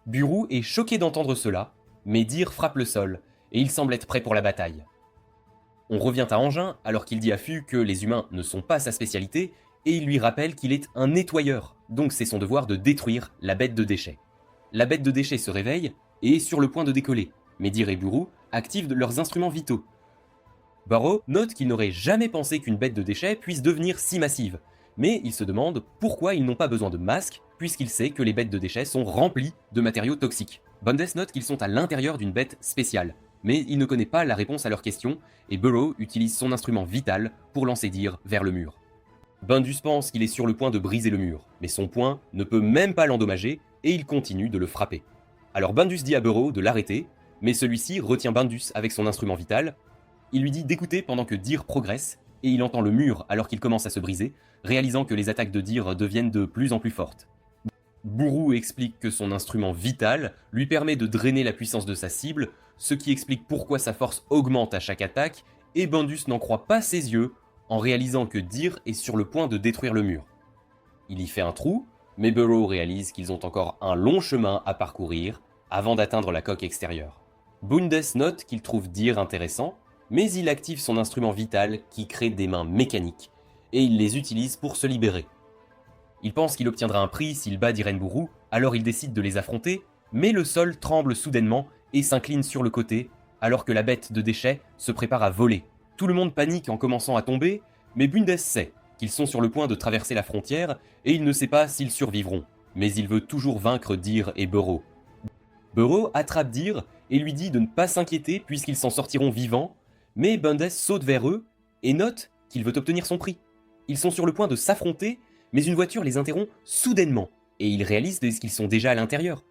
A: Buru est choqué d'entendre cela, mais Dir frappe le sol, et il semble être prêt pour la bataille. On revient à Engin alors qu'il dit à Fu que les humains ne sont pas sa spécialité, et il lui rappelle qu'il est un nettoyeur, donc c'est son devoir de détruire la bête de déchets. La bête de déchets se réveille et est sur le point de décoller, mais Dir et Buru activent leurs instruments vitaux. Barrow note qu'il n'aurait jamais pensé qu'une bête de déchets puisse devenir si massive, mais il se demande pourquoi ils n'ont pas besoin de masques, puisqu'il sait que les bêtes de déchets sont remplies de matériaux toxiques. Bundes note qu'ils sont à l'intérieur d'une bête spéciale, mais il ne connaît pas la réponse à leur question, et Burrow utilise son instrument vital pour lancer Dir vers le mur. Bindus pense qu'il est sur le point de briser le mur, mais son poing ne peut même pas l'endommager, et il continue de le frapper. Alors Bindus dit à Burrow de l'arrêter, mais celui-ci retient Bindus avec son instrument vital. Il lui dit d'écouter pendant que Dir progresse, et il entend le mur alors qu'il commence à se briser, réalisant que les attaques de Dir deviennent de plus en plus fortes. Buru explique que son instrument vital lui permet de drainer la puissance de sa cible, ce qui explique pourquoi sa force augmente à chaque attaque, et Bindus n'en croit pas ses yeux en réalisant que Dir est sur le point de détruire le mur. Il y fait un trou, mais Burrow réalise qu'ils ont encore un long chemin à parcourir avant d'atteindre la coque extérieure. Bundes note qu'il trouve Dir intéressant, mais il active son instrument vital qui crée des mains mécaniques, et il les utilise pour se libérer. Il pense qu'il obtiendra un prix s'il bat Direnburu, alors il décide de les affronter, mais le sol tremble soudainement et s'incline sur le côté, alors que la bête de déchets se prépare à voler. Tout le monde panique en commençant à tomber, mais Bundes sait qu'ils sont sur le point de traverser la frontière et il ne sait pas s'ils survivront, mais il veut toujours vaincre Dir et Burrow. Burrow attrape Dir et lui dit de ne pas s'inquiéter puisqu'ils s'en sortiront vivants, mais Bundes saute vers eux et note qu'il veut obtenir son prix. Ils sont sur le point de s'affronter, mais une voiture les interrompt soudainement, et ils réalisent qu'ils sont déjà à l'intérieur.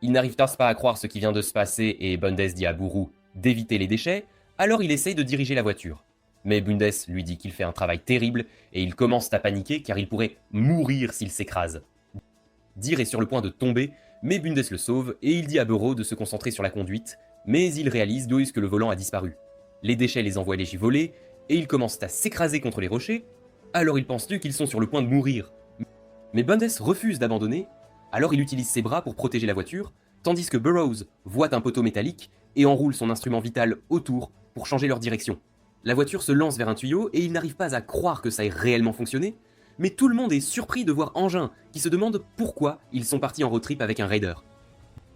A: Ils n'arrivent pas à croire ce qui vient de se passer et Bundes dit à Buru d'éviter les déchets, alors il essaye de diriger la voiture. Mais Bundes lui dit qu'il fait un travail terrible et il commence à paniquer car il pourrait mourir s'il s'écrase. Dir est sur le point de tomber, mais Bundes le sauve et il dit à Burrow de se concentrer sur la conduite, mais il réalise d'où est-ce que le volant a disparu. Les déchets les envoient léger voler et ils commencent à s'écraser contre les rochers, alors ils pensent qu'ils sont sur le point de mourir. Mais Bundes refuse d'abandonner, alors il utilise ses bras pour protéger la voiture, tandis que Burrows voit un poteau métallique et enroule son instrument vital autour pour changer leur direction. La voiture se lance vers un tuyau et ils n'arrivent pas à croire que ça ait réellement fonctionné, mais tout le monde est surpris de voir Engin qui se demande pourquoi ils sont partis en road trip avec un raider.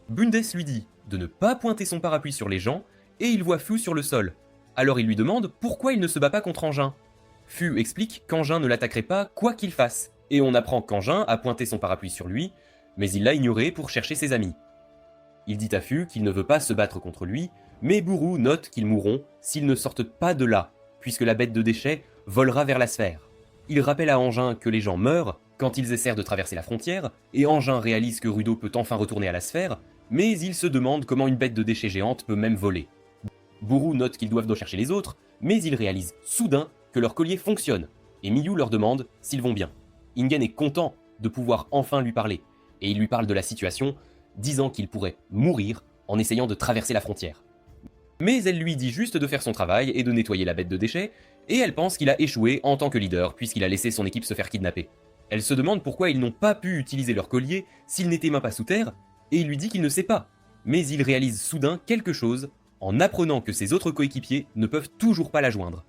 A: Bundes lui dit de ne pas pointer son parapluie sur les gens et il voit Fu sur le sol. Alors il lui demande pourquoi il ne se bat pas contre Engin. Fu explique qu'Engin ne l'attaquerait pas quoi qu'il fasse, et on apprend qu'Engin a pointé son parapluie sur lui, mais il l'a ignoré pour chercher ses amis. Il dit à Fu qu'il ne veut pas se battre contre lui, mais Buru note qu'ils mourront s'ils ne sortent pas de là, puisque la bête de déchets volera vers la sphère. Il rappelle à Engin que les gens meurent quand ils essaient de traverser la frontière, et Engin réalise que Rudo peut enfin retourner à la sphère, mais il se demande comment une bête de déchets géante peut même voler. Buru note qu'ils doivent chercher les autres, mais il réalise soudain que leur collier fonctionne, et Miyu leur demande s'ils vont bien. Ingen est content de pouvoir enfin lui parler, et il lui parle de la situation, disant qu'il pourrait mourir en essayant de traverser la frontière. Mais elle lui dit juste de faire son travail et de nettoyer la bête de déchets, et elle pense qu'il a échoué en tant que leader puisqu'il a laissé son équipe se faire kidnapper. Elle se demande pourquoi ils n'ont pas pu utiliser leur collier s'ils n'étaient même pas sous terre, et il lui dit qu'il ne sait pas. Mais il réalise soudain quelque chose en apprenant que ses autres coéquipiers ne peuvent toujours pas la joindre.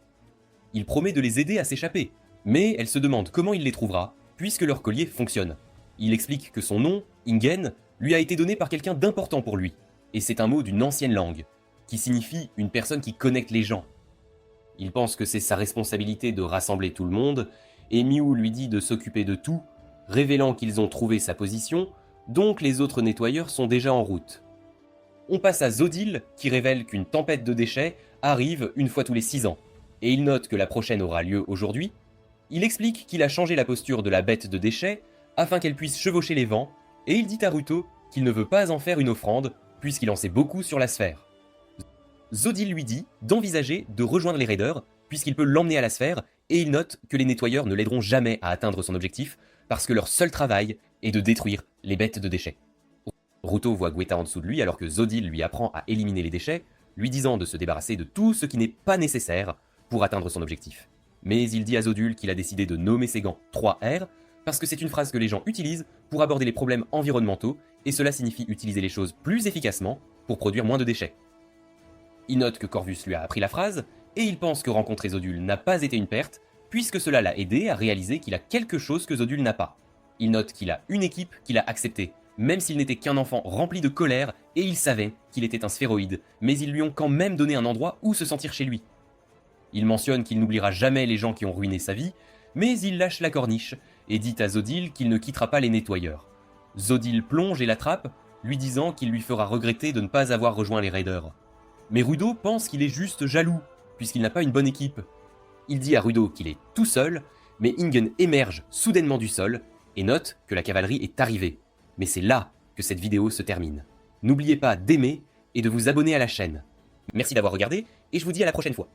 A: Il promet de les aider à s'échapper, mais elle se demande comment il les trouvera, puisque leur collier fonctionne. Il explique que son nom, Ingen, lui a été donné par quelqu'un d'important pour lui, et c'est un mot d'une ancienne langue, qui signifie une personne qui connecte les gens. Il pense que c'est sa responsabilité de rassembler tout le monde, et Miou lui dit de s'occuper de tout, révélant qu'ils ont trouvé sa position, donc les autres nettoyeurs sont déjà en route. On passe à Zodil, qui révèle qu'une tempête de déchets arrive une fois tous les 6 ans, et il note que la prochaine aura lieu aujourd'hui. Il explique qu'il a changé la posture de la bête de déchets afin qu'elle puisse chevaucher les vents, et il dit à Ruto qu'il ne veut pas en faire une offrande, puisqu'il en sait beaucoup sur la sphère. Zodil lui dit d'envisager de rejoindre les raiders, puisqu'il peut l'emmener à la sphère, et il note que les nettoyeurs ne l'aideront jamais à atteindre son objectif, parce que leur seul travail est de détruire les bêtes de déchets. Ruto voit Guetta en dessous de lui alors que Zodil lui apprend à éliminer les déchets, lui disant de se débarrasser de tout ce qui n'est pas nécessaire pour atteindre son objectif. Mais il dit à Zodul qu'il a décidé de nommer ses gants 3R, parce que c'est une phrase que les gens utilisent pour aborder les problèmes environnementaux, et cela signifie utiliser les choses plus efficacement pour produire moins de déchets. Il note que Corvus lui a appris la phrase, et il pense que rencontrer Zodul n'a pas été une perte, puisque cela l'a aidé à réaliser qu'il a quelque chose que Zodul n'a pas. Il note qu'il a une équipe qu'il a acceptée, même s'il n'était qu'un enfant rempli de colère, et il savait qu'il était un sphéroïde, mais ils lui ont quand même donné un endroit où se sentir chez lui. Il mentionne qu'il n'oubliera jamais les gens qui ont ruiné sa vie, mais il lâche la corniche, et dit à Zodil qu'il ne quittera pas les nettoyeurs. Zodil plonge et l'attrape, lui disant qu'il lui fera regretter de ne pas avoir rejoint les raiders. Mais Rudo pense qu'il est juste jaloux, puisqu'il n'a pas une bonne équipe. Il dit à Rudo qu'il est tout seul, mais Ingen émerge soudainement du sol, et note que la cavalerie est arrivée. Mais c'est là que cette vidéo se termine. N'oubliez pas d'aimer et de vous abonner à la chaîne. Merci d'avoir regardé, et je vous dis à la prochaine fois.